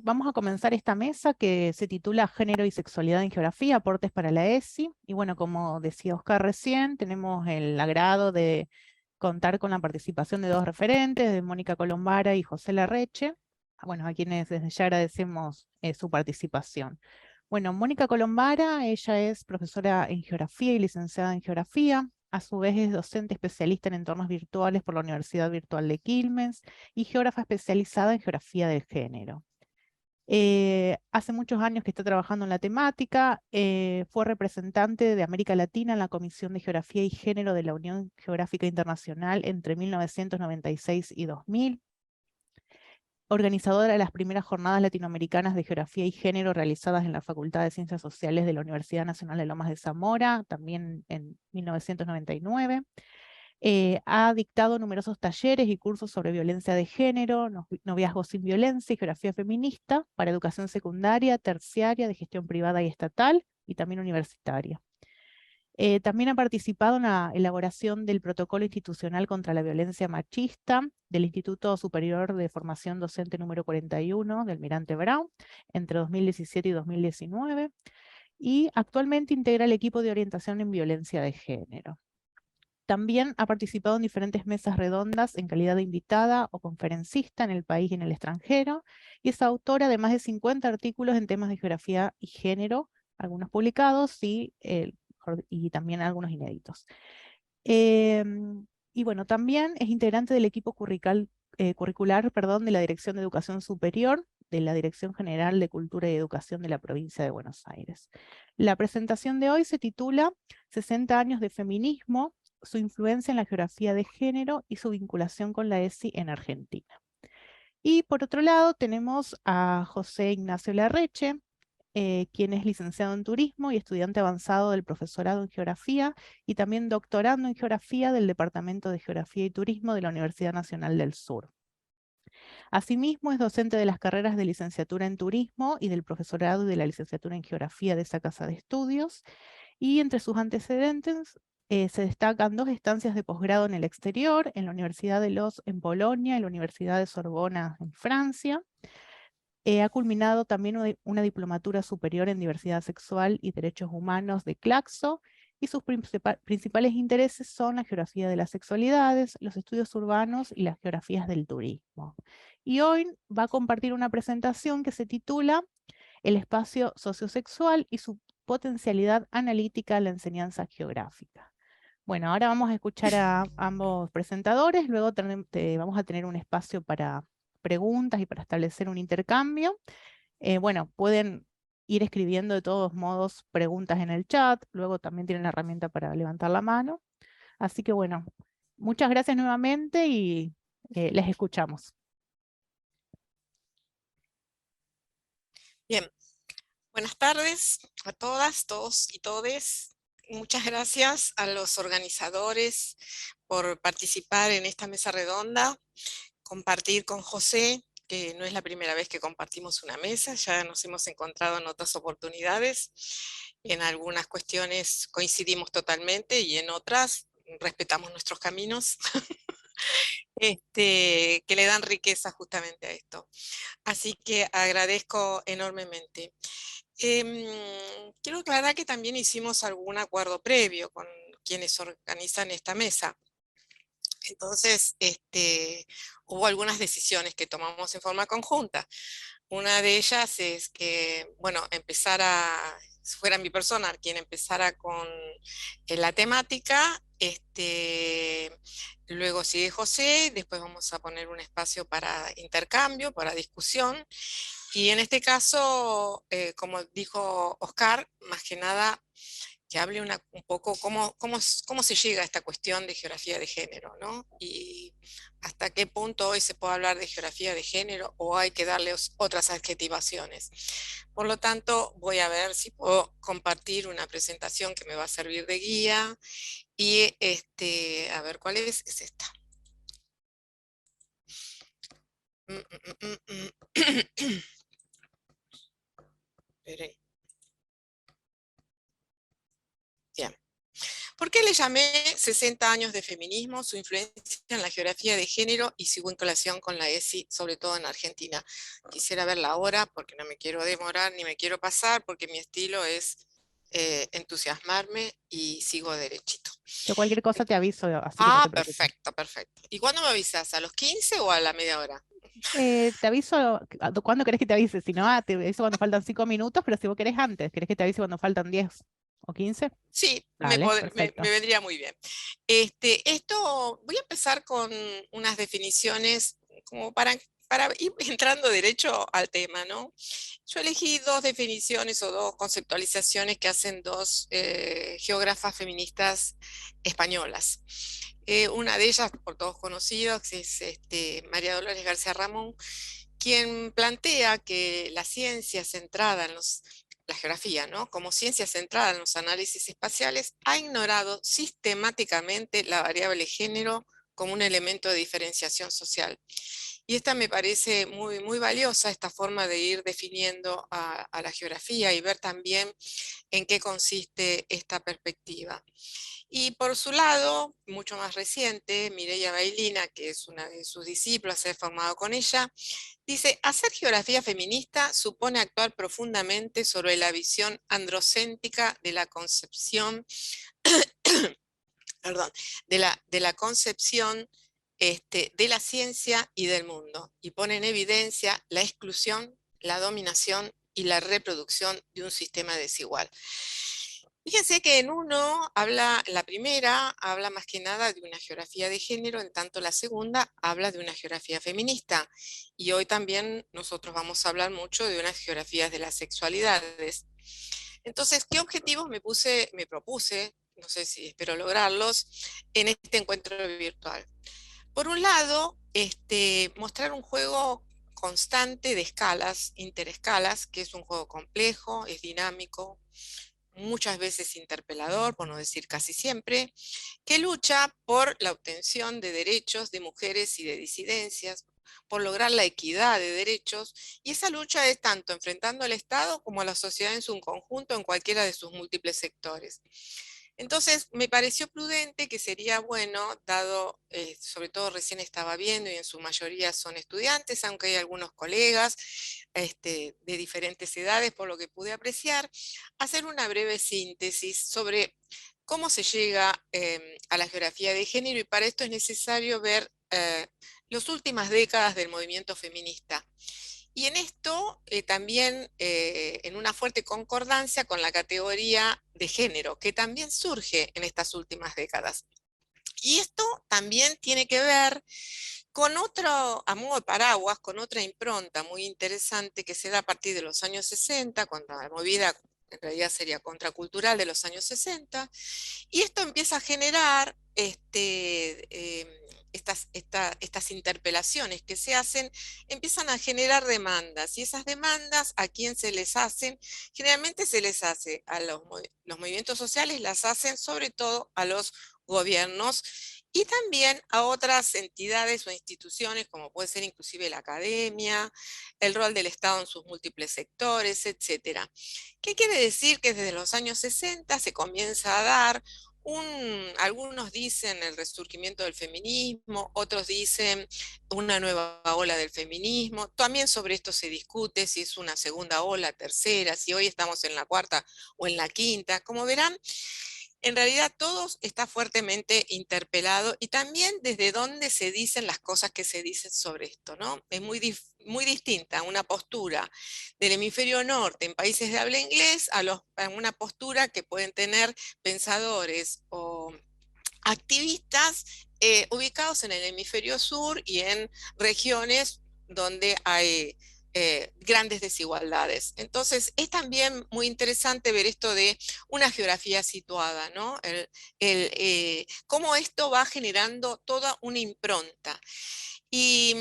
vamos a comenzar esta mesa que se titula Género y Sexualidad en Geografía, aportes para la ESI. Y bueno, como decía Oscar recién, tenemos el agrado de contar con la participación de dos referentes, de Mónica Colombara y José Larreche, bueno, a quienes desde ya agradecemos su participación. Bueno, Mónica Colombara, ella es profesora en Geografía y licenciada en Geografía. A su vez es docente especialista en entornos virtuales por la Universidad Virtual de Quilmes y geógrafa especializada en geografía del género. Hace muchos años que está trabajando en la temática, fue representante de América Latina en la Comisión de Geografía y Género de la Unión Geográfica Internacional entre 1996 y 2000, organizadora de las primeras jornadas latinoamericanas de Geografía y Género realizadas en la Facultad de Ciencias Sociales de la Universidad Nacional de Lomas de Zamora, también en 1999. Ha dictado numerosos talleres y cursos sobre violencia de género, noviazgo sin violencia y geografía feminista para educación secundaria, terciaria, de gestión privada y estatal, y también universitaria. También ha participado en la elaboración del Protocolo Institucional contra la Violencia Machista del Instituto Superior de Formación Docente número 41 de Almirante Brown entre 2017 y 2019, y actualmente integra el equipo de orientación en violencia de género. También ha participado en diferentes mesas redondas en calidad de invitada o conferencista en el país y en el extranjero, y es autora de más de 50 artículos en temas de geografía y género, algunos publicados y también algunos inéditos. Y bueno, también es integrante del equipo curricular de la Dirección de Educación Superior de la Dirección General de Cultura y Educación de la Provincia de Buenos Aires. La presentación de hoy se titula 60 años de feminismo, su influencia en la geografía de género y su vinculación con la ESI en Argentina. Y por otro lado tenemos a José Ignacio Larreche, quien es licenciado en turismo y estudiante avanzado del profesorado en geografía y también doctorando en geografía del Departamento de Geografía y Turismo de la Universidad Nacional del Sur. Asimismo, es docente de las carreras de licenciatura en turismo y del profesorado y de la licenciatura en geografía de esa casa de estudios, y entre sus antecedentes se destacan 2 estancias de posgrado en el exterior, en la Universidad de Los en Polonia y la Universidad de Sorbona en Francia. Ha culminado también una diplomatura superior en diversidad sexual y derechos humanos de Claxo, y sus principales intereses son la geografía de las sexualidades, los estudios urbanos y las geografías del turismo. Y hoy va a compartir una presentación que se titula El espacio sociosexual y su potencialidad analítica en la enseñanza geográfica. Bueno, ahora vamos a escuchar a ambos presentadores, luego vamos a tener un espacio para preguntas y para establecer un intercambio. Bueno, pueden ir escribiendo de todos modos preguntas en el chat, luego también tienen la herramienta para levantar la mano. Así que bueno, muchas gracias nuevamente y les escuchamos. Bien, buenas tardes a todas, todos y todes. Muchas gracias a los organizadores por participar en esta mesa redonda, compartir con José, que no es la primera vez que compartimos una mesa, ya nos hemos encontrado en otras oportunidades. En algunas cuestiones coincidimos totalmente y en otras respetamos nuestros caminos, que le dan riqueza justamente a esto. Así que agradezco enormemente. Quiero aclarar que también hicimos algún acuerdo previo con quienes organizan esta mesa. Entonces, hubo algunas decisiones que tomamos en forma conjunta. Una de ellas es que, bueno, si fuera mi persona quien empezara con la temática, luego sigue José, después vamos a poner un espacio para intercambio, para discusión. Y en este caso, como dijo Oscar, más que nada que hable un poco cómo se llega a esta cuestión de geografía de género, ¿no? Y hasta qué punto hoy se puede hablar de geografía de género o hay que darle otras adjetivaciones. Por lo tanto, voy a ver si puedo compartir una presentación que me va a servir de guía y a ver cuál es esta. Bien. ¿Por qué le llamé 60 años de feminismo, su influencia en la geografía de género y su vinculación con la ESI, sobre todo en Argentina? Quisiera verla ahora porque no me quiero demorar ni me quiero pasar, porque mi estilo es entusiasmarme y sigo derechito. Yo cualquier cosa te aviso, así que no te Ah, preocupes. perfecto, perfecto. ¿Y cuándo me avisas? ¿A los 15 o a la media hora? Te aviso, ¿cuándo querés que te avise? Si no, te aviso cuando faltan 5 minutos, pero si vos querés antes, ¿querés que te avise cuando faltan 10 o 15? Sí, Dale, me perfecto. vendría muy bien. Voy a empezar con unas definiciones como para ir entrando derecho al tema, ¿no? Yo elegí dos definiciones o dos conceptualizaciones que hacen dos geógrafas feministas españolas. Una de ellas, por todos conocidos, es María Dolores García Ramón, quien plantea que la ciencia centrada en la geografía, ¿no? Como ciencia centrada en los análisis espaciales, ha ignorado sistemáticamente la variable género como un elemento de diferenciación social. Y esta me parece muy, muy valiosa, esta forma de ir definiendo a la geografía y ver también en qué consiste esta perspectiva. Y por su lado, mucho más reciente, Mireia Bailina, que es una de sus discípulas, se ha formado con ella, dice, hacer geografía feminista supone actuar profundamente sobre la visión androcéntrica de la concepción, perdón, de la concepción de la ciencia y del mundo, y pone en evidencia la exclusión, la dominación y la reproducción de un sistema desigual. Fíjense que la primera habla más que nada de una geografía de género, en tanto la segunda habla de una geografía feminista. Y hoy también nosotros vamos a hablar mucho de unas geografías de las sexualidades. Entonces, ¿qué objetivos me propuse? No sé si espero lograrlos en este encuentro virtual. Por un lado, mostrar un juego constante de escalas, interescalas, que es un juego complejo, es dinámico, muchas veces interpelador, por no decir casi siempre, que lucha por la obtención de derechos de mujeres y de disidencias, por lograr la equidad de derechos, y esa lucha es tanto enfrentando al Estado como a la sociedad en su conjunto en cualquiera de sus múltiples sectores. Entonces, me pareció prudente que sería bueno, dado, sobre todo recién estaba viendo y en su mayoría son estudiantes, aunque hay algunos colegas de diferentes edades, por lo que pude apreciar, hacer una breve síntesis sobre cómo se llega a la geografía de género, y para esto es necesario ver las últimas décadas del movimiento feminista. Y en esto también en una fuerte concordancia con la categoría de género, que también surge en estas últimas décadas. Y esto también tiene que ver con otro, a modo de paraguas, con otra impronta muy interesante que se da a partir de los años 60, cuando la movida en realidad sería contracultural de los años 60, y esto empieza a generar estas interpelaciones que se hacen, empiezan a generar demandas, y esas demandas, ¿a quién se les hacen? Generalmente se les hace a los movimientos sociales, las hacen sobre todo a los gobiernos y también a otras entidades o instituciones, como puede ser inclusive la academia, el rol del Estado en sus múltiples sectores, etcétera. ¿Qué quiere decir? Que desde los años 60 se comienza a dar algunos dicen el resurgimiento del feminismo, otros dicen una nueva ola del feminismo. También sobre esto se discute si es una segunda ola, tercera, si hoy estamos en la cuarta o en la quinta. Como verán, en realidad todo está fuertemente interpelado, y también desde dónde se dicen las cosas que se dicen sobre esto, ¿no? Es muy distinta una postura del hemisferio norte en países de habla inglés a una postura que pueden tener pensadores o activistas ubicados en el hemisferio sur y en regiones donde hay grandes desigualdades. Entonces, es también muy interesante ver esto de una geografía situada, ¿no? Cómo esto va generando toda una impronta. Y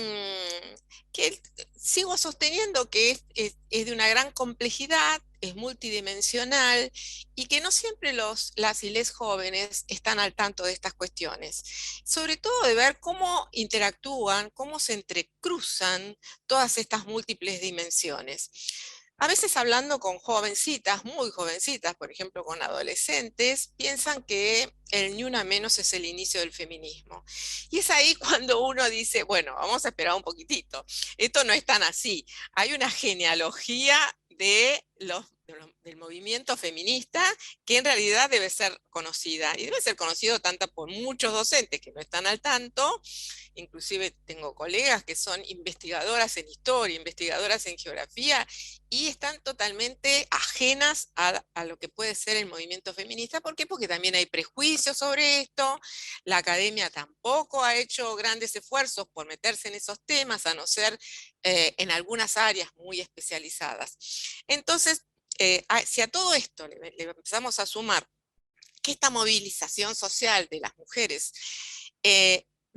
que sigo sosteniendo que es de una gran complejidad, es multidimensional, y que no siempre las y les jóvenes están al tanto de estas cuestiones. Sobre todo de ver cómo interactúan, cómo se entrecruzan todas estas múltiples dimensiones. A veces hablando con jovencitas, muy jovencitas, por ejemplo con adolescentes, piensan que el Ni Una Menos es el inicio del feminismo. Y es ahí cuando uno dice, bueno, vamos a esperar un poquitito. Esto no es tan así. Hay una genealogía del movimiento feminista que en realidad debe ser conocida. Y debe ser conocido tanto por muchos docentes que no están al tanto. Inclusive tengo colegas que son investigadoras en historia, investigadoras en geografía, y están totalmente ajenas a lo que puede ser el movimiento feminista. ¿Por qué? Porque también hay prejuicios sobre esto, la academia tampoco ha hecho grandes esfuerzos por meterse en esos temas, a no ser en algunas áreas muy especializadas. Entonces, si a todo esto le empezamos a sumar que esta movilización social de las mujeres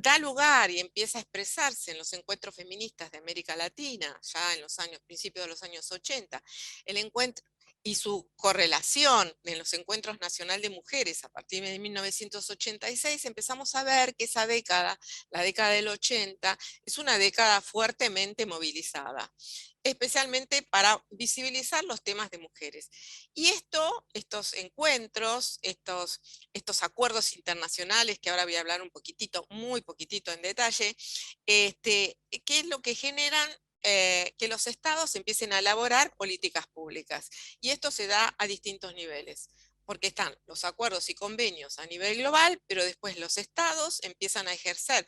da lugar y empieza a expresarse en los encuentros feministas de América Latina, ya en los años, principios de los años 80, el encuentro y su correlación en los encuentros nacional de mujeres a partir de 1986, empezamos a ver que esa década, la década del 80, es una década fuertemente movilizada, especialmente para visibilizar los temas de mujeres. Y estos encuentros, estos acuerdos internacionales, que ahora voy a hablar un poquitito, muy poquitito en detalle, ¿qué es lo que generan? Que los estados empiecen a elaborar políticas públicas. Y esto se da a distintos niveles, porque están los acuerdos y convenios a nivel global, pero después los estados empiezan a ejercer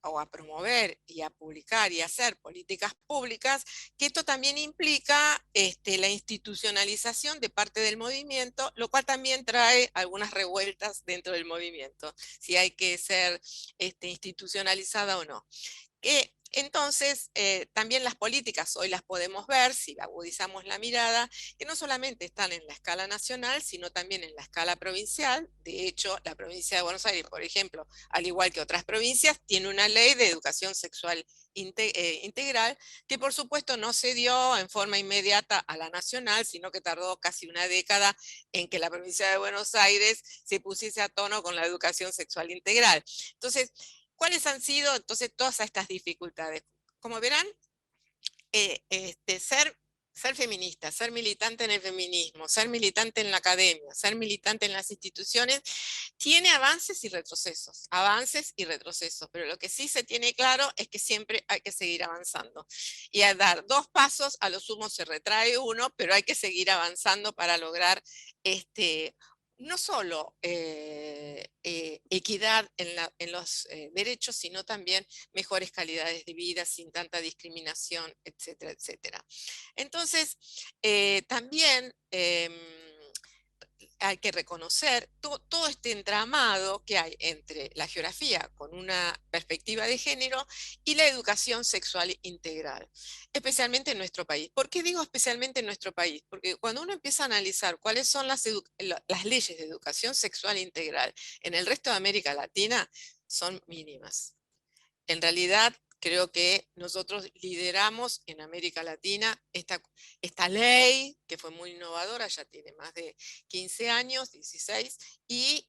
o a promover y a publicar y a hacer políticas públicas, que esto también implica la institucionalización de parte del movimiento, lo cual también trae algunas revueltas dentro del movimiento, si hay que ser institucionalizada o no. Entonces, también las políticas hoy las podemos ver, si agudizamos la mirada, que no solamente están en la escala nacional, sino también en la escala provincial. De hecho, la provincia de Buenos Aires, por ejemplo, al igual que otras provincias, tiene una ley de educación sexual integral, que por supuesto no se dio en forma inmediata a la nacional, sino que tardó casi una década en que la provincia de Buenos Aires se pusiese a tono con la educación sexual integral. Entonces, ¿cuáles han sido entonces todas estas dificultades? Como verán, ser feminista, ser militante en el feminismo, ser militante en la academia, ser militante en las instituciones, tiene avances y retrocesos, pero lo que sí se tiene claro es que siempre hay que seguir avanzando. Y al dar dos pasos, a lo sumo se retrae uno, pero hay que seguir avanzando para lograr no solo equidad en los derechos, sino también mejores calidades de vida sin tanta discriminación, etcétera, etcétera. Entonces, también hay que reconocer todo este entramado que hay entre la geografía con una perspectiva de género y la educación sexual integral, especialmente en nuestro país. ¿Por qué digo especialmente en nuestro país? Porque cuando uno empieza a analizar cuáles son las leyes de educación sexual integral en el resto de América Latina, son mínimas. En realidad, creo que nosotros lideramos en América Latina esta ley, que fue muy innovadora, ya tiene más de 15 años, 16, y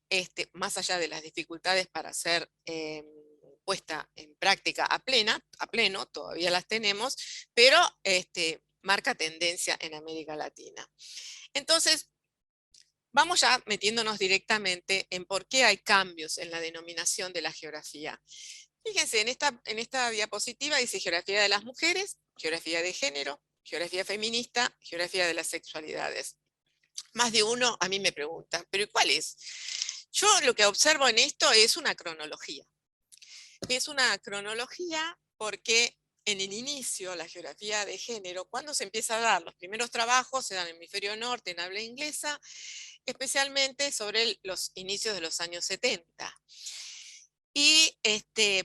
más allá de las dificultades para ser puesta en práctica a pleno, todavía las tenemos, pero marca tendencia en América Latina. Entonces, vamos ya metiéndonos directamente en por qué hay cambios en la denominación de la geografía. Fíjense, en esta diapositiva dice geografía de las mujeres, geografía de género, geografía feminista, geografía de las sexualidades. Más de uno a mí me pregunta, ¿pero cuál es? Yo lo que observo en esto es una cronología. Es una cronología porque en el inicio, la geografía de género, cuando se empieza a dar los primeros trabajos, se dan en el hemisferio norte en habla inglesa, especialmente sobre los inicios de los años 70. ¿Y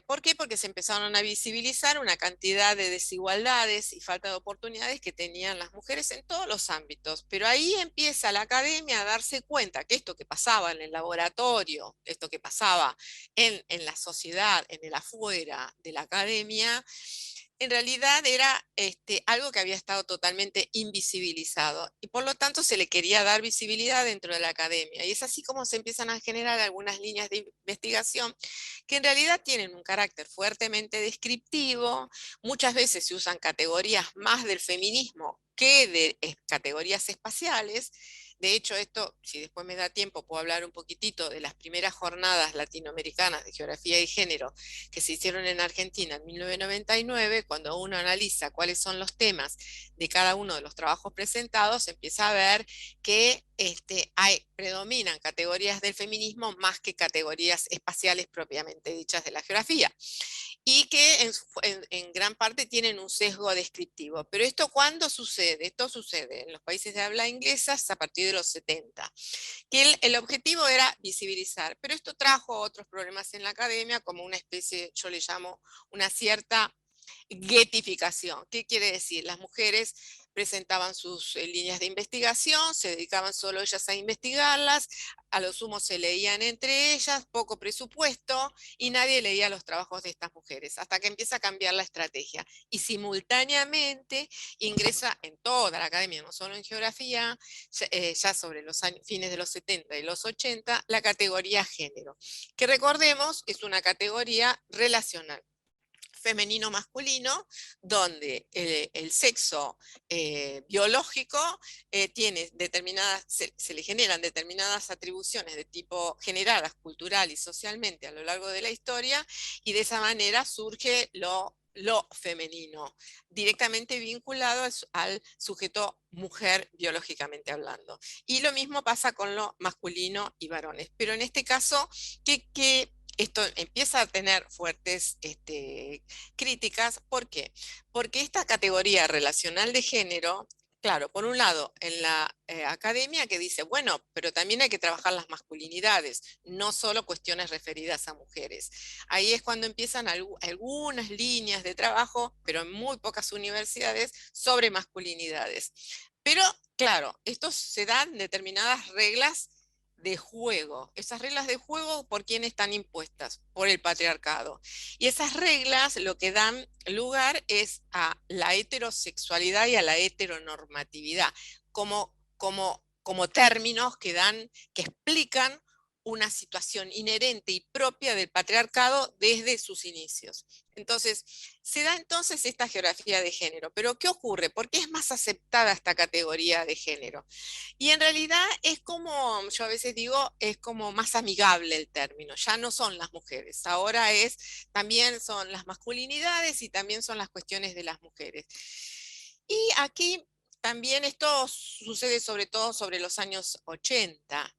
por qué? Porque se empezaron a visibilizar una cantidad de desigualdades y falta de oportunidades que tenían las mujeres en todos los ámbitos. Pero ahí empieza la academia a darse cuenta que esto que pasaba en el laboratorio, esto que pasaba en la sociedad, en el afuera de la academia, en realidad era algo que había estado totalmente invisibilizado y por lo tanto se le quería dar visibilidad dentro de la academia. Y es así como se empiezan a generar algunas líneas de investigación que en realidad tienen un carácter fuertemente descriptivo. Muchas veces se usan categorías más del feminismo que de categorías espaciales. De hecho, esto, si después me da tiempo, puedo hablar un poquitito de las primeras jornadas latinoamericanas de geografía y género que se hicieron en Argentina en 1999. Cuando uno analiza cuáles son los temas de cada uno de los trabajos presentados, empieza a ver que predominan categorías del feminismo más que categorías espaciales propiamente dichas de la geografía, y que en gran parte tienen un sesgo descriptivo. Pero ¿esto cuándo sucede? Esto sucede en los países de habla inglesa a partir de los 70, que el objetivo era visibilizar, pero esto trajo otros problemas en la academia, como una especie, yo le llamo, una cierta getificación. ¿Qué quiere decir? Las mujeres presentaban sus líneas de investigación, se dedicaban solo ellas a investigarlas, a lo sumo se leían entre ellas, poco presupuesto, y nadie leía los trabajos de estas mujeres, hasta que empieza a cambiar la estrategia. Y simultáneamente ingresa en toda la academia, no solo en geografía, ya sobre los fines de los 70 y los 80, la categoría género, que recordemos es una categoría relacional femenino-masculino, donde el sexo biológico tiene determinadas, se le generan determinadas atribuciones de tipo generadas cultural y socialmente a lo largo de la historia, y de esa manera surge lo femenino, directamente vinculado al sujeto mujer biológicamente hablando. Y lo mismo pasa con lo masculino y varones. Pero en este caso, ¿qué esto empieza a tener fuertes críticas? ¿Por qué? Porque esta categoría relacional de género, claro, por un lado, en la academia que dice, bueno, pero también hay que trabajar las masculinidades, no solo cuestiones referidas a mujeres. Ahí es cuando empiezan algunas líneas de trabajo, pero en muy pocas universidades, sobre masculinidades. Pero, claro, esto se dan determinadas reglas de juego. Esas reglas de juego, ¿por quién están impuestas? Por el patriarcado. Y esas reglas lo que dan lugar es a la heterosexualidad y a la heteronormatividad, como términos que explican una situación inherente y propia del patriarcado desde sus inicios. Entonces, se da entonces esta geografía de género. Pero ¿qué ocurre? ¿Por qué es más aceptada esta categoría de género? Y en realidad es como, yo a veces digo, es como más amigable el término, ya no son las mujeres, ahora también son las masculinidades y también son las cuestiones de las mujeres. Y aquí también esto sucede sobre todo sobre los años 80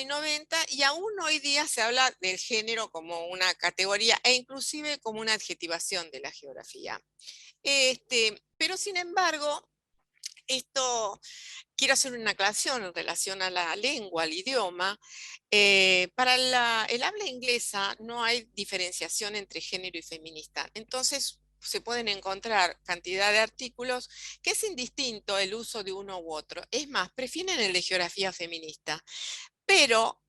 y 90, y aún hoy día se habla del género como una categoría e inclusive como una adjetivación de la geografía. Pero sin embargo, esto quiero hacer una aclaración en relación a la lengua, al idioma. Para el habla inglesa no hay diferenciación entre género y feminista. Entonces se pueden encontrar cantidad de artículos que es indistinto el uso de uno u otro. Es más, prefieren el de geografía feminista. Pero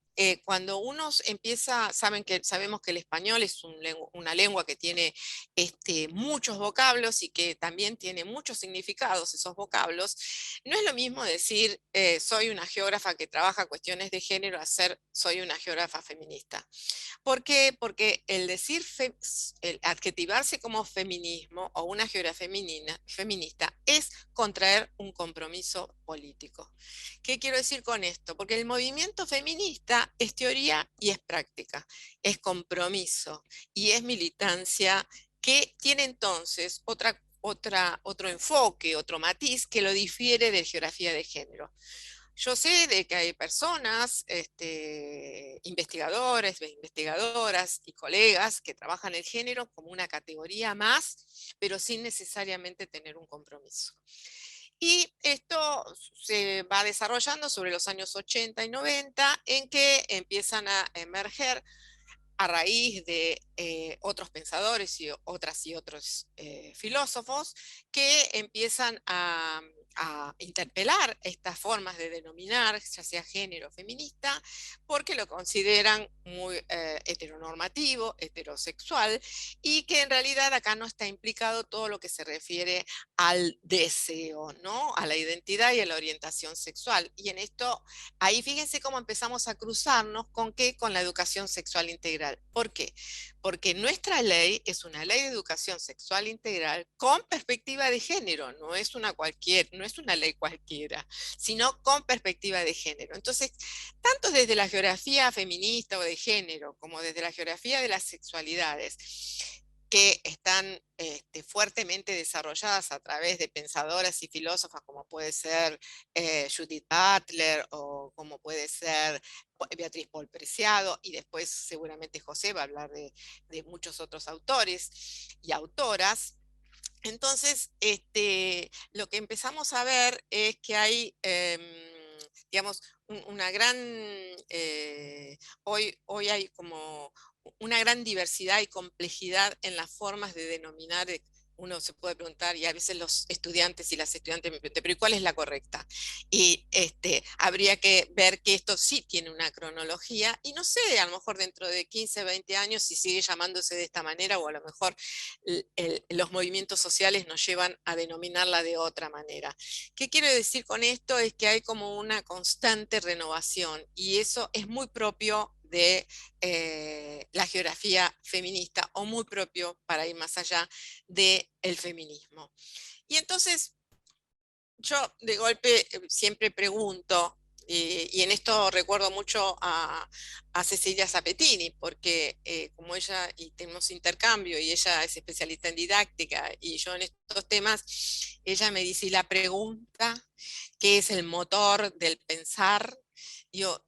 cuando uno empieza, sabemos que el español es una lengua que tiene muchos vocablos y que también tiene muchos significados esos vocablos. No es lo mismo decir soy una geógrafa que trabaja cuestiones de género a ser soy una geógrafa feminista. ¿Por qué? Porque el adjetivarse como feminismo o una geografía feminista es contraer un compromiso político. ¿Qué quiero decir con esto? Porque el movimiento feminista es teoría y es práctica, es compromiso y es militancia, que tiene entonces otro enfoque, otro matiz que lo difiere de geografía de género. Yo sé de que hay personas, investigadores, investigadoras y colegas que trabajan el género como una categoría más, pero sin necesariamente tener un compromiso. Y esto se va desarrollando sobre los años 80 y 90, en que empiezan a emerger a raíz de otros pensadores y otras y otros filósofos que empiezan a interpelar estas formas de denominar, ya sea género feminista, porque lo consideran muy heteronormativo, heterosexual, y que en realidad acá no está implicado todo lo que se refiere al deseo, ¿no? A la identidad y a la orientación sexual. Y en esto, ahí fíjense cómo empezamos a cruzarnos con qué, con la educación sexual integral. integral. ¿Por qué? Porque nuestra ley es una ley de educación sexual integral con perspectiva de género, no es no es una ley cualquiera, sino con perspectiva de género. Entonces, tanto desde la geografía feminista o de género, como desde la geografía de las sexualidades, que están fuertemente desarrolladas a través de pensadoras y filósofas como puede ser Judith Butler o como puede ser Beatriz Paul Preciado, y después seguramente José va a hablar de muchos otros autores y autoras. Entonces, lo que empezamos a ver es que hay, digamos, una gran, hoy hay como una gran diversidad y complejidad en las formas de denominar. Uno se puede preguntar, y a veces los estudiantes y las estudiantes me preguntan, pero ¿y cuál es la correcta? Y habría que ver que esto sí tiene una cronología, y no sé, a lo mejor dentro de 15, 20 años, si sigue llamándose de esta manera, o a lo mejor los movimientos sociales nos llevan a denominarla de otra manera. ¿Qué quiero decir con esto? Es que hay como una constante renovación, y eso es muy propio de la geografía feminista, o muy propio, para ir más allá, del feminismo. Y entonces yo de golpe siempre pregunto, y en esto recuerdo mucho a Cecilia Zapetini, porque como ella, y tenemos intercambio, y ella es especialista en didáctica, y yo en estos temas, ella me dice, y la pregunta, ¿qué es el motor del pensar?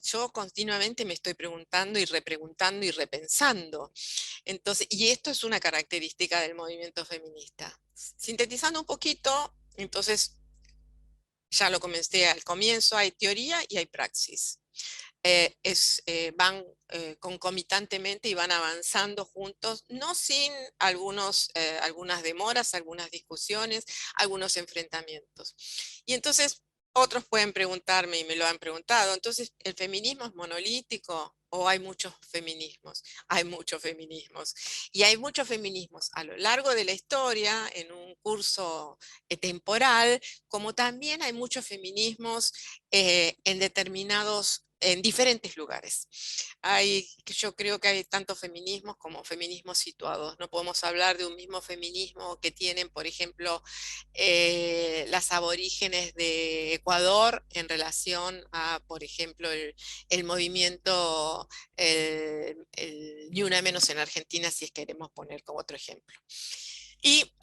Yo continuamente me estoy preguntando y repreguntando y repensando. Entonces, y esto es una característica del movimiento feminista. Sintetizando un poquito, entonces, ya lo comenté al comienzo, hay teoría y hay praxis. Van concomitantemente y van avanzando juntos, no sin algunas demoras, algunas discusiones, algunos enfrentamientos. Y entonces otros pueden preguntarme, y me lo han preguntado, entonces, ¿el feminismo es monolítico o hay muchos feminismos? Hay muchos feminismos. Y hay muchos feminismos a lo largo de la historia, en un curso temporal, como también hay muchos feminismos en diferentes lugares. Yo creo que hay tanto feminismos como feminismos situados. No podemos hablar de un mismo feminismo que tienen, por ejemplo, las aborígenes de Ecuador en relación a, por ejemplo, el movimiento Ni Una Menos en Argentina, si es que queremos poner como otro ejemplo. Y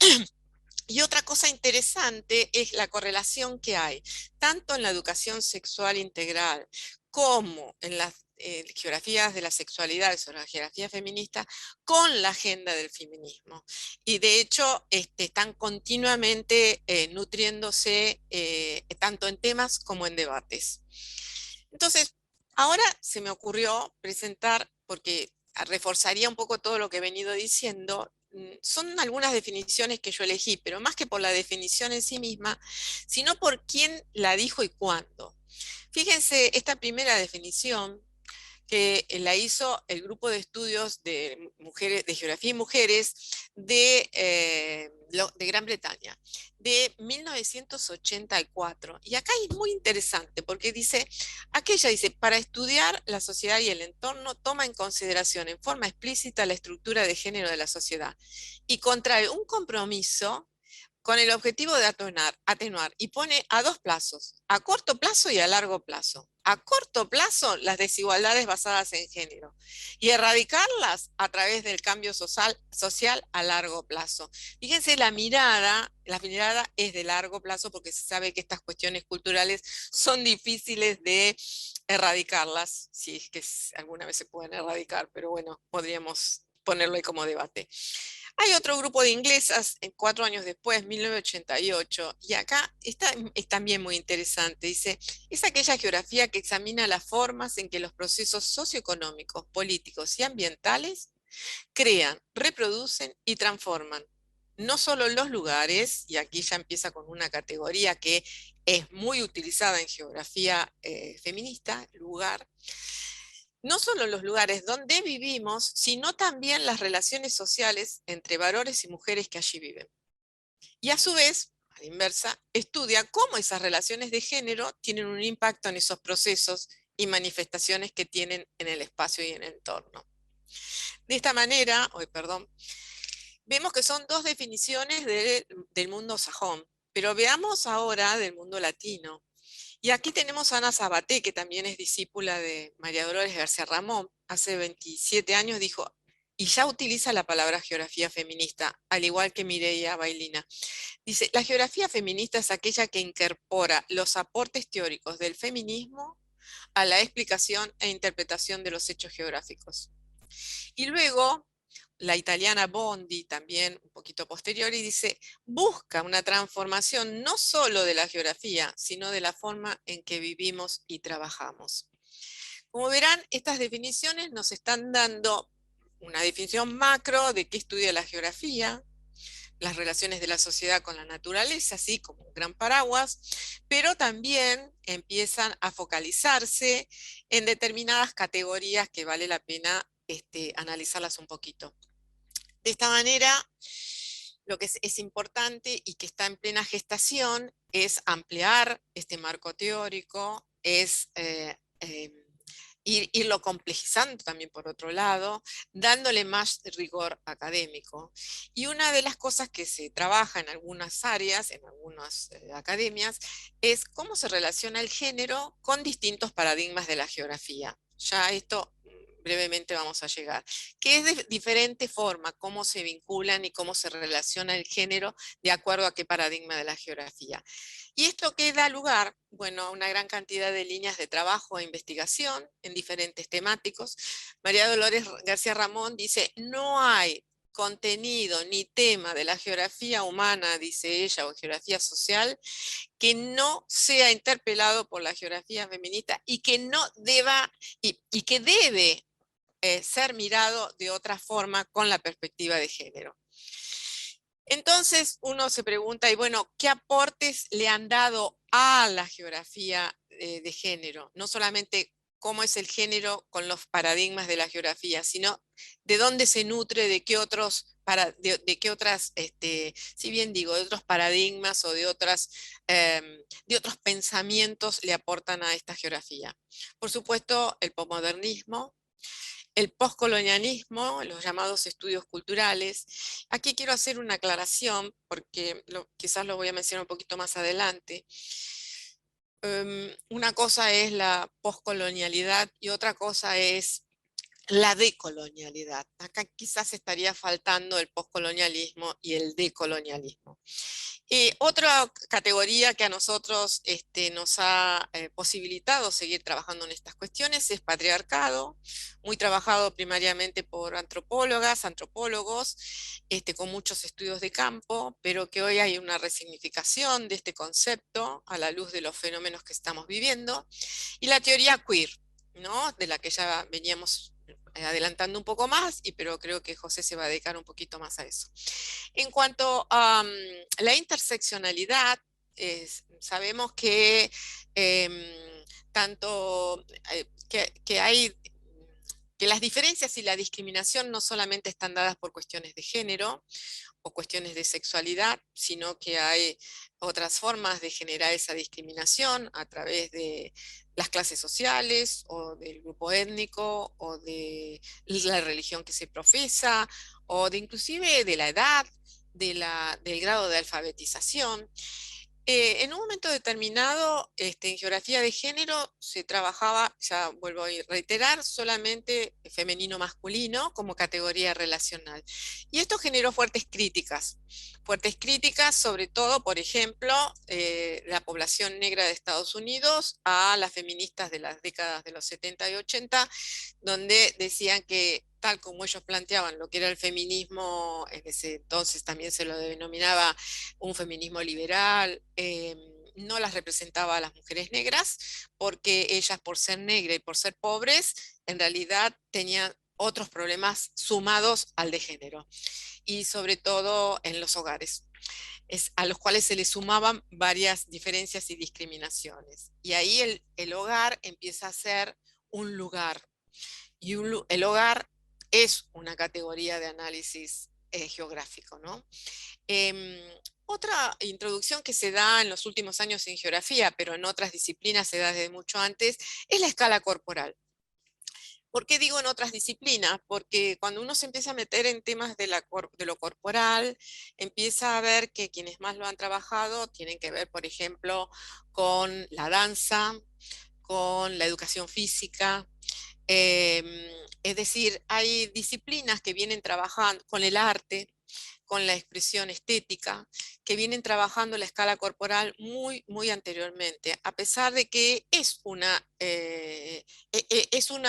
otra cosa interesante es la correlación que hay, tanto en la educación sexual integral como en las geografías de las sexualidades o la geografía feminista, con la agenda del feminismo. Y de hecho están continuamente nutriéndose tanto en temas como en debates. Entonces, ahora se me ocurrió presentar, porque reforzaría un poco todo lo que he venido diciendo, son algunas definiciones que yo elegí, pero más que por la definición en sí misma, sino por quién la dijo y cuándo. Fíjense, esta primera definición que la hizo el grupo de estudios de mujeres, de geografía y mujeres de Gran Bretaña, de 1984. Y acá es muy interesante porque dice, aquella dice, para estudiar la sociedad y el entorno, toma en consideración en forma explícita la estructura de género de la sociedad y contrae un compromiso con el objetivo de atenuar, y pone a dos plazos, a corto plazo y a largo plazo. A corto plazo, las desigualdades basadas en género, y erradicarlas a través del cambio social a largo plazo. Fíjense, la mirada es de largo plazo, porque se sabe que estas cuestiones culturales son difíciles de erradicarlas, si es que alguna vez se pueden erradicar, pero bueno, podríamos ponerlo ahí como debate. Hay otro grupo de inglesas, 4 años después, 1988, y acá es también muy interesante. Dice, es aquella geografía que examina las formas en que los procesos socioeconómicos, políticos y ambientales crean, reproducen y transforman no solo los lugares, y aquí ya empieza con una categoría que es muy utilizada en geografía feminista, lugar, no solo los lugares donde vivimos, sino también las relaciones sociales entre varones y mujeres que allí viven. Y a su vez, a la inversa, estudia cómo esas relaciones de género tienen un impacto en esos procesos y manifestaciones que tienen en el espacio y en el entorno. De esta manera, perdón, vemos que son dos definiciones del mundo sajón, pero veamos ahora del mundo latino. Y aquí tenemos a Ana Sabaté, que también es discípula de María Dolores García Ramón. Hace 27 años dijo, y ya utiliza la palabra geografía feminista, al igual que Mireia Bailina. Dice, la geografía feminista es aquella que incorpora los aportes teóricos del feminismo a la explicación e interpretación de los hechos geográficos. Y luego, la italiana Bondi, también un poquito posterior, y dice, busca una transformación no solo de la geografía, sino de la forma en que vivimos y trabajamos. Como verán, estas definiciones nos están dando una definición macro de qué estudia la geografía, las relaciones de la sociedad con la naturaleza, así como un gran paraguas, pero también empiezan a focalizarse en determinadas categorías que vale la pena analizarlas un poquito. De esta manera, lo que es importante y que está en plena gestación es ampliar este marco teórico, es irlo complejizando también por otro lado, dándole más rigor académico. Y una de las cosas que se trabaja en algunas áreas, en algunas academias, es cómo se relaciona el género con distintos paradigmas de la geografía. Ya esto brevemente vamos a llegar, que es de diferente forma cómo se vinculan y cómo se relaciona el género de acuerdo a qué paradigma de la geografía. Y esto que da lugar, bueno, a una gran cantidad de líneas de trabajo e investigación en diferentes temáticos. María Dolores García Ramón dice, no hay contenido ni tema de la geografía humana, dice ella, o geografía social, que no sea interpelado por la geografía feminista y que no deba, y que debe ser mirado de otra forma con la perspectiva de género. Entonces uno se pregunta, y bueno, ¿qué aportes le han dado a la geografía de género? No solamente cómo es el género con los paradigmas de la geografía, sino de dónde se nutre, de qué otros, de qué otras, si bien digo, de otros paradigmas o de otros pensamientos le aportan a esta geografía. Por supuesto, el posmodernismo, el poscolonialismo, los llamados estudios culturales. Aquí quiero hacer una aclaración, porque quizás lo voy a mencionar un poquito más adelante. Una cosa es la poscolonialidad y otra cosa es la decolonialidad. Acá quizás estaría faltando el poscolonialismo y el decolonialismo. Otra categoría que a nosotros nos ha posibilitado seguir trabajando en estas cuestiones es patriarcado, muy trabajado primariamente por antropólogas, antropólogos, con muchos estudios de campo, pero que hoy hay una resignificación de este concepto a la luz de los fenómenos que estamos viviendo, y la teoría queer, ¿no? De la que ya veníamos adelantando un poco más, pero creo que José se va a dedicar un poquito más a eso. En cuanto a la interseccionalidad, sabemos que tanto que hay que las diferencias y la discriminación no solamente están dadas por cuestiones de género o cuestiones de sexualidad, sino que hay otras formas de generar esa discriminación a través de las clases sociales o del grupo étnico o de la religión que se profesa o de inclusive de la edad, del grado de alfabetización. En un momento determinado, en geografía de género se trabajaba, ya vuelvo a reiterar, solamente femenino-masculino como categoría relacional. Y esto generó fuertes críticas sobre todo, por ejemplo, la población negra de Estados Unidos a las feministas de las décadas de los 70 y 80, donde decían que tal como ellos planteaban lo que era el feminismo, en ese entonces también se lo denominaba un feminismo liberal, no las representaba a las mujeres negras, porque ellas por ser negras y por ser pobres, en realidad tenían otros problemas sumados al de género, y sobre todo en los hogares, a los cuales se le sumaban varias diferencias y discriminaciones. Y ahí el hogar empieza a ser un lugar, y el hogar es una categoría de análisis geográfico, ¿no? Em, Otra introducción que se da en los últimos años en geografía, pero en otras disciplinas se da desde mucho antes, es la escala corporal. ¿Por qué digo en otras disciplinas? Porque cuando uno se empieza a meter en temas de lo corporal, empieza a ver que quienes más lo han trabajado tienen que ver, por ejemplo, con la danza, con la educación física. Es decir, hay disciplinas que vienen trabajando con el arte, con la expresión estética, que vienen trabajando la escala corporal muy anteriormente, a pesar de que es una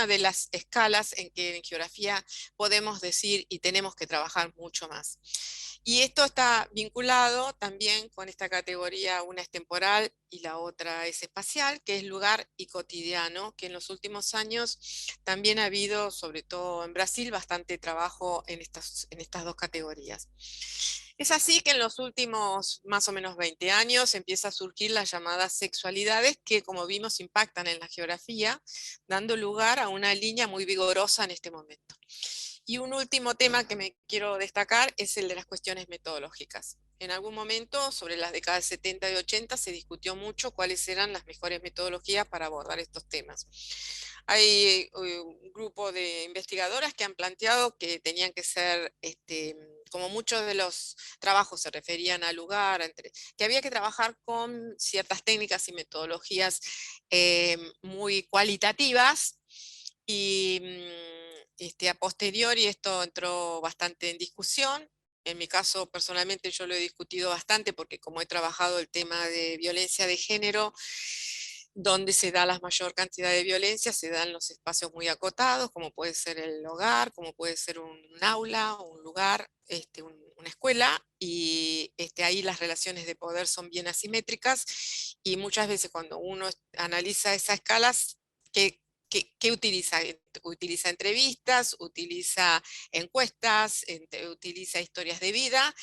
de las escalas en que en geografía podemos decir y tenemos que trabajar mucho más. Y esto está vinculado también con esta categoría, una es temporal y la otra es espacial, que es lugar y cotidiano, que en los últimos años también ha habido, sobre todo en Brasil, bastante trabajo en estas dos categorías. Es así que en los últimos más o menos 20 años empieza a surgir las llamadas sexualidades que, como vimos, impactan en la geografía, dando lugar a una línea muy vigorosa en este momento. Y un último tema que me quiero destacar es el de las cuestiones metodológicas. En algún momento, sobre las décadas 70 y 80, se discutió mucho cuáles eran las mejores metodologías para abordar estos temas. Hay un grupo de investigadoras que han planteado que tenían que ser, como muchos de los trabajos se referían al lugar, que había que trabajar con ciertas técnicas y metodologías muy cualitativas y a posteriori esto entró bastante en discusión. En mi caso, personalmente, yo lo he discutido bastante porque como he trabajado el tema de violencia de género, donde se da la mayor cantidad de violencia, se dan los espacios muy acotados, como puede ser el hogar, como puede ser un aula, un lugar, una escuela, y ahí las relaciones de poder son bien asimétricas, y muchas veces cuando uno analiza esas escalas, ¿qué, qué utiliza? Utiliza entrevistas, utiliza encuestas, utiliza historias de vida,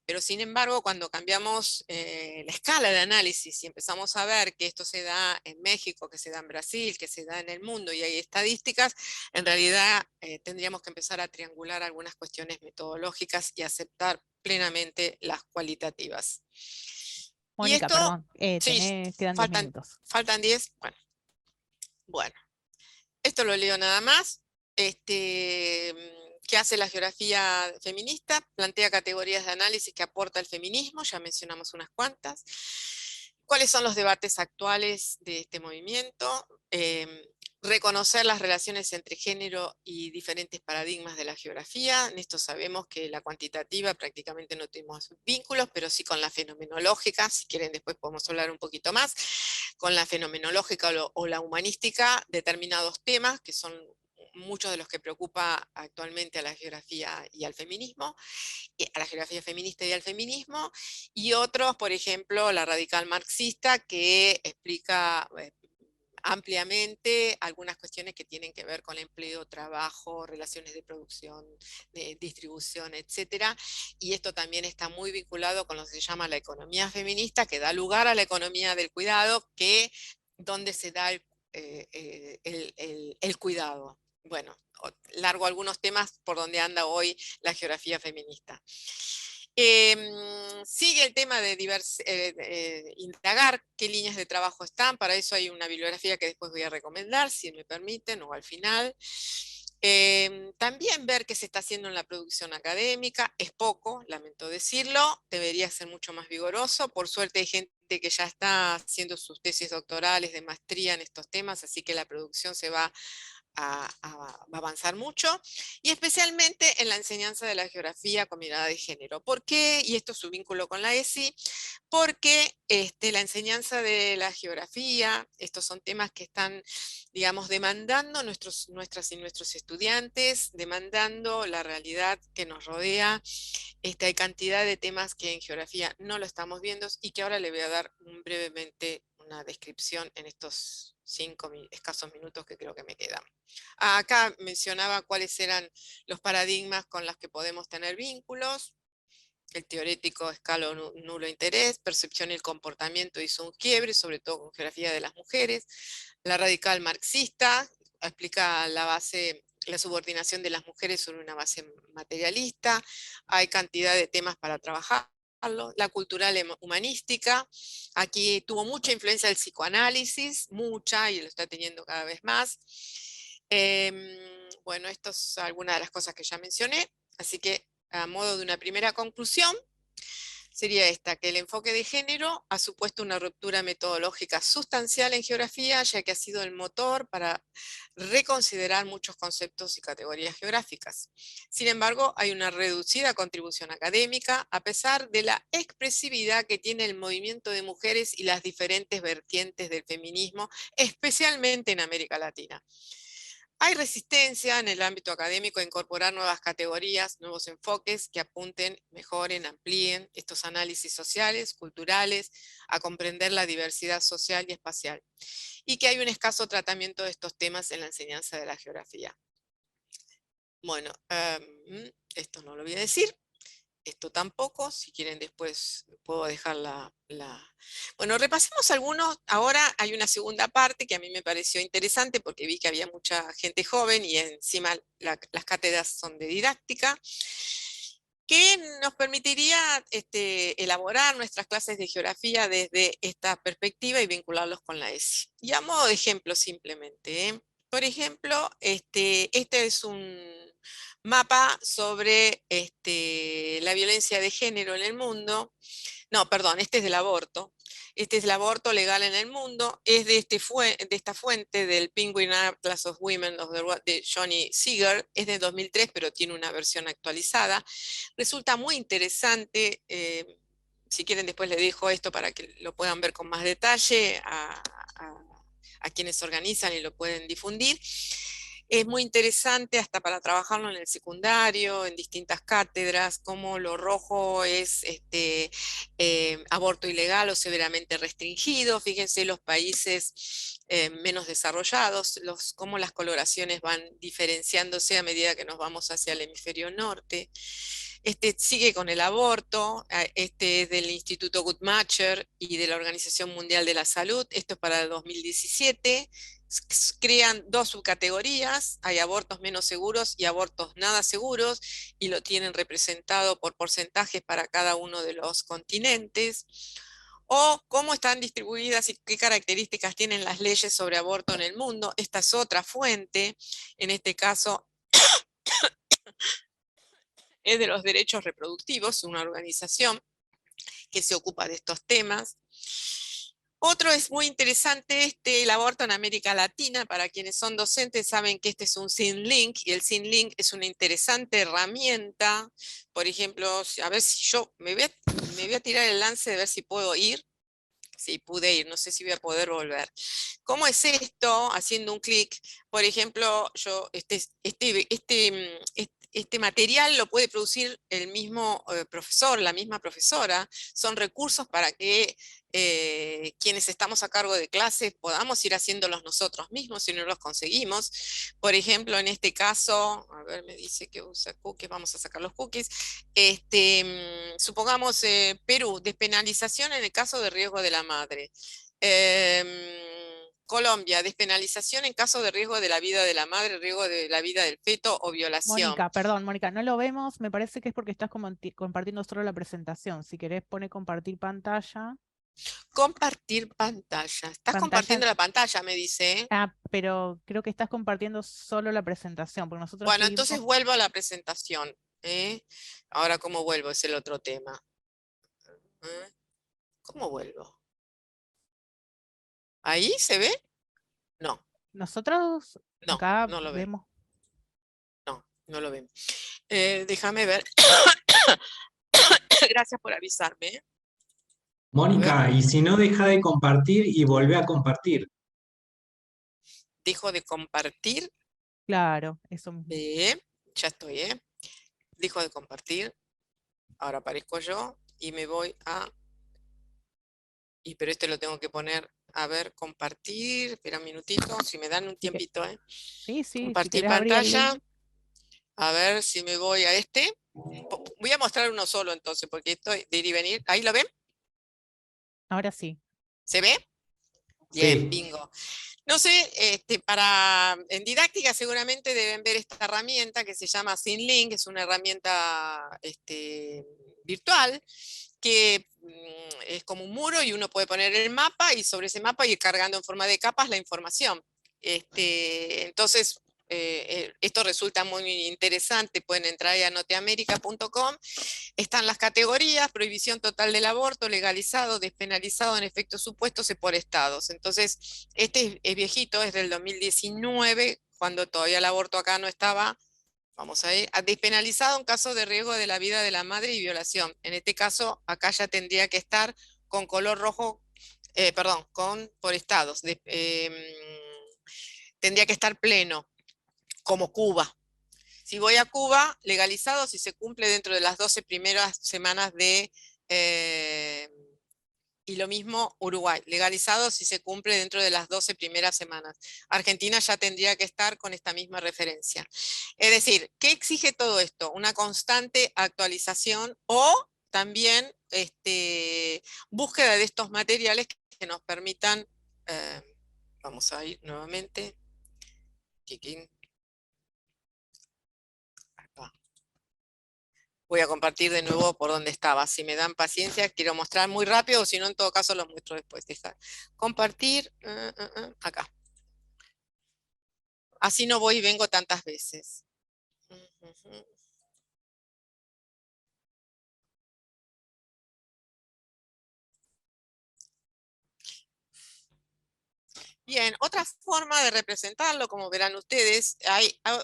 pero sin embargo, cuando cambiamos la escala de análisis y empezamos a ver que esto se da en México, que se da en Brasil, que se da en el mundo y hay estadísticas, en realidad tendríamos que empezar a triangular algunas cuestiones metodológicas y aceptar plenamente las cualitativas. Y Mónica, esto, perdón, sí, quedan 10 faltan, minutos. faltan 10. Bueno, esto lo leo nada más. ¿Qué hace la geografía feminista? Plantea categorías de análisis que aporta el feminismo, ya mencionamos unas cuantas. ¿Cuáles son los debates actuales de este movimiento? Reconocer las relaciones entre género y diferentes paradigmas de la geografía. En esto sabemos que la cuantitativa prácticamente no tenemos vínculos, pero sí con la fenomenológica, si quieren después podemos hablar un poquito más, con la fenomenológica o la humanística, determinados temas que son muchos de los que preocupa actualmente a la geografía y al feminismo, a la geografía feminista y al feminismo, y otros, por ejemplo, la radical marxista, que explica ampliamente algunas cuestiones que tienen que ver con empleo, trabajo, relaciones de producción, de distribución, etcétera. Y esto también está muy vinculado con lo que se llama la economía feminista, que da lugar a la economía del cuidado, donde se da el cuidado. Bueno, largo algunos temas por donde anda hoy la geografía feminista. Sigue el tema de indagar qué líneas de trabajo están, para eso hay una bibliografía que después voy a recomendar, si me permiten, o al final. También ver qué se está haciendo en la producción académica, es poco, lamento decirlo, debería ser mucho más vigoroso, por suerte hay gente que ya está haciendo sus tesis doctorales de maestría en estos temas, así que la producción se va a avanzar mucho, y especialmente en la enseñanza de la geografía con mirada de género. ¿Por qué? Y esto es su vínculo con la ESI, porque la enseñanza de la geografía, estos son temas que están, digamos, demandando nuestras y nuestros estudiantes, demandando la realidad que nos rodea. Hay cantidad de temas que en geografía no lo estamos viendo y que ahora le voy a dar brevemente una descripción en estos 5 escasos minutos que creo que me quedan. Acá mencionaba cuáles eran los paradigmas con los que podemos tener vínculos. El teorético escalo nulo interés, percepción y el comportamiento hizo un quiebre, sobre todo con geografía de las mujeres. La radical marxista explica la subordinación de las mujeres sobre una base materialista. Hay cantidad de temas para trabajar. La cultural humanística, aquí tuvo mucha influencia el psicoanálisis, mucha, y lo está teniendo cada vez más. Bueno, esto es alguna de las cosas que ya mencioné, así que a modo de una primera conclusión, sería esta, que el enfoque de género ha supuesto una ruptura metodológica sustancial en geografía, ya que ha sido el motor para reconsiderar muchos conceptos y categorías geográficas. Sin embargo, hay una reducida contribución académica, a pesar de la expresividad que tiene el movimiento de mujeres y las diferentes vertientes del feminismo, especialmente en América Latina. Hay resistencia en el ámbito académico a incorporar nuevas categorías, nuevos enfoques que apunten, mejoren, amplíen estos análisis sociales, culturales, a comprender la diversidad social y espacial, y que hay un escaso tratamiento de estos temas en la enseñanza de la geografía. Bueno, esto no lo voy a decir. Esto tampoco, si quieren después puedo dejar Bueno, repasemos algunos. Ahora hay una segunda parte que a mí me pareció interesante porque vi que había mucha gente joven y encima las cátedras son de didáctica, que nos permitiría elaborar nuestras clases de geografía desde esta perspectiva y vincularlos con la ESI. Y a modo de ejemplo simplemente, ¿eh? Por ejemplo, este es un mapa sobre la violencia de género en el mundo. No, perdón, este es del aborto. Este es el aborto legal en el mundo. Es de esta fuente del Penguin Atlas of Women de Johnny Seeger. Es de 2003, pero tiene una versión actualizada. Resulta muy interesante. Si quieren, después les dejo esto para que lo puedan ver con más detalle a quienes organizan y lo pueden difundir. Es muy interesante hasta para trabajarlo en el secundario, en distintas cátedras, como lo rojo es aborto ilegal o severamente restringido. Fíjense los países menos desarrollados, cómo las coloraciones van diferenciándose a medida que nos vamos hacia el hemisferio norte. Sigue con el aborto, este es del Instituto Guttmacher y de la Organización Mundial de la Salud, esto es para el 2017, crean dos subcategorías, hay abortos menos seguros y abortos nada seguros, y lo tienen representado por porcentajes para cada uno de los continentes, o cómo están distribuidas y qué características tienen las leyes sobre aborto en el mundo. Esta es otra fuente, en este caso es de los derechos reproductivos, una organización que se ocupa de estos temas. Otro es muy interesante, el aborto en América Latina. Para quienes son docentes saben que este es un SynLink, y el SynLink es una interesante herramienta. Por ejemplo, a ver si yo me voy a tirar el lance de ver si puedo ir. Sí, pude ir, no sé si voy a poder volver. ¿Cómo es esto? Haciendo un clic, por ejemplo, yo este material lo puede producir el mismo profesor, la misma profesora. Son recursos para que quienes estamos a cargo de clases podamos ir haciéndolos nosotros mismos si no los conseguimos. Por ejemplo, en este caso, a ver, me dice que usa cookies, vamos a sacar los cookies. Supongamos Perú, despenalización en el caso de riesgo de la madre. Colombia, despenalización en caso de riesgo de la vida de la madre, riesgo de la vida del feto o violación. Mónica, perdón, Mónica, no lo vemos, me parece que es porque estás compartiendo solo la presentación. Si querés, pone compartir pantalla. Compartir pantalla. Estás Pantalla, compartiendo la pantalla, me dice, ¿eh? pero creo que estás compartiendo solo la presentación, porque nosotros Bueno, seguimos. entonces vuelvo a la presentación, ¿eh? Ahora, ¿cómo vuelvo? Es el otro tema. ¿Eh? ¿Cómo vuelvo? ¿Ahí se ve? No, Nosotros no, acá no lo ven. vemos. No, no lo ven. Déjame ver. Gracias por avisarme. ¿Eh? A ver, Mónica, y si no, deja de compartir y volvé a compartir. dejo de compartir. Claro, eso mismo. Ya estoy, ¿eh? Dejo de compartir. Ahora aparezco yo y me voy a... pero este lo tengo que poner, a ver, compartir. Espera un minutito, si me dan un Así que, tiempito, ¿eh? sí, si Compartir querés abrir el pantalla. link. A ver si me voy a este. Voy a mostrar uno solo entonces, porque estoy de ir y venir. ¿Ahí lo ven? Ahora sí. ¿Se ve? Bien, Sí. bingo. No sé, en didáctica seguramente deben ver esta herramienta que se llama SynLink, es una herramienta virtual que es como un muro y uno puede poner el mapa y sobre ese mapa ir cargando en forma de capas la información. Entonces, esto resulta muy interesante, pueden entrar ahí a noteamerica.com, están las categorías: prohibición total del aborto, legalizado, despenalizado en efectos supuestos y por estados. Entonces, este es viejito, es del 2019, cuando todavía el aborto acá no estaba. Vamos a ir a despenalizado en caso de riesgo de la vida de la madre y violación. En este caso, acá ya tendría que estar con color rojo, perdón, por estados. Tendría que estar pleno, como Cuba. Si voy a Cuba, legalizado si se cumple dentro de las 12 primeras semanas de... y lo mismo Uruguay, legalizado si se cumple dentro de las 12 primeras semanas. Argentina ya tendría que estar con esta misma referencia. Es decir, ¿qué exige todo esto? Una constante actualización o también búsqueda de estos materiales que nos permitan, vamos a ir nuevamente, voy a compartir de nuevo por donde estaba. Si me dan paciencia, quiero mostrar muy rápido, o si no, en todo caso, los muestro después. Dejar. Compartir, acá. Así no voy y vengo tantas veces. Bien, otra forma de representarlo, como verán ustedes,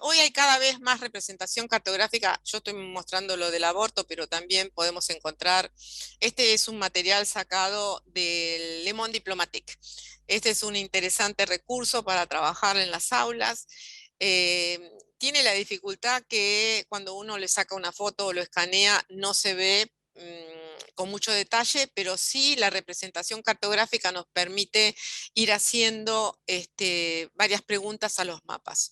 hoy hay cada vez más representación cartográfica. Yo estoy mostrando lo del aborto, pero también podemos encontrar, este es un material sacado del Le Monde Diplomatique. Este es un interesante recurso para trabajar en las aulas. Tiene la dificultad que cuando uno le saca una foto o lo escanea, no se ve con mucho detalle, pero sí la representación cartográfica nos permite ir haciendo varias preguntas a los mapas.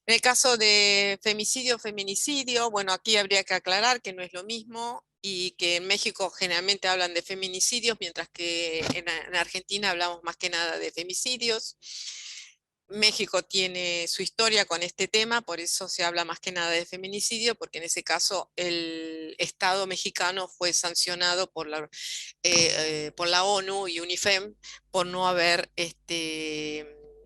En el caso de femicidio, feminicidio, bueno, aquí habría que aclarar que no es lo mismo y que en México generalmente hablan de feminicidios, mientras que en Argentina hablamos más que nada de femicidios. México tiene su historia con este tema, por eso se habla más que nada de feminicidio, porque en ese caso el Estado mexicano fue sancionado por la ONU y UNIFEM por no haber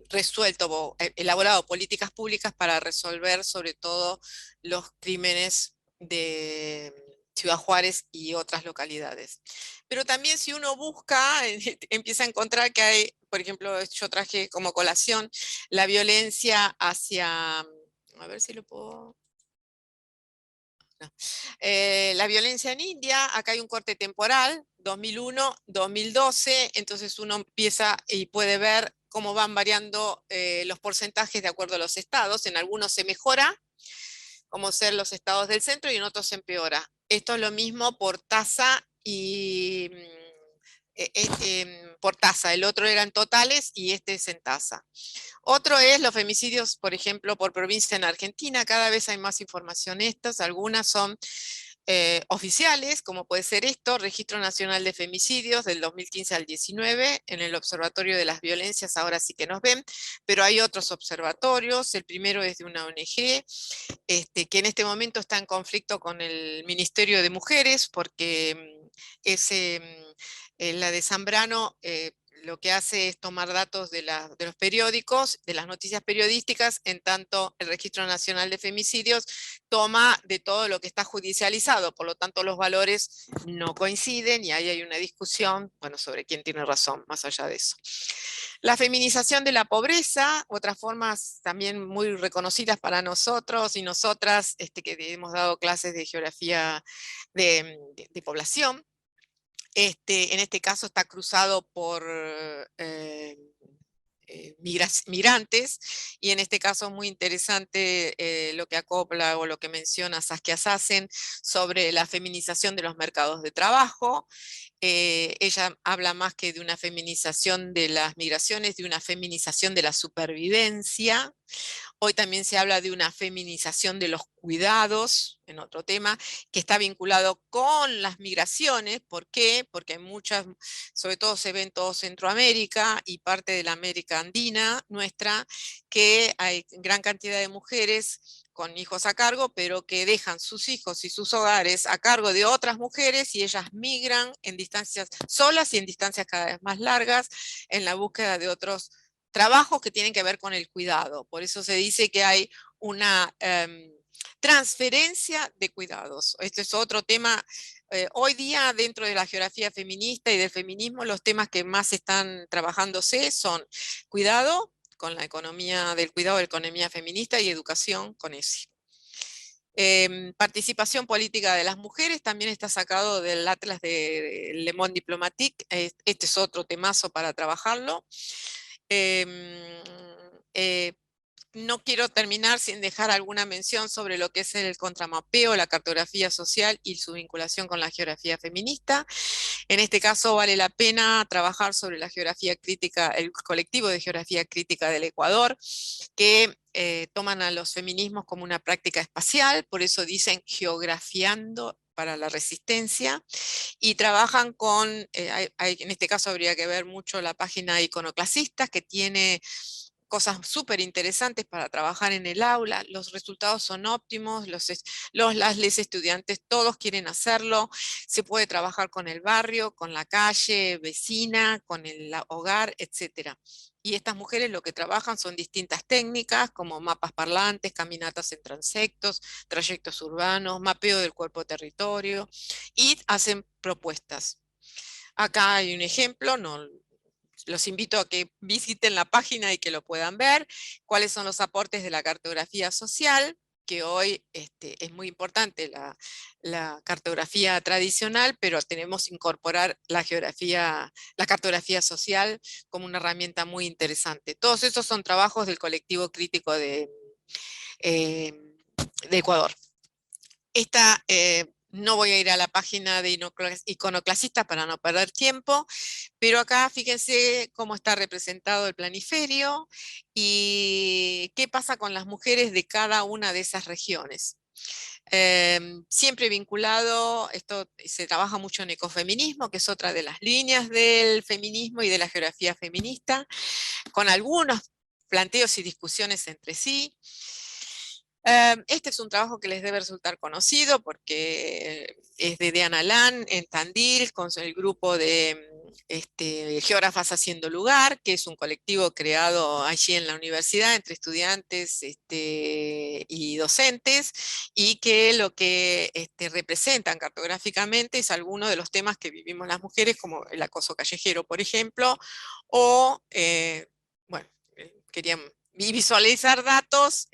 resuelto o elaborado políticas públicas para resolver sobre todo los crímenes de Ciudad Juárez y otras localidades. Pero también si uno busca, empieza a encontrar que hay, por ejemplo, yo traje como colación la violencia hacia, a ver si lo puedo... No. La violencia en India, acá hay un corte temporal, 2001, 2012, entonces uno empieza y puede ver cómo van variando los porcentajes de acuerdo a los estados. En algunos se mejora, como ser los estados del centro, y en otros se empeora. Esto es lo mismo por tasa y por tasa. El otro eran totales y este es en tasa. Otro es los femicidios, por ejemplo, por provincia en Argentina. Cada vez hay más información estas. Algunas son oficiales, como puede ser esto, Registro Nacional de Femicidios del 2015 al 19, en el Observatorio de las Violencias, ahora sí que nos ven, pero hay otros observatorios. El primero es de una ONG, que en este momento está en conflicto con el Ministerio de Mujeres, porque la de Zambrano lo que hace es tomar datos de los periódicos, de las noticias periodísticas, en tanto el Registro Nacional de Femicidios toma de todo lo que está judicializado, por lo tanto los valores no coinciden y ahí hay una discusión, bueno, sobre quién tiene razón, más allá de eso. La feminización de la pobreza, otras formas también muy reconocidas para nosotros y nosotras, que hemos dado clases de geografía de población. En este caso está cruzado por migrantes, y en este caso es muy interesante lo que acopla o lo que menciona Saskia Sassen sobre la feminización de los mercados de trabajo. Ella habla más que de una feminización de las migraciones, de una feminización de la supervivencia. Hoy también se habla de una feminización de los cuidados, en otro tema, que está vinculado con las migraciones. ¿Por qué? Porque hay muchas, sobre todo se ve en todo Centroamérica y parte de la América Andina nuestra, que hay gran cantidad de mujeres con hijos a cargo, pero que dejan sus hijos y sus hogares a cargo de otras mujeres y ellas migran en distancias solas y en distancias cada vez más largas en la búsqueda de otros trabajos que tienen que ver con el cuidado. Por eso se dice que hay una transferencia de cuidados. Este es otro tema. Hoy día, dentro de la geografía feminista y del feminismo, los temas que más están trabajándose son cuidado, con la economía del cuidado, la economía feminista, y educación con ese. Participación política de las mujeres también está sacado del Atlas de Le Monde Diplomatique. Este es otro temazo para trabajarlo. No quiero terminar sin dejar alguna mención sobre lo que es el contramapeo, la cartografía social y su vinculación con la geografía feminista. En este caso vale la pena trabajar sobre la geografía crítica, el colectivo de geografía crítica del Ecuador, que toman a los feminismos como una práctica espacial, por eso dicen geografiando para la resistencia, y trabajan con, en este caso habría que ver mucho la página Iconoclasistas, que tiene cosas súper interesantes para trabajar en el aula. Los resultados son óptimos, les estudiantes todos quieren hacerlo. Se puede trabajar con el barrio, con la calle vecina, con el hogar, etc. Y estas mujeres lo que trabajan son distintas técnicas, como mapas parlantes, caminatas en transectos, trayectos urbanos, mapeo del cuerpo territorio, y hacen propuestas. Acá hay un ejemplo, los invito a que visiten la página y que lo puedan ver, cuáles son los aportes de la cartografía social, que hoy es muy importante la cartografía tradicional, pero tenemos que incorporar la cartografía social como una herramienta muy interesante. Todos esos son trabajos del colectivo crítico de Ecuador. No voy a ir a la página de Iconoclasista para no perder tiempo, pero acá fíjense cómo está representado el planiferio y qué pasa con las mujeres de cada una de esas regiones. Siempre vinculado, esto se trabaja mucho en ecofeminismo, que es otra de las líneas del feminismo y de la geografía feminista, con algunos planteos y discusiones entre sí. Este es un trabajo que les debe resultar conocido porque es de Diana Lan en Tandil, con el grupo de Geógrafas Haciendo Lugar, que es un colectivo creado allí en la universidad entre estudiantes y docentes, y que lo que representan cartográficamente es alguno de los temas que vivimos las mujeres, como el acoso callejero, por ejemplo, o, bueno, querían y visualizar datos,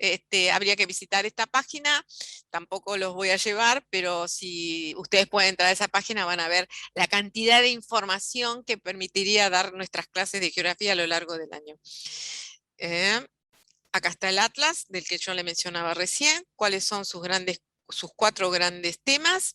habría que visitar esta página, tampoco los voy a llevar, pero si ustedes pueden entrar a esa página van a ver la cantidad de información que permitiría dar nuestras clases de geografía a lo largo del año. Acá está el atlas del que yo le mencionaba recién, cuáles son sus 4 grandes temas.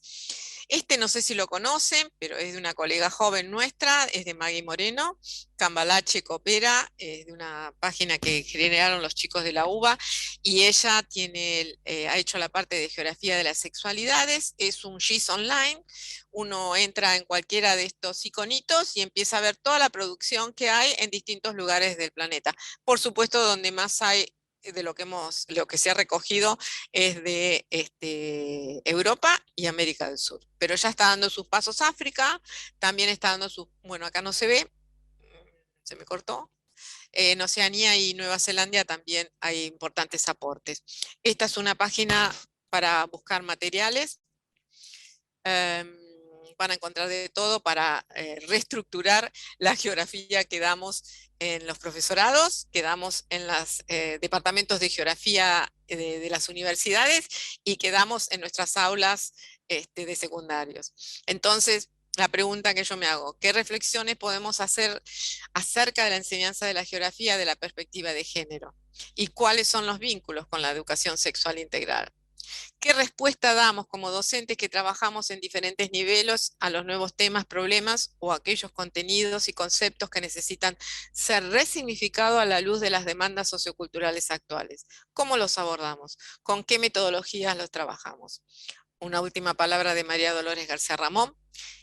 No sé si lo conocen, pero es de una colega joven nuestra, es de Maggie Moreno, Cambalache Coopera, es de una página que generaron los chicos de la UBA, y ella ha hecho la parte de geografía de las sexualidades, es un GIS online. Uno entra en cualquiera de estos iconitos y empieza a ver toda la producción que hay en distintos lugares del planeta. Por supuesto, donde más hay de lo que se ha recogido es de Europa y América del Sur. Pero ya está dando sus pasos África, también está dando bueno, acá no se ve, se me cortó. En Oceanía y Nueva Zelanda también hay importantes aportes. Esta es una página para buscar materiales. Van a encontrar de todo para reestructurar la geografía que damos en los profesorados, que damos en los departamentos de geografía de las universidades y que damos en nuestras aulas de secundarios. Entonces, la pregunta que yo me hago, ¿qué reflexiones podemos hacer acerca de la enseñanza de la geografía de la perspectiva de género? ¿Y cuáles son los vínculos con la educación sexual integral? ¿Qué respuesta damos como docentes que trabajamos en diferentes niveles a los nuevos temas, problemas o aquellos contenidos y conceptos que necesitan ser resignificados a la luz de las demandas socioculturales actuales? ¿Cómo los abordamos? ¿Con qué metodologías los trabajamos? Una última palabra de María Dolores García Ramón.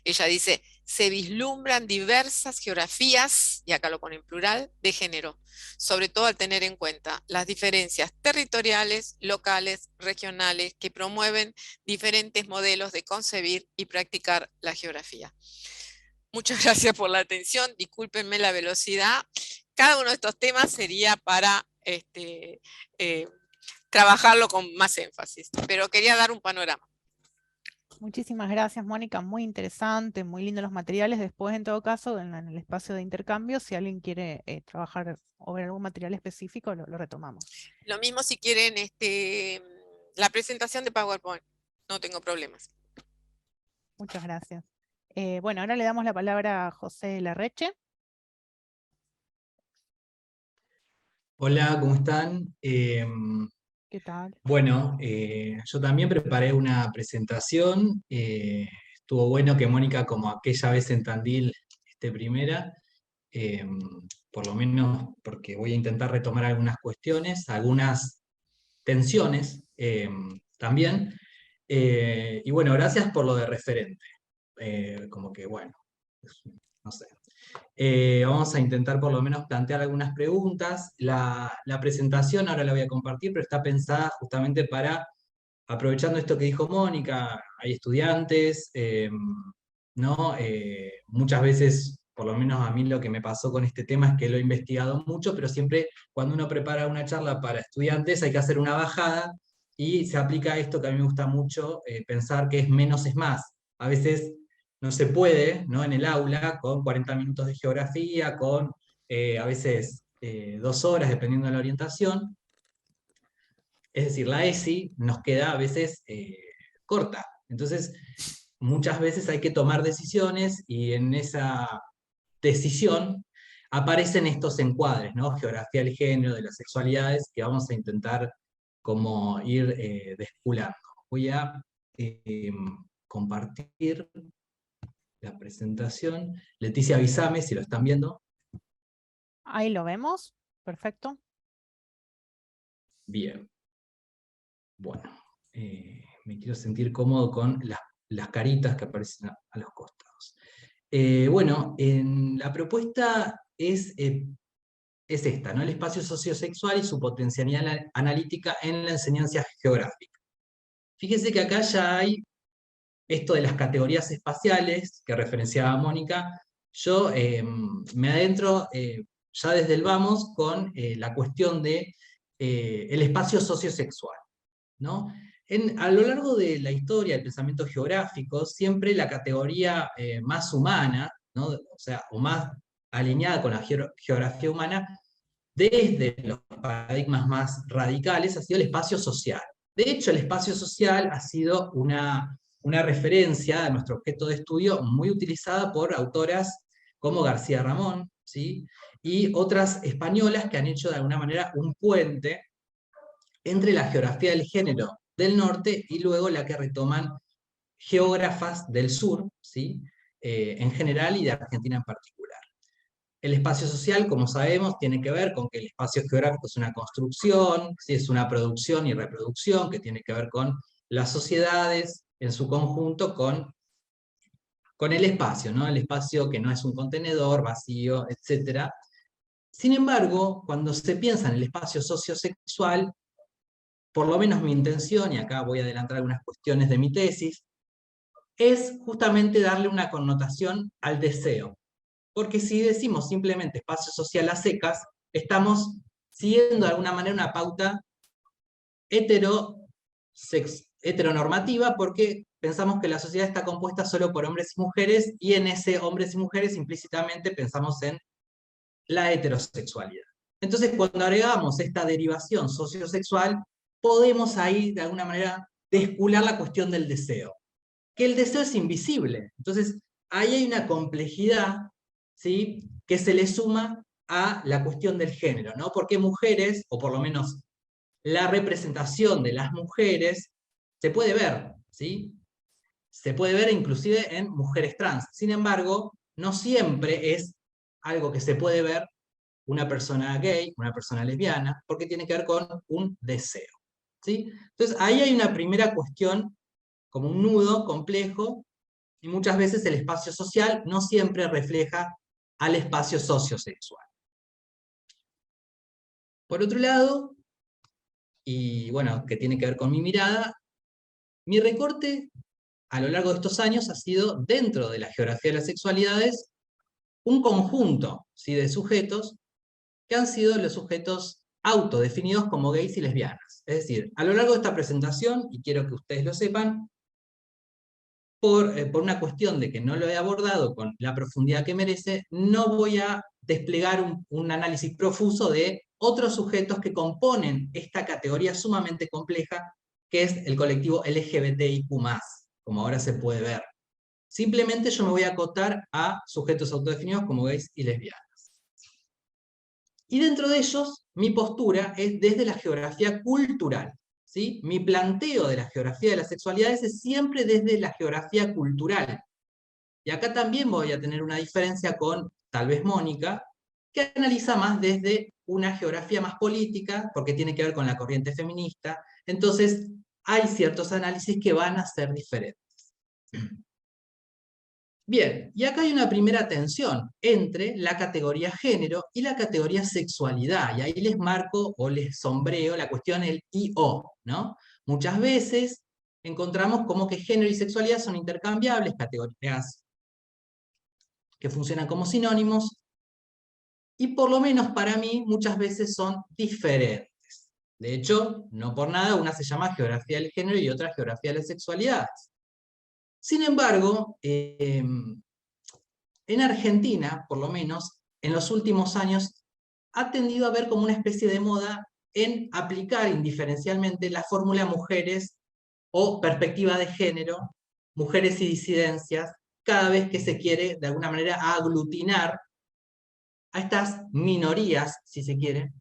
Ella dice, se vislumbran diversas geografías, y acá lo pone en plural, de género, sobre todo al tener en cuenta las diferencias territoriales, locales, regionales, que promueven diferentes modelos de concebir y practicar la geografía. Muchas gracias por la atención, discúlpenme la velocidad, cada uno de estos temas sería para trabajarlo con más énfasis, pero quería dar un panorama. Muchísimas gracias, Mónica, muy interesante, muy lindos los materiales. Después, en todo caso, en el espacio de intercambio, si alguien quiere trabajar o ver algún material específico, lo retomamos. Lo mismo si quieren la presentación de PowerPoint, no tengo problemas. Muchas gracias. Bueno, ahora le damos la palabra a José Larreche. Hola, ¿cómo están? ¿Qué tal? Bueno, yo también preparé una presentación. Estuvo bueno que Mónica, como aquella vez en Tandil, esté primera, eh, por lo menos porque voy a intentar retomar algunas cuestiones, algunas tensiones también. Y bueno, gracias por lo de referente. Como que, bueno, no sé. Vamos a intentar por lo menos plantear algunas preguntas. La presentación ahora la voy a compartir, pero está pensada justamente para, aprovechando esto que dijo Mónica, hay estudiantes, ¿no? Muchas veces, por lo menos a mí lo que me pasó con este tema es que lo he investigado mucho, pero siempre cuando uno prepara una charla para estudiantes hay que hacer una bajada y se aplica esto que a mí me gusta mucho, pensar que es menos es más. A veces no se puede, ¿no? En el aula, con 40 minutos de geografía, con a veces 2 horas, dependiendo de la orientación. Es decir, la ESI nos queda a veces corta. Entonces, muchas veces hay que tomar decisiones y en esa decisión aparecen estos encuadres, ¿no? Geografía del género, de las sexualidades, que vamos a intentar como ir desculando. Voy a compartir la presentación. Leticia, avísame si lo están viendo. Ahí lo vemos. Perfecto. Bien. Bueno, me quiero sentir cómodo con las caritas que aparecen a los costados. Bueno, la propuesta es esta, ¿no? El espacio sociosexual y su potencialidad analítica en la enseñanza geográfica. Fíjense que acá ya hay esto de las categorías espaciales que referenciaba Mónica. Yo me adentro ya desde el vamos con la cuestión de el espacio sociosexual, ¿no? A lo largo de la historia del pensamiento geográfico, siempre la categoría más humana, ¿no? O sea, o más alineada con la geografía humana, desde los paradigmas más radicales, ha sido el espacio social. De hecho, el espacio social ha sido una referencia de nuestro objeto de estudio muy utilizada por autoras como García Ramón, ¿sí? Y otras españolas que han hecho de alguna manera un puente entre la geografía del género del norte y luego la que retoman geógrafas del sur, ¿sí? En general y de Argentina en particular. El espacio social, como sabemos, tiene que ver con que el espacio geográfico es una construcción, ¿sí? Es una producción y reproducción que tiene que ver con las sociedades en su conjunto, con el espacio, ¿no? El espacio que no es un contenedor vacío, etc. Sin embargo, cuando se piensa en el espacio sociosexual, por lo menos mi intención, y acá voy a adelantar algunas cuestiones de mi tesis, es justamente darle una connotación al deseo. Porque si decimos simplemente espacio social a secas, estamos siguiendo de alguna manera una pauta heteronormativa, porque pensamos que la sociedad está compuesta solo por hombres y mujeres, y en ese hombres y mujeres implícitamente pensamos en la heterosexualidad. Entonces, cuando agregamos esta derivación sociosexual, podemos ahí de alguna manera descular la cuestión del deseo, que el deseo es invisible. Entonces, ahí hay una complejidad, ¿sí?, que se le suma a la cuestión del género, ¿no? Porque mujeres, o por lo menos la representación de las mujeres, se puede ver, ¿sí? Se puede ver inclusive en mujeres trans. Sin embargo, no siempre es algo que se puede ver una persona gay, una persona lesbiana, porque tiene que ver con un deseo, ¿sí? Entonces, ahí hay una primera cuestión, como un nudo complejo, y muchas veces el espacio social no siempre refleja al espacio sociosexual. Por otro lado, y bueno, que tiene que ver con mi mirada, mi recorte a lo largo de estos años ha sido, dentro de la geografía de las sexualidades, un conjunto, ¿sí?, de sujetos que han sido los sujetos autodefinidos como gays y lesbianas. Es decir, a lo largo de esta presentación, y quiero que ustedes lo sepan, por una cuestión de que no lo he abordado con la profundidad que merece, no voy a desplegar un análisis profuso de otros sujetos que componen esta categoría sumamente compleja, que es el colectivo LGBTIQ+, como ahora se puede ver. Simplemente yo me voy a acotar a sujetos autodefinidos como gays y lesbianas. Y dentro de ellos, mi postura es desde la geografía cultural. ¿Sí? Mi planteo de la geografía de las sexualidades es siempre desde la geografía cultural. Y acá también voy a tener una diferencia con, tal vez, Mónica, que analiza más desde una geografía más política, porque tiene que ver con la corriente feminista. Entonces, hay ciertos análisis que van a ser diferentes. Bien, y acá hay una primera tensión entre la categoría género y la categoría sexualidad, y ahí les marco o les sombreo la cuestión el I-O, ¿no? Muchas veces encontramos como que género y sexualidad son intercambiables, categorías que funcionan como sinónimos, y por lo menos para mí muchas veces son diferentes. De hecho, no por nada, una se llama geografía del género y otra geografía de las sexualidades. Sin embargo, en Argentina, por lo menos, en los últimos años, ha tendido a haber como una especie de moda en aplicar indiferencialmente la fórmula mujeres o perspectiva de género, mujeres y disidencias, cada vez que se quiere, de alguna manera, aglutinar a estas minorías, si se quiere,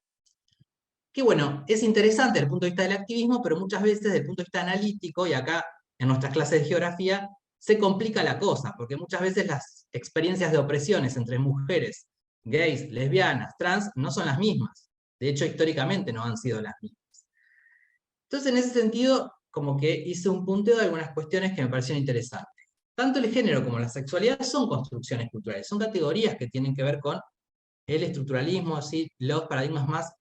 que bueno, es interesante desde el punto de vista del activismo, pero muchas veces desde el punto de vista analítico, y acá en nuestras clases de geografía, se complica la cosa, porque muchas veces las experiencias de opresiones entre mujeres, gays, lesbianas, trans, no son las mismas. De hecho, históricamente no han sido las mismas. Entonces, en ese sentido, como que hice un punteo de algunas cuestiones que me parecieron interesantes. Tanto el género como la sexualidad son construcciones culturales, son categorías que tienen que ver con el estructuralismo, ¿sí? Los paradigmas más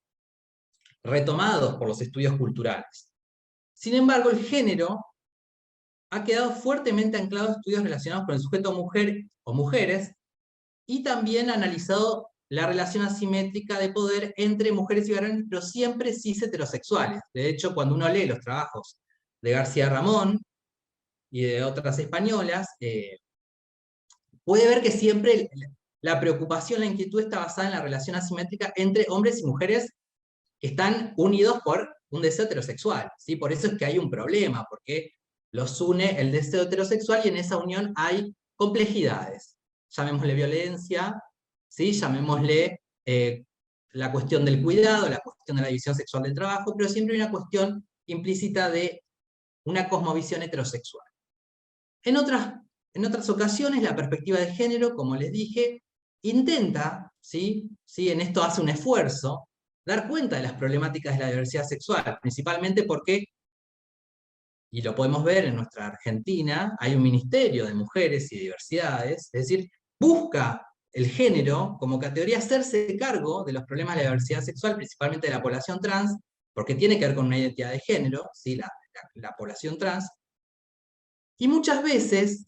retomados por los estudios culturales. Sin embargo, el género ha quedado fuertemente anclado a estudios relacionados con el sujeto mujer o mujeres, y también ha analizado la relación asimétrica de poder entre mujeres y varones, pero siempre cis heterosexuales. De hecho, cuando uno lee los trabajos de García Ramón y de otras españolas, puede ver que siempre la preocupación, la inquietud está basada en la relación asimétrica entre hombres y mujeres que están unidos por un deseo heterosexual, ¿sí? Por eso es que hay un problema, porque los une el deseo heterosexual y en esa unión hay complejidades. Llamémosle violencia, ¿sí? Llamémosle la cuestión del cuidado, la cuestión de la división sexual del trabajo, pero siempre hay una cuestión implícita de una cosmovisión heterosexual. En otras ocasiones, la perspectiva de género, como les dije, intenta, ¿sí? En esto hace un esfuerzo, dar cuenta de las problemáticas de la diversidad sexual, principalmente porque, y lo podemos ver en nuestra Argentina, hay un Ministerio de Mujeres y Diversidades, es decir, busca el género como categoría hacerse cargo de los problemas de la diversidad sexual, principalmente de la población trans, porque tiene que ver con una identidad de género, ¿sí? La población trans, y muchas veces,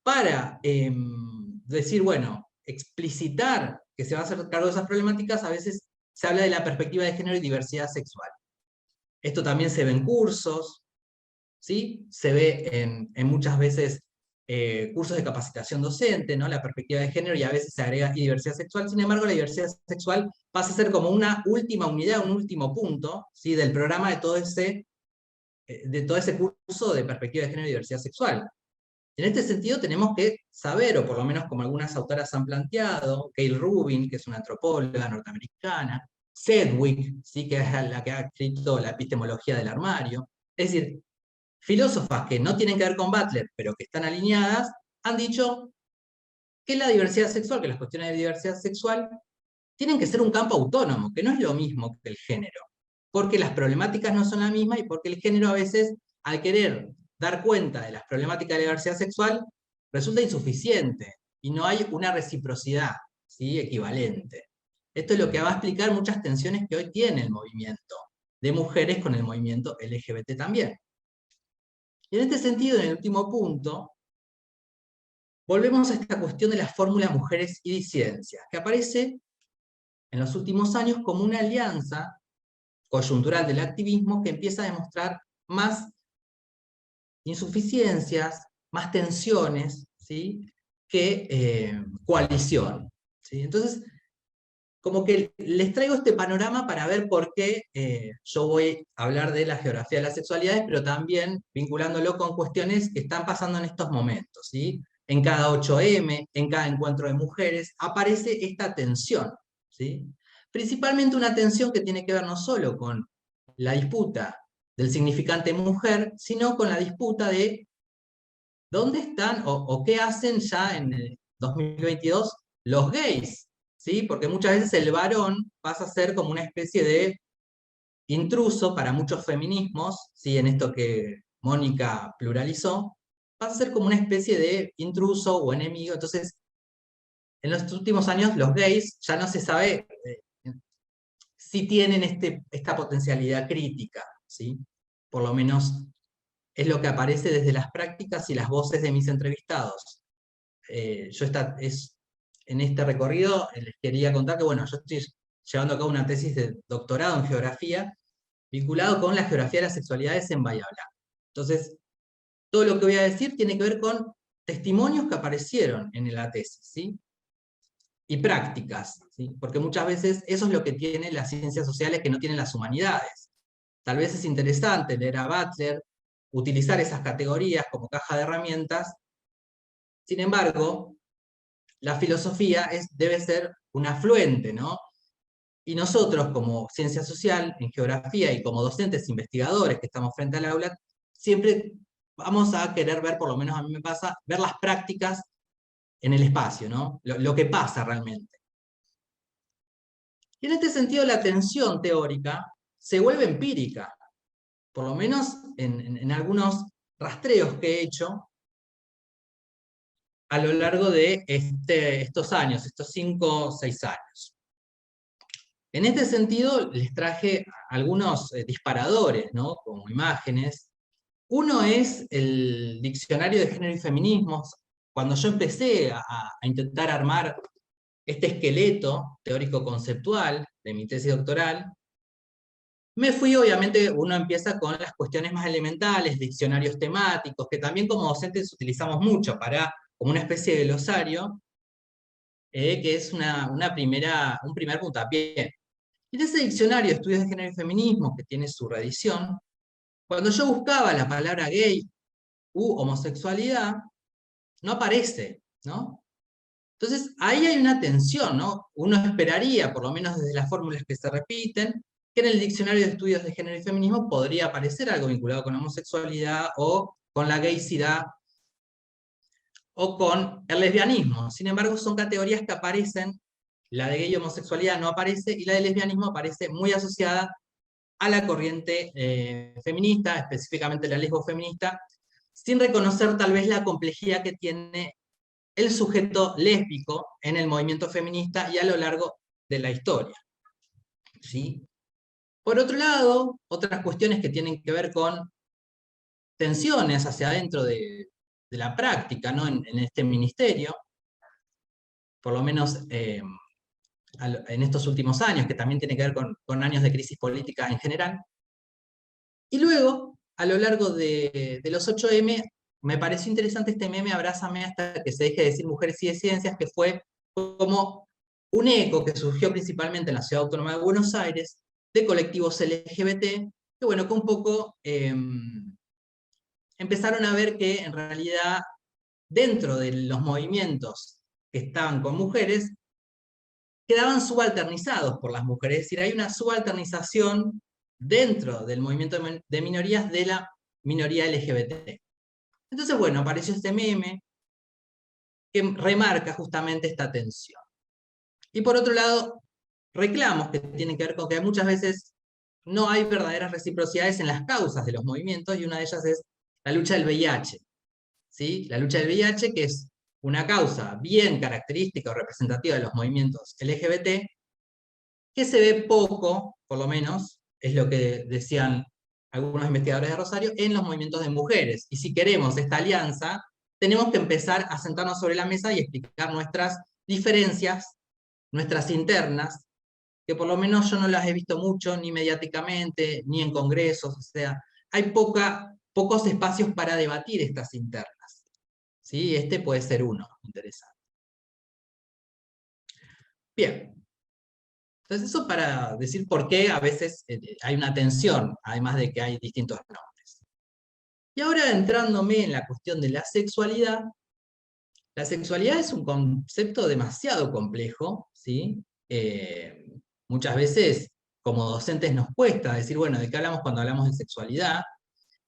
para decir, bueno, explicitar que se va a hacer cargo de esas problemáticas, a veces se habla de la perspectiva de género y diversidad sexual. Esto también se ve en cursos, ¿sí? Se ve en muchas veces cursos de capacitación docente, ¿no? La perspectiva de género, y a veces se agrega y diversidad sexual. Sin embargo, la diversidad sexual pasa a ser como una última unidad, un último punto, ¿sí? Del programa de todo ese curso de perspectiva de género y diversidad sexual. En este sentido tenemos que saber, o por lo menos como algunas autoras han planteado, Gayle Rubin, que es una antropóloga norteamericana, Sedgwick, ¿sí? Que es la que ha escrito la epistemología del armario, es decir, filósofas que no tienen que ver con Butler, pero que están alineadas, han dicho que la diversidad sexual, que las cuestiones de diversidad sexual, tienen que ser un campo autónomo, que no es lo mismo que el género, porque las problemáticas no son las mismas y porque el género a veces, al querer dar cuenta de las problemáticas de la diversidad sexual, resulta insuficiente y no hay una reciprocidad, ¿sí? Equivalente. Esto es lo que va a explicar muchas tensiones que hoy tiene el movimiento de mujeres con el movimiento LGBT también. Y en este sentido, en el último punto, volvemos a esta cuestión de la fórmula mujeres y disidencias, que aparece en los últimos años como una alianza coyuntural del activismo que empieza a demostrar más insuficiencias, más tensiones, ¿sí?, que coalición, ¿sí? Entonces, como que les traigo este panorama para ver por qué yo voy a hablar de la geografía de las sexualidades, pero también vinculándolo con cuestiones que están pasando en estos momentos, ¿sí? En cada 8M, en cada encuentro de mujeres, aparece esta tensión, ¿sí? Principalmente una tensión que tiene que ver no solo con la disputa del significante mujer, sino con la disputa de dónde están o qué hacen ya en el 2022 los gays, ¿sí? Porque muchas veces el varón pasa a ser como una especie de intruso para muchos feminismos, ¿sí? En esto que Mónica pluralizó, pasa a ser como una especie de intruso o enemigo. Entonces, en los últimos años los gays ya no se sabe si tienen esta potencialidad crítica, ¿sí? Por lo menos es lo que aparece desde las prácticas y las voces de mis entrevistados. En este recorrido les quería contar que, bueno, yo estoy llevando a cabo una tesis de doctorado en geografía vinculado con la geografía de las sexualidades en Bahía Blanca. Entonces, todo lo que voy a decir tiene que ver con testimonios que aparecieron en la tesis, ¿sí? Y prácticas, ¿sí? Porque muchas veces eso es lo que tienen las ciencias sociales que no tienen las humanidades. Tal vez es interesante leer a Butler, utilizar esas categorías como caja de herramientas. Sin embargo, la filosofía debe ser un afluente, ¿no? Y nosotros, como ciencia social, en geografía, y como docentes investigadores que estamos frente al aula, siempre vamos a querer ver, por lo menos a mí me pasa, ver las prácticas en el espacio, ¿no? Lo que pasa realmente. Y en este sentido, la tensión teórica se vuelve empírica, por lo menos en algunos rastreos que he hecho a lo largo de estos años, estos 5 o 6 años. En este sentido, les traje algunos disparadores, ¿no?, como imágenes. Uno es el Diccionario de Género y Feminismos. Cuando yo empecé a intentar armar este esqueleto teórico-conceptual de mi tesis doctoral, me fui, obviamente, uno empieza con las cuestiones más elementales, diccionarios temáticos, que también como docentes utilizamos mucho como una especie de glosario, que es un primer puntapié. Y en ese diccionario de estudios de género y feminismo, que tiene su reedición, cuando yo buscaba la palabra gay u homosexualidad, no aparece, ¿no? Entonces, ahí hay una tensión, ¿no? Uno esperaría, por lo menos desde las fórmulas que se repiten, que en el diccionario de estudios de género y feminismo podría aparecer algo vinculado con la homosexualidad o con la gaycidad o con el lesbianismo. Sin embargo, son categorías que aparecen, la de gay y homosexualidad no aparece, y la de lesbianismo aparece muy asociada a la corriente feminista, específicamente la lesbofeminista, sin reconocer tal vez la complejidad que tiene el sujeto lésbico en el movimiento feminista y a lo largo de la historia, ¿sí? Por otro lado, otras cuestiones que tienen que ver con tensiones hacia adentro de la práctica, ¿no?, en este ministerio, por lo menos en estos últimos años, que también tiene que ver con años de crisis política en general. Y luego, a lo largo de los 8M, me pareció interesante este meme Abrázame hasta que se deje de decir mujeres y de ciencias, que fue como un eco que surgió principalmente en la Ciudad Autónoma de Buenos Aires, de colectivos LGBT, que bueno, que un poco empezaron a ver que en realidad dentro de los movimientos que estaban con mujeres, quedaban subalternizados por las mujeres, es decir, hay una subalternización dentro del movimiento de minorías de la minoría LGBT. Entonces, bueno, apareció este meme que remarca justamente esta tensión. Y por otro lado, reclamos que tienen que ver con que muchas veces no hay verdaderas reciprocidades en las causas de los movimientos, y una de ellas es la lucha del VIH. ¿Sí? La lucha del VIH, que es una causa bien característica o representativa de los movimientos LGBT, que se ve poco, por lo menos, es lo que decían algunos investigadores de Rosario, en los movimientos de mujeres. Y si queremos esta alianza, tenemos que empezar a sentarnos sobre la mesa y explicar nuestras diferencias, nuestras internas, que por lo menos yo no las he visto mucho, ni mediáticamente, ni en congresos, o sea, hay pocos espacios para debatir estas internas. ¿Sí? Este puede ser uno interesante. Bien. Entonces eso para decir por qué a veces hay una tensión, además de que hay distintos nombres. Y ahora entrándome en la cuestión de la sexualidad es un concepto demasiado complejo, ¿sí? Muchas veces como docentes nos cuesta decir, bueno, ¿de qué hablamos cuando hablamos de sexualidad?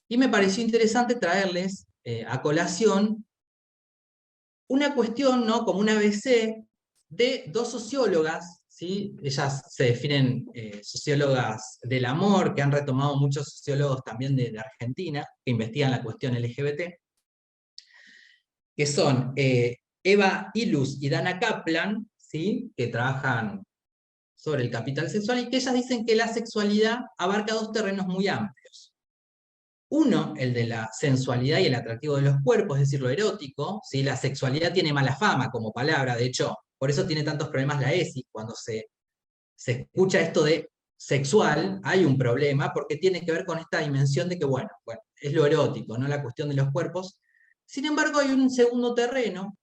Y me pareció interesante traerles a colación una cuestión, ¿no? Como una ABC de dos sociólogas, ¿sí? Ellas se definen sociólogas del amor, que han retomado muchos sociólogos también de Argentina, que investigan la cuestión LGBT, que son Eva Ilus y Dana Kaplan, ¿sí? Que trabajan sobre el capital sexual, y que ellas dicen que la sexualidad abarca dos terrenos muy amplios. Uno, el de la sensualidad y el atractivo de los cuerpos, es decir, lo erótico, ¿sí? La sexualidad tiene mala fama como palabra, de hecho, por eso tiene tantos problemas la ESI, cuando se escucha esto de sexual, hay un problema, porque tiene que ver con esta dimensión de que, bueno, es lo erótico, no la cuestión de los cuerpos. Sin embargo, hay un segundo terreno,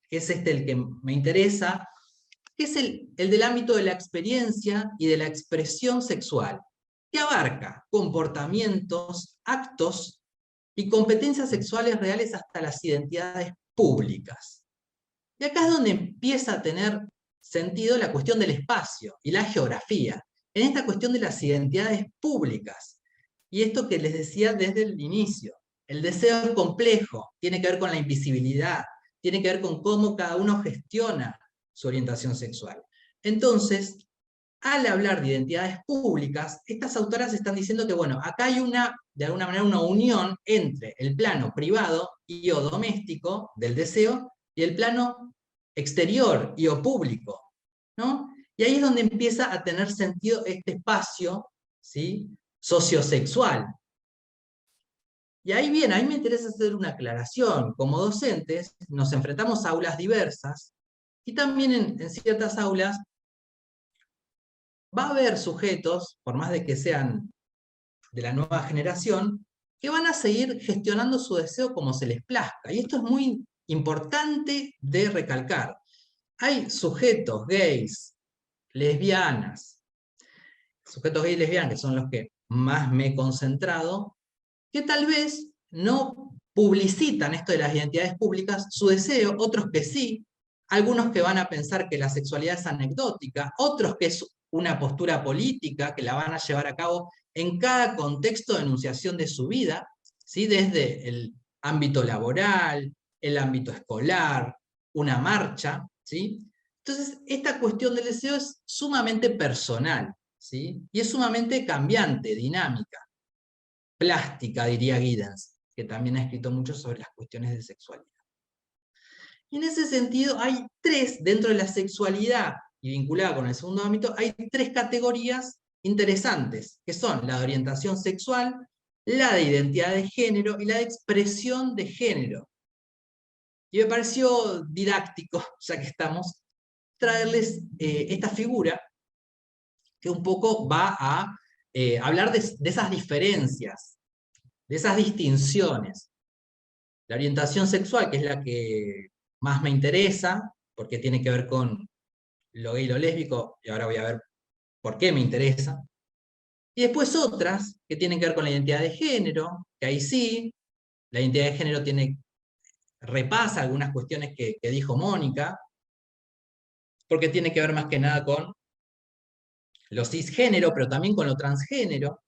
que es el que me interesa, que es el del ámbito de la experiencia y de la expresión sexual, que abarca comportamientos, actos y competencias sexuales reales hasta las identidades públicas. Y acá es donde empieza a tener sentido la cuestión del espacio y la geografía, en esta cuestión de las identidades públicas. Y esto que les decía desde el inicio, el deseo es complejo, tiene que ver con la invisibilidad, tiene que ver con cómo cada uno gestiona su orientación sexual. Entonces, al hablar de identidades públicas, estas autoras están diciendo que, bueno, acá hay de alguna manera una unión entre el plano privado y o doméstico del deseo y el plano exterior y o público, ¿no? Y ahí es donde empieza a tener sentido este espacio, ¿sí? Sociosexual. Y ahí bien, ahí me interesa hacer una aclaración. Como docentes nos enfrentamos a aulas diversas y también en ciertas aulas va a haber sujetos, por más de que sean de la nueva generación, que van a seguir gestionando su deseo como se les plazca. Y esto es muy importante de recalcar. Hay sujetos gays, lesbianas, sujetos gays y lesbianas, que son los que más me he concentrado, que tal vez no publicitan esto de las identidades públicas, su deseo, otros que sí, algunos que van a pensar que la sexualidad es anecdótica, otros que es una postura política, que la van a llevar a cabo en cada contexto de enunciación de su vida, ¿sí? Desde el ámbito laboral, el ámbito escolar, una marcha, ¿sí? Entonces, esta cuestión del deseo es sumamente personal, ¿sí? Y es sumamente cambiante, dinámica, plástica, diría Giddens, que también ha escrito mucho sobre las cuestiones de sexualidad. Y en ese sentido hay tres, dentro de la sexualidad y vinculada con el segundo ámbito, hay tres categorías interesantes, que son la de orientación sexual, la de identidad de género y la de expresión de género. Y me pareció didáctico, ya que estamos, traerles esta figura que un poco va a hablar de esas diferencias, de esas distinciones. La orientación sexual, que es la que más me interesa, porque tiene que ver con lo gay y lo lésbico, y ahora voy a ver por qué me interesa. Y después otras que tienen que ver con la identidad de género, que ahí sí, la identidad de género repasa algunas cuestiones que dijo Mónica, porque tiene que ver más que nada con lo cisgénero, pero también con lo transgénero.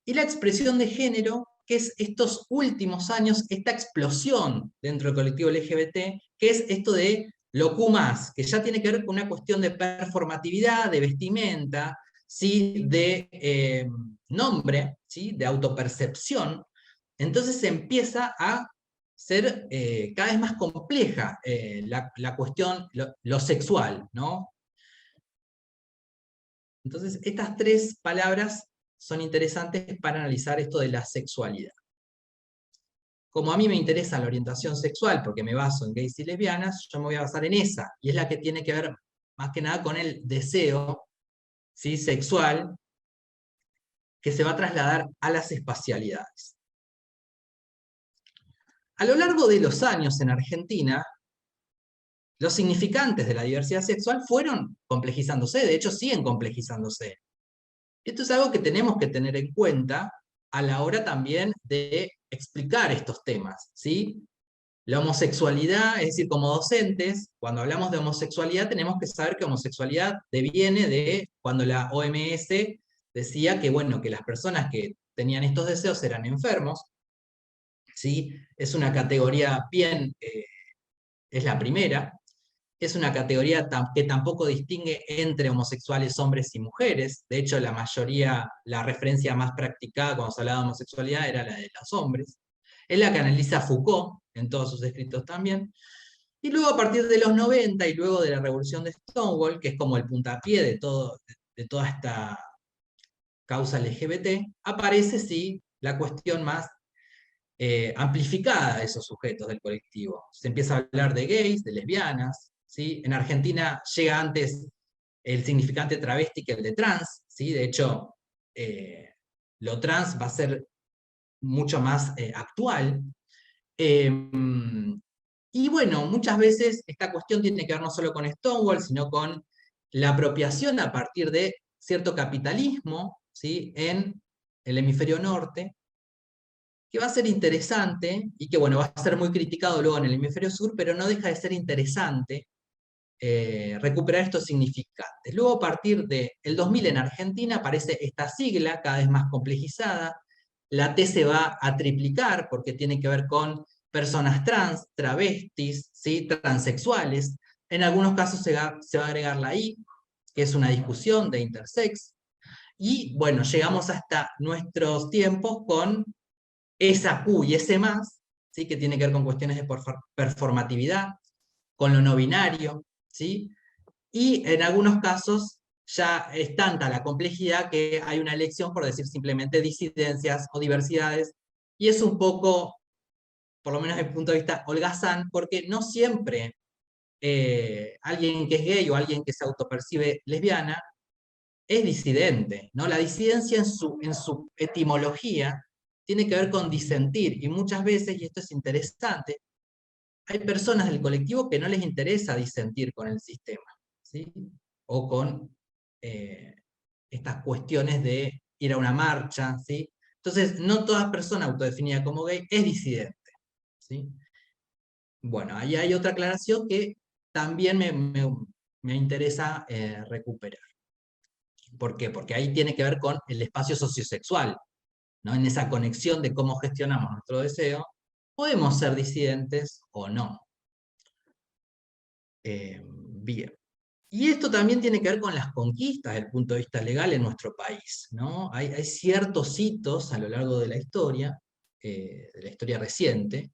Y la expresión de género, que es estos últimos años, esta explosión dentro del colectivo LGBT, que es esto de lo Q+, que ya tiene que ver con una cuestión de performatividad, de vestimenta, ¿sí? De nombre, ¿sí? De autopercepción. Entonces se empieza a ser cada vez más compleja la cuestión, lo sexual, ¿no? Entonces estas tres palabras son interesantes para analizar esto de la sexualidad. Como a mí me interesa la orientación sexual, porque me baso en gays y lesbianas, yo me voy a basar en esa, y es la que tiene que ver más que nada con el deseo ¿sí? Sexual que se va a trasladar a las espacialidades. A lo largo de los años en Argentina, los significantes de la diversidad sexual fueron complejizándose, de hecho siguen complejizándose. Esto es algo que tenemos que tener en cuenta a la hora también de explicar estos temas, ¿sí? La homosexualidad, es decir, como docentes, cuando hablamos de homosexualidad tenemos que saber que homosexualidad deviene de cuando la OMS decía que, bueno, que las personas que tenían estos deseos eran enfermos, ¿sí? Es una categoría bien, es la primera, es una categoría que tampoco distingue entre homosexuales hombres y mujeres, de hecho la mayoría, la referencia más practicada cuando se hablaba de homosexualidad era la de los hombres, es la que analiza Foucault en todos sus escritos también, y luego a partir de los 90 y luego de la revolución de Stonewall, que es como el puntapié de toda esta causa LGBT, aparece sí la cuestión más amplificada de esos sujetos del colectivo. Se empieza a hablar de gays, de lesbianas, ¿sí? En Argentina llega antes el significante travesti que el de trans, ¿sí? De hecho, lo trans va a ser mucho más actual. Y bueno, muchas veces esta cuestión tiene que ver no solo con Stonewall, sino con la apropiación a partir de cierto capitalismo, ¿sí? En el hemisferio norte, que va a ser interesante y que bueno, va a ser muy criticado luego en el hemisferio sur, pero no deja de ser interesante recuperar estos significantes. Luego a partir del 2000 en Argentina aparece esta sigla cada vez más complejizada, la T se va a triplicar porque tiene que ver con personas trans, travestis, ¿sí? Transexuales, en algunos casos se va a agregar la I, que es una discusión de intersex, y bueno, llegamos hasta nuestros tiempos con esa Q y ese más, ¿sí? Que tiene que ver con cuestiones de performatividad, con lo no binario, ¿sí? Y en algunos casos ya es tanta la complejidad que hay una elección por decir simplemente disidencias o diversidades, y es un poco, por lo menos desde el punto de vista holgazán, porque no siempre alguien que es gay o alguien que se autopercibe lesbiana es disidente, ¿no? La disidencia en su etimología tiene que ver con disentir, y muchas veces, y esto es interesante, hay personas del colectivo que no les interesa disentir con el sistema, ¿sí? O con estas cuestiones de ir a una marcha, ¿sí? Entonces, no toda persona autodefinida como gay es disidente, ¿sí? Bueno, ahí hay otra aclaración que también me interesa recuperar. ¿Por qué? Porque ahí tiene que ver con el espacio sociosexual, ¿no? En esa conexión de cómo gestionamos nuestro deseo, podemos ser disidentes o no. Bien. Y esto también tiene que ver con las conquistas desde el punto de vista legal en nuestro país, ¿no? Hay ciertos hitos a lo largo de la historia reciente,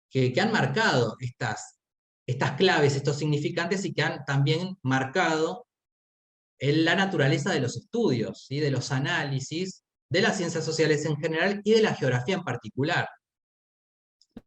que han marcado estas claves, estos significantes, y que han también marcado la naturaleza de los estudios, ¿sí? De los análisis, de las ciencias sociales en general y de la geografía en particular.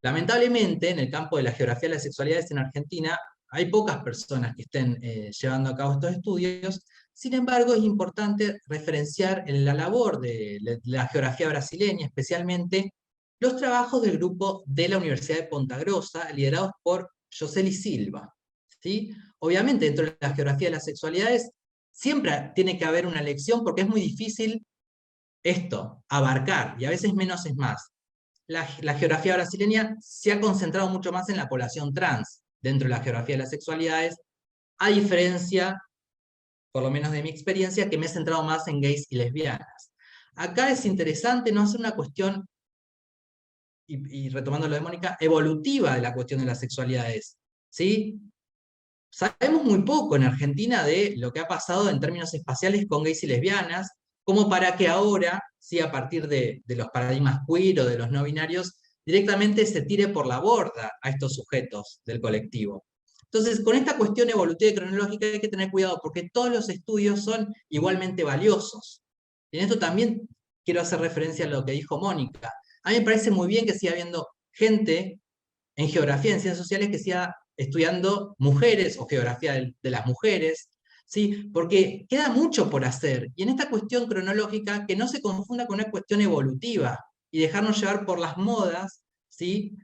Lamentablemente, en el campo de la geografía de las sexualidades en Argentina, hay pocas personas que estén llevando a cabo estos estudios. Sin embargo, es importante referenciar en la labor de la geografía brasileña, especialmente los trabajos del grupo de la Universidad de Ponta Grossa, liderados por Josely Silva, ¿sí? Obviamente, dentro de la geografía de las sexualidades, siempre tiene que haber una lección, porque es muy difícil esto, abarcar, y a veces menos es más. La geografía brasileña se ha concentrado mucho más en la población trans dentro de la geografía de las sexualidades, a diferencia, por lo menos de mi experiencia, que me he centrado más en gays y lesbianas. Acá es interesante no hacer una cuestión, y retomando lo de Mónica, evolutiva de la cuestión de las sexualidades, ¿sí? Sabemos muy poco en Argentina de lo que ha pasado en términos espaciales con gays y lesbianas, como para que ahora, ¿sí? A partir de los paradigmas queer o de los no binarios, directamente se tire por la borda a estos sujetos del colectivo. Entonces, con esta cuestión evolutiva y cronológica hay que tener cuidado, porque todos los estudios son igualmente valiosos. Y en esto también quiero hacer referencia a lo que dijo Mónica. A mí me parece muy bien que siga habiendo gente en geografía, en ciencias sociales, que siga estudiando mujeres o geografía de las mujeres, ¿sí? Porque queda mucho por hacer, y en esta cuestión cronológica que no se confunda con una cuestión evolutiva, y dejarnos llevar por las modas, ¿sí?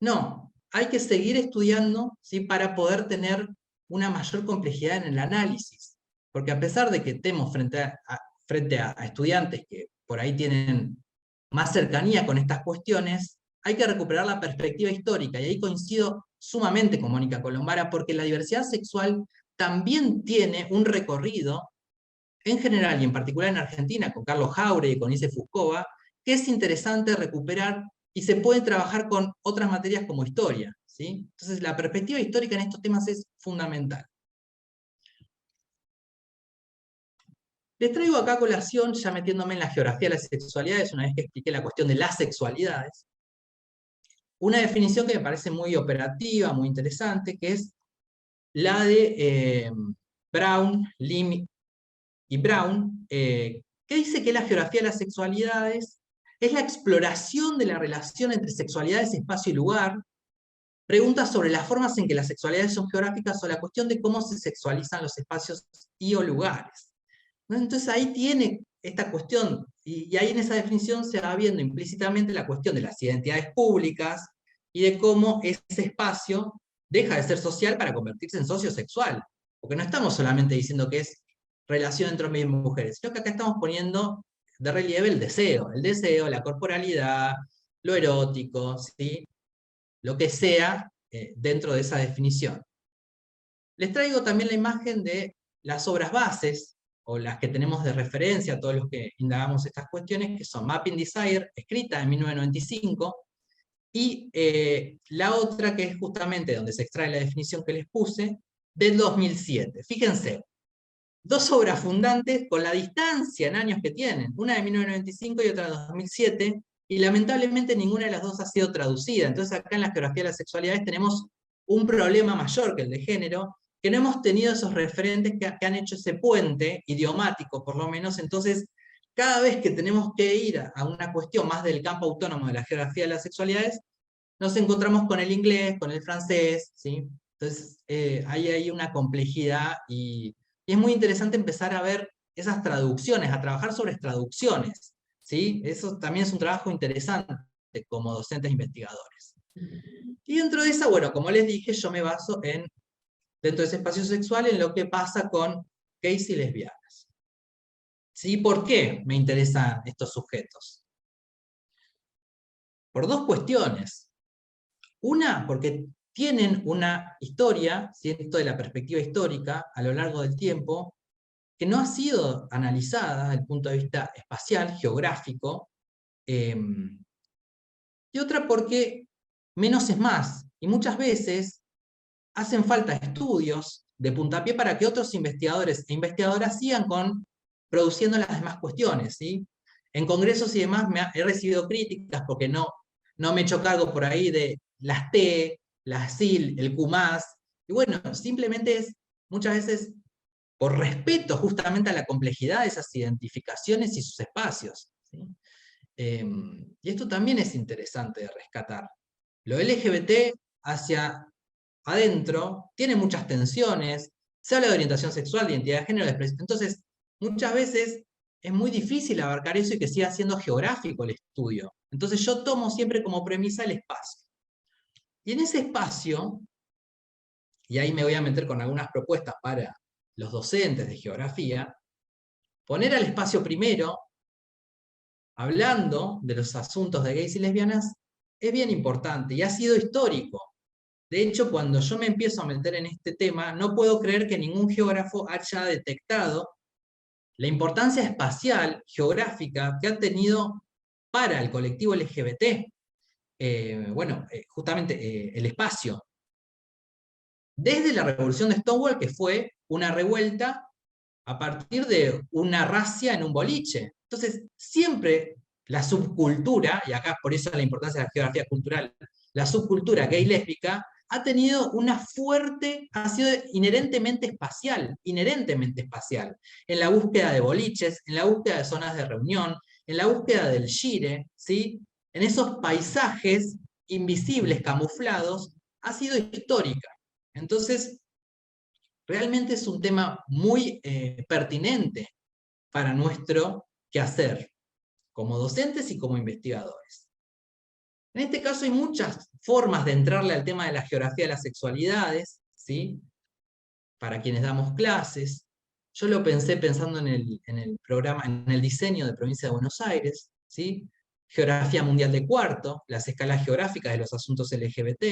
No, hay que seguir estudiando, ¿sí? Para poder tener una mayor complejidad en el análisis, porque a pesar de que estemos frente a estudiantes que por ahí tienen más cercanía con estas cuestiones, hay que recuperar la perspectiva histórica, y ahí coincido sumamente con Mónica Colombara, porque la diversidad sexual también tiene un recorrido, en general y en particular en Argentina, con Carlos Jauregui y con Ilse Fuscova, que es interesante recuperar y se puede trabajar con otras materias como historia, ¿sí? Entonces la perspectiva histórica en estos temas es fundamental. Les traigo acá a colación, ya metiéndome en la geografía de las sexualidades, una vez que expliqué la cuestión de las sexualidades, una definición que me parece muy operativa, muy interesante, que es la de Brown, Lim y Brown, que dice que la geografía de las sexualidades es la exploración de la relación entre sexualidades, espacio y lugar, preguntas sobre las formas en que las sexualidades son geográficas o la cuestión de cómo se sexualizan los espacios y o lugares. Entonces ahí tiene esta cuestión, y ahí en esa definición se va viendo implícitamente la cuestión de las identidades públicas y de cómo ese espacio deja de ser social para convertirse en sociosexual. Porque no estamos solamente diciendo que es relación entre hombres y mujeres, sino que acá estamos poniendo de relieve el deseo, la corporalidad, lo erótico, ¿sí? Lo que sea dentro de esa definición. Les traigo también la imagen de las obras bases, o las que tenemos de referencia, todos los que indagamos estas cuestiones, que son Mapping Desire, escrita en 1995, y la otra que es justamente donde se extrae la definición que les puse, del 2007. Fíjense, dos obras fundantes con la distancia en años que tienen, una de 1995 y otra de 2007, y lamentablemente ninguna de las dos ha sido traducida. Entonces acá en la geografía de las sexualidades tenemos un problema mayor que el de género, que no hemos tenido esos referentes que han hecho ese puente idiomático, por lo menos. Entonces, cada vez que tenemos que ir a una cuestión más del campo autónomo de la geografía de las sexualidades, nos encontramos con el inglés, con el francés, ¿sí? Entonces, ahí hay una complejidad, y es muy interesante empezar a ver esas traducciones, a trabajar sobre traducciones, ¿sí? Eso también es un trabajo interesante como docentes investigadores. Y dentro de esa, bueno, como les dije, yo me baso dentro de ese espacio sexual, en lo que pasa con gays y lesbianas. ¿Sí? ¿Por qué me interesan estos sujetos? Por dos cuestiones. Una, porque tienen una historia, ¿cierto?, de la perspectiva histórica a lo largo del tiempo, que no ha sido analizada desde el punto de vista espacial, geográfico, y otra porque menos es más, y muchas veces hacen falta estudios de puntapié para que otros investigadores e investigadoras sigan produciendo las demás cuestiones, ¿sí? En congresos y demás he recibido críticas porque no me he hecho cargo por ahí de las T, las SIL, el Q+, y bueno, simplemente es muchas veces por respeto justamente a la complejidad de esas identificaciones y sus espacios, ¿sí? Y esto también es interesante de rescatar. Lo LGBT hacia adentro tiene muchas tensiones, se habla de orientación sexual, de identidad de género, de expresión. Entonces, muchas veces es muy difícil abarcar eso y que siga siendo geográfico el estudio. Entonces yo tomo siempre como premisa el espacio. Y en ese espacio, y ahí me voy a meter con algunas propuestas para los docentes de geografía, poner al espacio primero, hablando de los asuntos de gays y lesbianas, es bien importante y ha sido histórico. De hecho, cuando yo me empiezo a meter en este tema, no puedo creer que ningún geógrafo haya detectado la importancia espacial, geográfica, que ha tenido para el colectivo LGBT. Justamente el espacio. Desde la revolución de Stonewall, que fue una revuelta a partir de una racia en un boliche. Entonces, siempre la subcultura, y acá por eso la importancia de la geografía cultural, la subcultura gay lésbica, ha sido inherentemente espacial, en la búsqueda de boliches, en la búsqueda de zonas de reunión, en la búsqueda del gire, ¿sí? En esos paisajes invisibles, camuflados, ha sido histórica. Entonces, realmente es un tema muy pertinente para nuestro quehacer, como docentes y como investigadores. En este caso hay muchas formas de entrarle al tema de la geografía de las sexualidades, ¿sí? Para quienes damos clases. Yo lo pensé pensando en el programa, en el diseño de Provincia de Buenos Aires, ¿sí? Geografía mundial de cuarto, las escalas geográficas de los asuntos LGBT.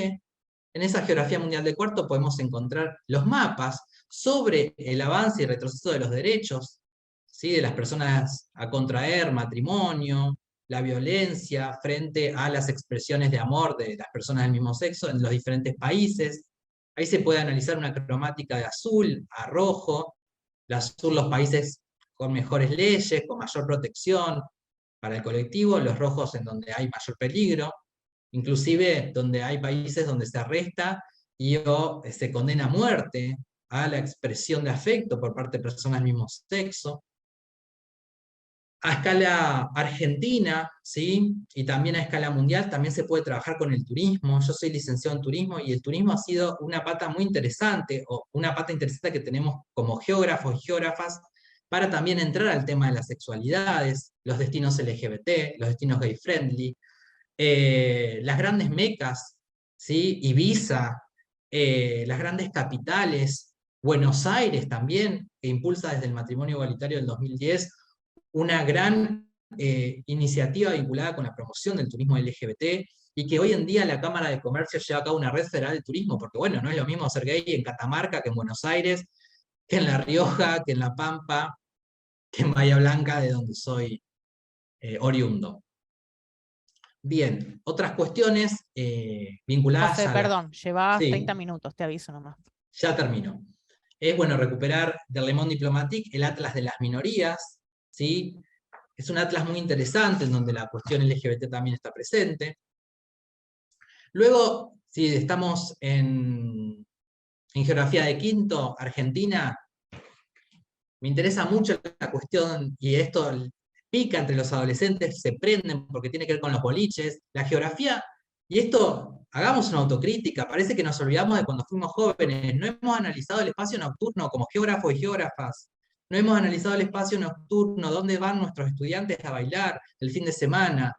En esa geografía mundial de cuarto podemos encontrar los mapas sobre el avance y retroceso de los derechos, ¿sí? De las personas a contraer matrimonio, la violencia frente a las expresiones de amor de las personas del mismo sexo en los diferentes países. Ahí se puede analizar una cromática de azul a rojo, el azul los países con mejores leyes, con mayor protección para el colectivo, los rojos en donde hay mayor peligro, inclusive donde hay países donde se arresta y o se condena a muerte a la expresión de afecto por parte de personas del mismo sexo. A escala argentina, ¿sí? Y también a escala mundial, también se puede trabajar con el turismo. Yo soy licenciado en turismo y el turismo ha sido una pata muy interesante, o una pata interesante que tenemos como geógrafos y geógrafas, para también entrar al tema de las sexualidades, los destinos LGBT, los destinos gay friendly, las grandes mecas, ¿sí? Ibiza, las grandes capitales, Buenos Aires también, que impulsa desde el matrimonio igualitario del 2010 una gran iniciativa vinculada con la promoción del turismo LGBT, y que hoy en día la Cámara de Comercio lleva a cabo una red federal de turismo, porque bueno, no es lo mismo ser gay en Catamarca que en Buenos Aires, que en La Rioja, que en La Pampa, que en Bahía Blanca, de donde soy oriundo. Bien, otras cuestiones vinculadas José, a la... perdón, llevas 30 Sí, minutos, te aviso nomás. ya termino. Es bueno recuperar del Le Monde Diplomatique el Atlas de las Minorías, ¿sí? Es un atlas muy interesante en donde la cuestión LGBT también está presente. Luego, si estamos en geografía de quinto, Argentina, me interesa mucho la cuestión, y esto pica entre los adolescentes, se prenden porque tiene que ver con los boliches, la geografía, y esto, hagamos una autocrítica, parece que nos olvidamos de cuando fuimos jóvenes, no hemos analizado el espacio nocturno como geógrafos y geógrafas, no hemos analizado el espacio nocturno, dónde van nuestros estudiantes a bailar el fin de semana.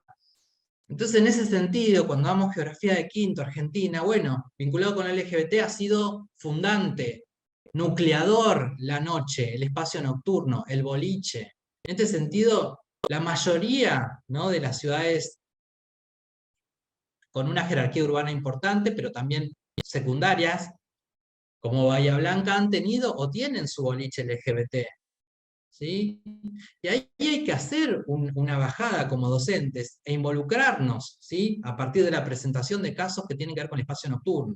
Entonces, en ese sentido, cuando damos geografía de quinto, Argentina, bueno, vinculado con el LGBT ha sido fundante, nucleador la noche, el espacio nocturno, el boliche. En este sentido, la mayoría, ¿no?, de las ciudades con una jerarquía urbana importante, pero también secundarias, como Bahía Blanca, han tenido o tienen su boliche LGBT. ¿Sí? Y ahí hay que hacer una bajada como docentes e involucrarnos, ¿sí? A partir de la presentación de casos que tienen que ver con el espacio nocturno.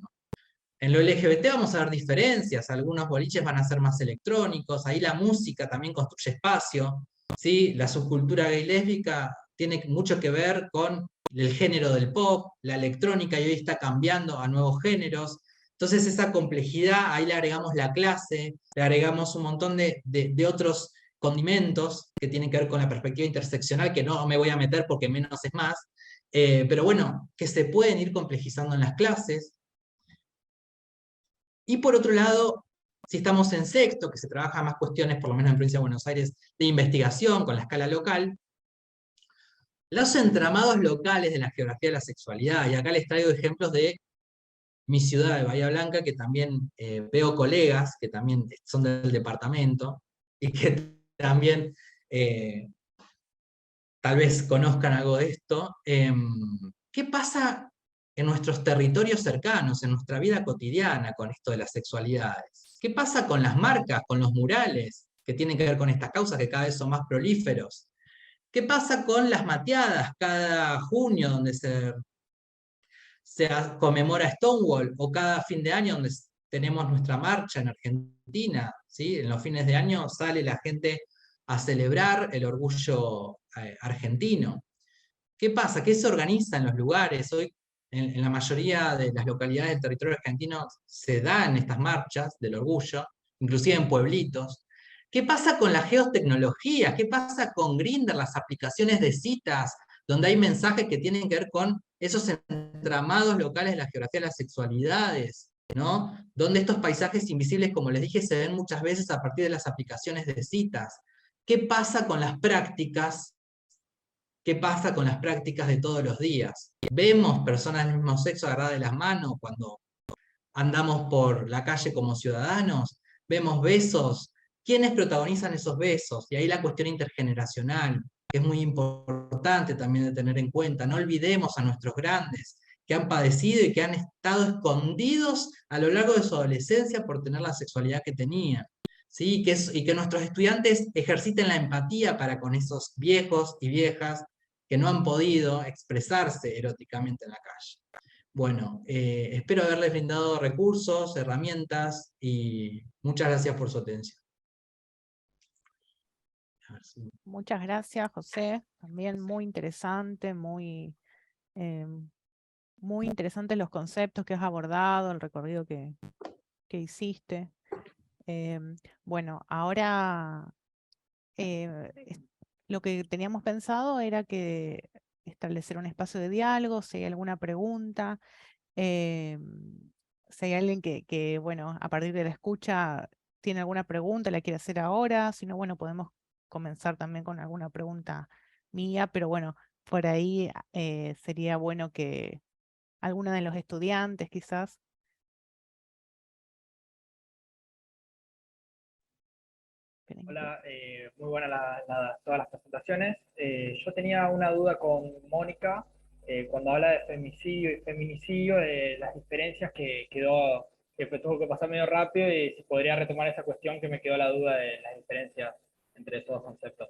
En lo LGBT vamos a ver diferencias, algunos boliches van a ser más electrónicos, ahí la música también construye espacio, ¿sí? La subcultura gay lésbica tiene mucho que ver con el género del pop, la electrónica, y hoy está cambiando a nuevos géneros. Entonces esa complejidad, ahí le agregamos la clase, le agregamos un montón de otros condimentos que tienen que ver con la perspectiva interseccional, que no me voy a meter porque menos es más, pero bueno, que se pueden ir complejizando en las clases. Y por otro lado, si estamos en sexto, que se trabaja más cuestiones, por lo menos en Provincia de Buenos Aires, de investigación con la escala local, los entramados locales de la geografía de la sexualidad, y acá les traigo ejemplos de mi ciudad de Bahía Blanca, que también veo colegas que también son del departamento, y que también tal vez conozcan algo de esto. ¿Qué pasa en nuestros territorios cercanos, en nuestra vida cotidiana con esto de las sexualidades? ¿Qué pasa con las marcas, con los murales que tienen que ver con estas causas que cada vez son más prolíferos? ¿Qué pasa con las mateadas cada junio donde se conmemora Stonewall, o cada fin de año donde tenemos nuestra marcha en Argentina? ¿Sí? En los fines de año sale la gente a celebrar el orgullo argentino. ¿Qué pasa? ¿Qué se organiza en los lugares? Hoy, en la mayoría de las localidades del territorio argentino se dan estas marchas del orgullo, inclusive en pueblitos. ¿Qué pasa con la geotecnología? ¿Qué pasa con Grindr, las aplicaciones de citas, donde hay mensajes que tienen que ver con esos entramados locales de la geografía de las sexualidades? ¿no? Donde estos paisajes invisibles, como les dije, se ven muchas veces a partir de las aplicaciones de citas. ¿Qué pasa con las prácticas? ¿Qué pasa con las prácticas de todos los días? ¿Vemos personas del mismo sexo agarradas de las manos cuando andamos por la calle como ciudadanos? ¿Vemos besos? ¿Quiénes protagonizan esos besos? Y ahí la cuestión intergeneracional, que es muy importante también de tener en cuenta. No olvidemos a nuestros grandes que han padecido y que han estado escondidos a lo largo de su adolescencia por tener la sexualidad que tenían. ¿Sí? Y que nuestros estudiantes ejerciten la empatía para con esos viejos y viejas que no han podido expresarse eróticamente en la calle. Bueno, espero haberles brindado recursos, herramientas y muchas gracias por su atención. A ver si- Muchas gracias, José. También muy interesante, muy interesantes los conceptos que has abordado, el recorrido que hiciste. Bueno, ahora lo que teníamos pensado era que establecer un espacio de diálogo, si hay alguna pregunta, si hay alguien bueno, a partir de la escucha tiene alguna pregunta, la quiere hacer ahora, si no, bueno, podemos comenzar también con alguna pregunta mía, pero bueno, por ahí sería bueno que alguno de los estudiantes quizás. Hola, muy buenas todas las presentaciones. Yo tenía una duda con Mónica cuando habla de femicidio y feminicidio, de las diferencias que tuvo que pasar medio rápido, y si podría retomar esa cuestión que me quedó la duda de las diferencias entre esos dos conceptos.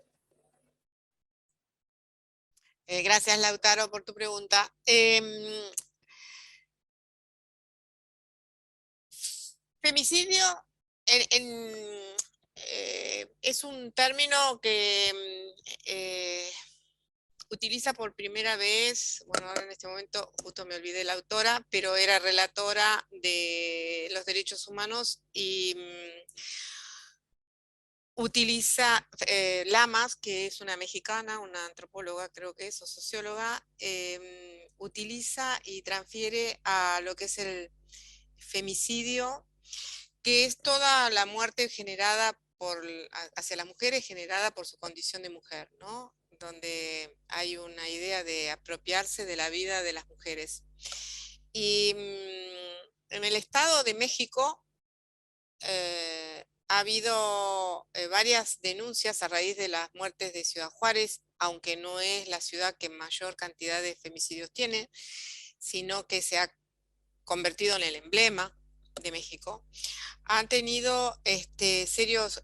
Gracias, Lautaro, por tu pregunta. Femicidio es un término que utiliza por primera vez, bueno, ahora en este momento justo me olvidé la autora, pero era relatora de los derechos humanos y utiliza Lamas, que es una mexicana, una antropóloga creo que es, o socióloga, utiliza y transfiere a lo que es el femicidio, que es toda la muerte generada hacia las mujeres, generada por su condición de mujer, ¿no? Donde hay una idea de apropiarse de la vida de las mujeres. Y en el Estado de México ha habido varias denuncias a raíz de las muertes de Ciudad Juárez, aunque no es la ciudad que mayor cantidad de femicidios tiene, sino que se ha convertido en el emblema de México. Han tenido serios,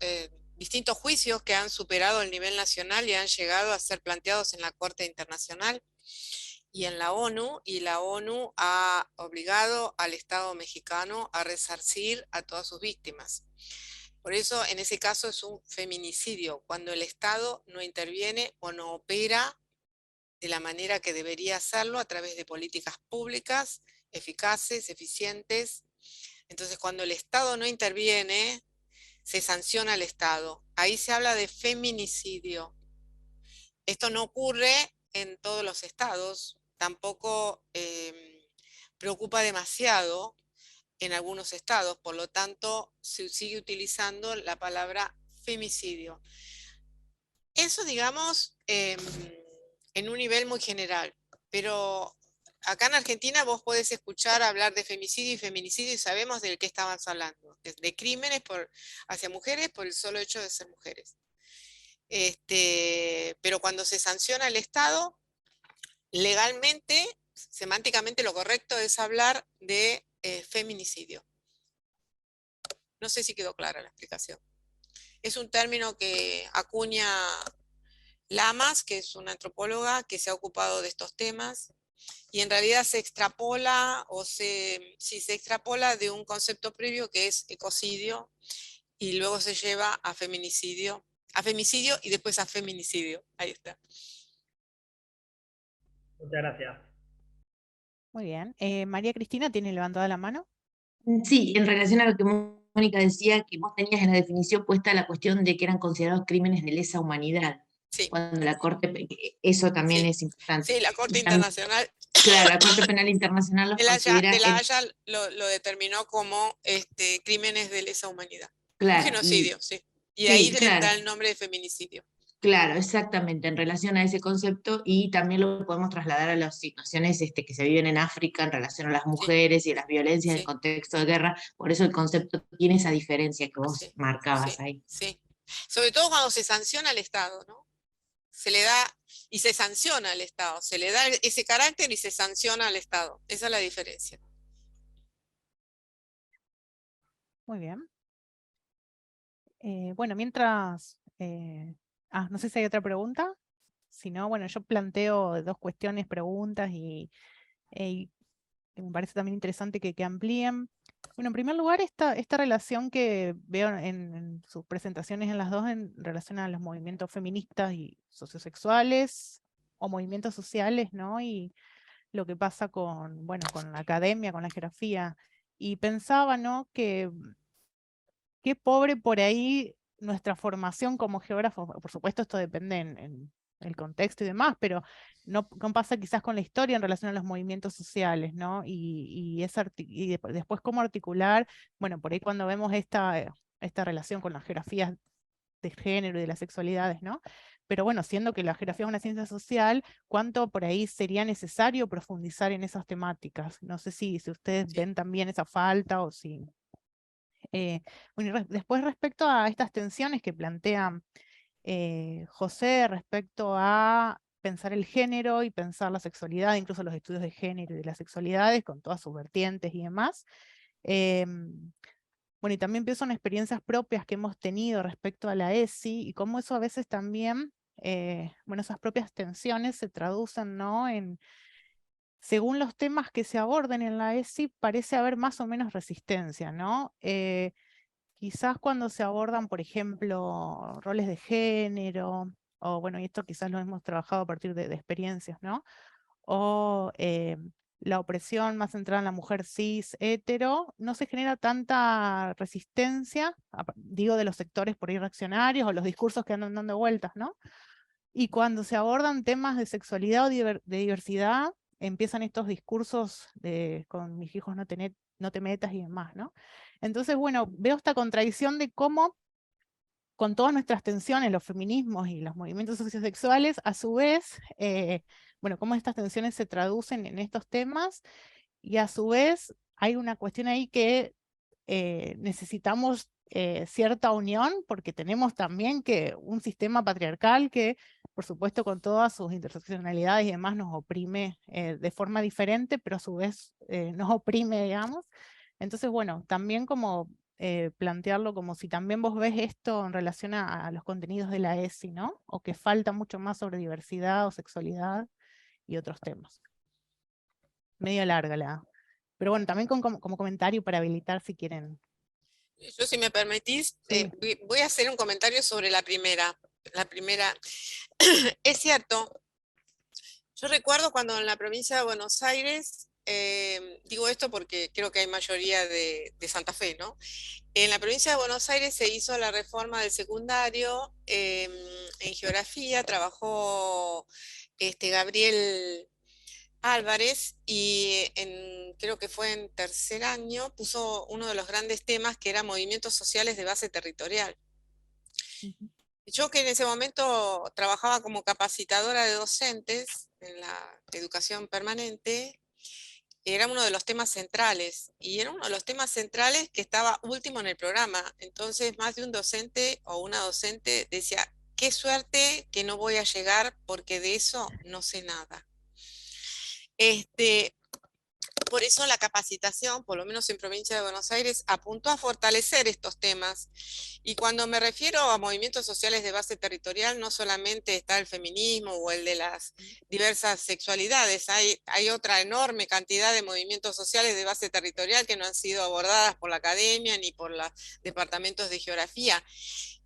distintos juicios que han superado el nivel nacional y han llegado a ser planteados en la Corte Internacional y en la ONU, y la ONU ha obligado al Estado mexicano a resarcir a todas sus víctimas. Por eso, en ese caso es un feminicidio, cuando el Estado no interviene o no opera de la manera que debería hacerlo a través de políticas públicas eficaces, eficientes. Entonces, cuando el Estado no interviene, se sanciona al Estado. Ahí se habla de feminicidio. Esto no ocurre en todos los estados, tampoco preocupa demasiado en algunos estados, por lo tanto se sigue utilizando la palabra femicidio. Eso, digamos, en un nivel muy general, pero acá en Argentina vos podés escuchar hablar de femicidio y feminicidio y sabemos de qué estabas hablando, de crímenes hacia mujeres por el solo hecho de ser mujeres. Pero cuando se sanciona el Estado, legalmente, semánticamente lo correcto es hablar de feminicidio. No sé si quedó clara la explicación. Es un término que acuña Lamas, que es una antropóloga que se ha ocupado de estos temas, y en realidad se extrapola, se extrapola de un concepto previo que es ecocidio, y luego se lleva a femicidio y después a feminicidio. Ahí está. Muchas gracias. Muy bien. María Cristina tiene levantada la mano. Sí, en relación a lo que Mónica decía, que vos tenías en la definición puesta la cuestión de que eran considerados crímenes de lesa humanidad. Sí, cuando la Corte, eso también sí, es importante. sí, la Corte Y también, Internacional claro, la Corte Penal Internacional los de considera, La Haya lo determinó como crímenes de lesa humanidad. Un claro, genocidio, sí. Y de ahí sí, claro. da el nombre de feminicidio. Claro, exactamente, en relación a ese concepto, y también lo podemos trasladar a las situaciones que se viven en África en relación a las Sí, mujeres y a las violencias en el sí, contexto de guerra. Por eso el concepto tiene esa diferencia que vos sí, marcabas sí, ahí. sí. Sobre todo cuando se sanciona al Estado, ¿no? Se le da y se sanciona al Estado, se le da ese carácter y se sanciona al Estado. Esa es la diferencia. Muy bien. Bueno, mientras... no sé si hay otra pregunta. Si no, bueno, yo planteo dos cuestiones, preguntas y me parece también interesante que amplíen. Bueno, en primer lugar, esta relación que veo en sus presentaciones en las dos en relación a los movimientos feministas y sociosexuales o movimientos sociales, ¿no? Y lo que pasa con, bueno, con la academia, con la geografía. Y pensaba, ¿no? Que qué pobre por ahí nuestra formación como geógrafo. Por supuesto, esto depende en el contexto y demás, pero no pasa quizás con la historia en relación a los movimientos sociales, ¿no? Después cómo articular, bueno, por ahí cuando vemos esta relación con las geografías de género y de las sexualidades, ¿no? Pero bueno, siendo que la geografía es una ciencia social, ¿cuánto por ahí sería necesario profundizar en esas temáticas? No sé si ustedes ven también esa falta o si... Bueno, después respecto a estas tensiones que plantea José respecto a pensar el género y pensar la sexualidad, incluso los estudios de género y de las sexualidades, con todas sus vertientes y demás. Bueno, y también pienso en experiencias propias que hemos tenido respecto a la ESI y cómo eso a veces también, bueno, esas propias tensiones se traducen, ¿no? Según los temas que se aborden en la ESI, parece haber más o menos resistencia, ¿no? Quizás cuando se abordan, por ejemplo, roles de género, o bueno, y esto quizás lo hemos trabajado a partir de experiencias, ¿no? O la opresión más centrada en la mujer cis, hetero, no se genera tanta resistencia, digo, de los sectores por ahí reaccionarios o los discursos que andan dando vueltas, ¿no? Y cuando se abordan temas de sexualidad o de diversidad, empiezan estos discursos de con mis hijos no te metas y demás, ¿no? Entonces, bueno, veo esta contradicción de cómo, con todas nuestras tensiones, los feminismos y los movimientos sociosexuales, a su vez, bueno, cómo estas tensiones se traducen en estos temas, y a su vez hay una cuestión ahí que necesitamos cierta unión, porque tenemos también que un sistema patriarcal que, por supuesto, con todas sus interseccionalidades y demás, nos oprime de forma diferente, pero a su vez nos oprime, digamos. Entonces, bueno, también como plantearlo como si también vos ves esto en relación a los contenidos de la ESI, ¿no? O que falta mucho más sobre diversidad o sexualidad y otros temas. Medio larga la... Pero bueno, también como comentario para habilitar si quieren. Yo, si me permitís, Sí. voy a hacer un comentario sobre la primera. Es cierto, yo recuerdo cuando en la provincia de Buenos Aires, digo esto porque creo que hay mayoría de Santa Fe, ¿no? En la provincia de Buenos Aires se hizo la reforma del secundario, en geografía trabajó Gabriel Álvarez y creo que fue en tercer año, puso uno de los grandes temas que era movimientos sociales de base territorial. Ujú. Yo, que en ese momento trabajaba como capacitadora de docentes en la educación permanente, era uno de los temas centrales, y era uno de los temas centrales que estaba último en el programa. Entonces, más de un docente o una docente decía: qué suerte que no voy a llegar porque de eso no sé nada. Por eso la capacitación, por lo menos en Provincia de Buenos Aires, apuntó a fortalecer estos temas. Y cuando me refiero a movimientos sociales de base territorial, no solamente está el feminismo o el de las diversas sexualidades, hay otra enorme cantidad de movimientos sociales de base territorial que no han sido abordadas por la academia ni por los departamentos de geografía.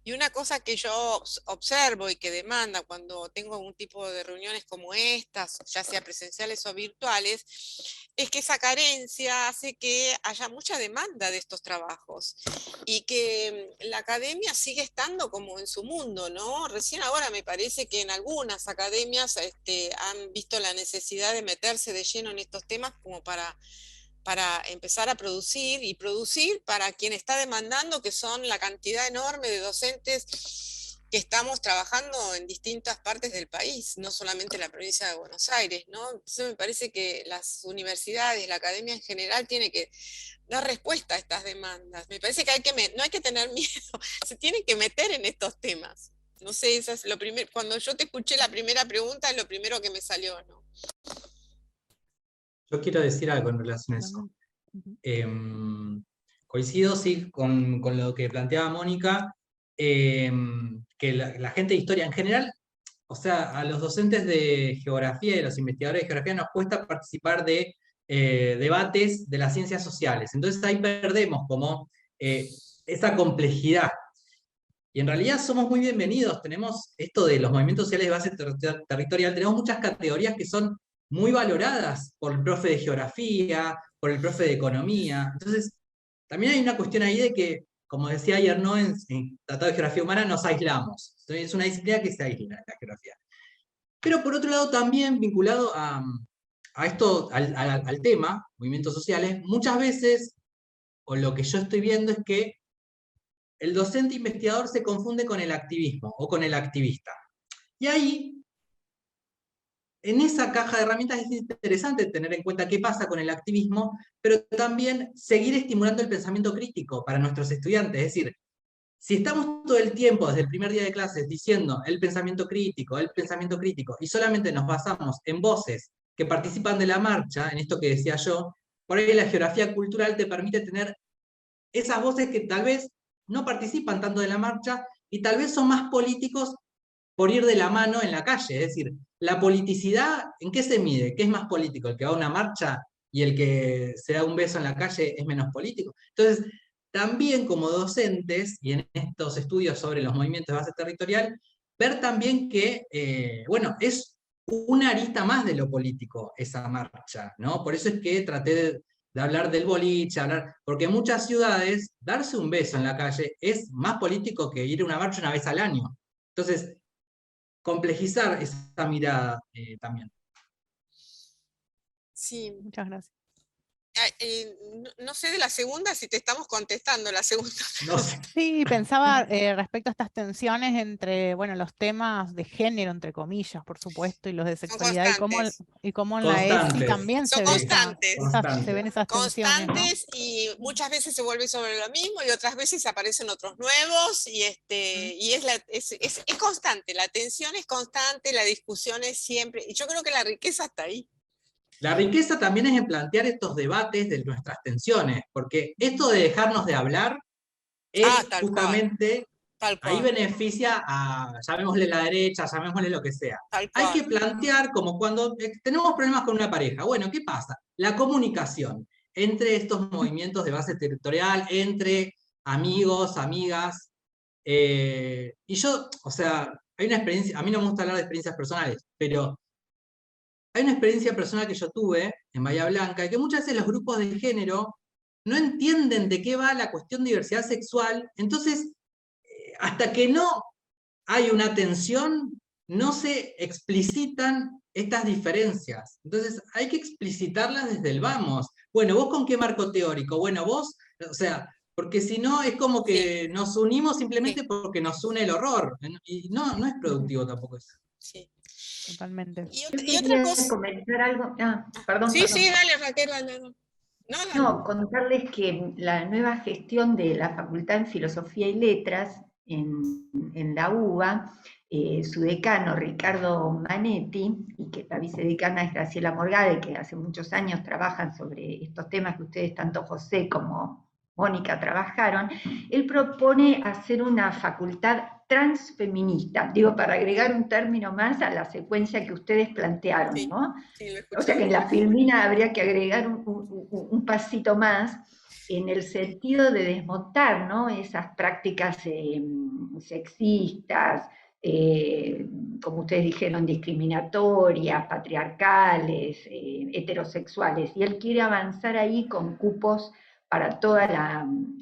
Y una cosa que yo observo y que demanda cuando tengo un tipo de reuniones como estas, ya sea presenciales o virtuales, es que esa carencia hace que haya mucha demanda de estos trabajos y que la academia sigue estando como en su mundo, ¿no? Recién ahora me parece que en algunas academias han visto la necesidad de meterse de lleno en estos temas como para empezar a producir y producir para quien está demandando, que son la cantidad enorme de docentes que estamos trabajando en distintas partes del país, no solamente en la provincia de Buenos Aires, ¿no? Entonces me parece que las universidades, la academia en general, tiene que dar respuesta a estas demandas. Me parece que no hay que tener miedo, se tienen que meter en estos temas. No sé, eso es lo primero. Cuando yo te escuché la primera pregunta, es lo primero que me salió, ¿no? Yo quiero decir algo en relación a eso. Coincido, sí, con lo que planteaba Mónica, que la gente de historia en general, o sea, a los docentes de geografía y a los investigadores de geografía nos cuesta participar de debates de las ciencias sociales. Entonces ahí perdemos como esa complejidad. Y en realidad somos muy bienvenidos. Tenemos esto de los movimientos sociales de base territorial, tenemos muchas categorías que son muy valoradas por el profe de geografía, por el profe de economía. Entonces, también hay una cuestión ahí de que, como decía ayer, ¿no? En Tratado de Geografía Humana nos aislamos. Entonces, es una disciplina que se aísla, la geografía. Pero por otro lado, también vinculado a esto, al tema, movimientos sociales, muchas veces, o lo que yo estoy viendo es que el docente investigador se confunde con el activismo o con el activista. Y ahí, en esa caja de herramientas es interesante tener en cuenta qué pasa con el activismo, pero también seguir estimulando el pensamiento crítico para nuestros estudiantes. Es decir, si estamos todo el tiempo, desde el primer día de clases, diciendo el pensamiento crítico, y solamente nos basamos en voces que participan de la marcha, en esto que decía yo, por ahí la geografía cultural te permite tener esas voces que tal vez no participan tanto de la marcha y tal vez son más políticos por ir de la mano en la calle. Es decir, la politicidad, ¿en qué se mide? ¿Qué es más político? ¿El que va a una marcha y el que se da un beso en la calle es menos político? Entonces, también como docentes, y en estos estudios sobre los movimientos de base territorial, ver también que, bueno, es una arista más de lo político esa marcha, ¿no? Por eso es que traté de hablar del boliche, porque en muchas ciudades darse un beso en la calle es más político que ir a una marcha una vez al año. Entonces, complejizar esa mirada también. Sí. Muchas gracias. No sé de la segunda, si te estamos contestando la segunda. No sé. Sí, pensaba respecto a estas tensiones entre, bueno, los temas de género, entre comillas, por supuesto, y los de sexualidad, y cómo en la ESI también son constantes. Se ven esas tensiones, ¿no? Y muchas veces se vuelve sobre lo mismo y otras veces aparecen otros nuevos y es constante, la tensión es constante, la discusión es siempre, y yo creo que la riqueza está ahí. La riqueza también es en plantear estos debates de nuestras tensiones, porque esto de dejarnos de hablar es justamente, ahí beneficia a, llamémosle la derecha, llamémosle lo que sea. Hay que plantear como cuando tenemos problemas con una pareja. Bueno, ¿qué pasa? La comunicación entre estos movimientos de base territorial, entre amigos, amigas. Y yo, o sea, hay una experiencia, a mí no me gusta hablar de experiencias personales, pero hay una experiencia personal que yo tuve en Bahía Blanca, y que muchas veces los grupos de género no entienden de qué va la cuestión de diversidad sexual, entonces, hasta que no hay una tensión, no se explicitan estas diferencias. Entonces, hay que explicitarlas desde el vamos. Bueno, ¿vos con qué marco teórico? Bueno, vos, o sea, porque si no es como que nos unimos simplemente porque nos une el horror, y no es productivo tampoco eso. Sí. Totalmente. Y otra cosa. Comentar algo. Perdón. Sí, dale, Raquel. No, contarles que la nueva gestión de la Facultad en Filosofía y Letras en la UBA, su decano Ricardo Manetti, y que la vicedecana es Graciela Morgade, que hace muchos años trabajan sobre estos temas que ustedes, tanto José como Mónica, trabajaron, él propone hacer una facultad transfeminista, digo, para agregar un término más a la secuencia que ustedes plantearon, ¿no? O sea que en la filmina habría que agregar un pasito más, en el sentido de desmontar, ¿no?, esas prácticas sexistas, como ustedes dijeron, discriminatorias, patriarcales, heterosexuales, y él quiere avanzar ahí con cupos para todos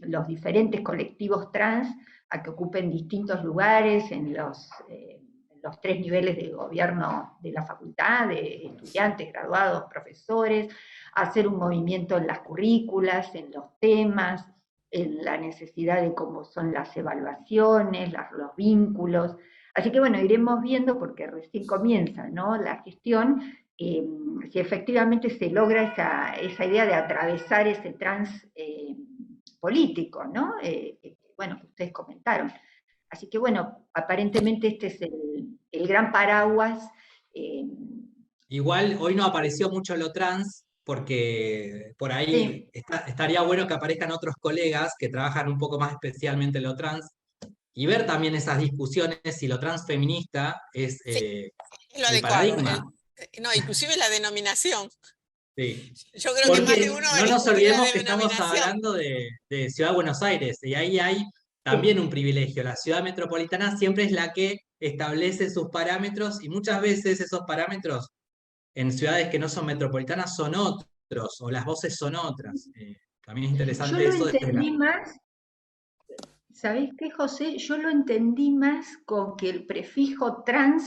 los diferentes colectivos trans a que ocupen distintos lugares en los 3 niveles de gobierno de la facultad, de estudiantes, graduados, profesores, hacer un movimiento en las currículas, en los temas, en la necesidad de cómo son las evaluaciones, los vínculos. Así que bueno, iremos viendo, porque recién comienza, ¿no?, la gestión, si efectivamente se logra esa idea de atravesar ese trans político, ¿no?, bueno, que ustedes comentaron. Así que bueno, aparentemente este es el gran paraguas. Igual hoy no apareció mucho lo trans, porque por ahí Sí. estaría bueno que aparezcan otros colegas que trabajan un poco más especialmente lo trans, y ver también esas discusiones si lo transfeminista es Sí, es lo el adecuado. paradigma. No, inclusive la denominación. Sí. Yo creo que más de Porque uno no nos discutió la olvidemos que estamos denominación. hablando de Ciudad de Buenos Aires, y ahí hay también un privilegio. La ciudad metropolitana siempre es la que establece sus parámetros, y muchas veces esos parámetros en ciudades que no son metropolitanas son otros, o las voces son otras. También es Yo interesante lo eso desde la... entendí más, ¿sabés qué, José? Yo lo entendí más con que el prefijo trans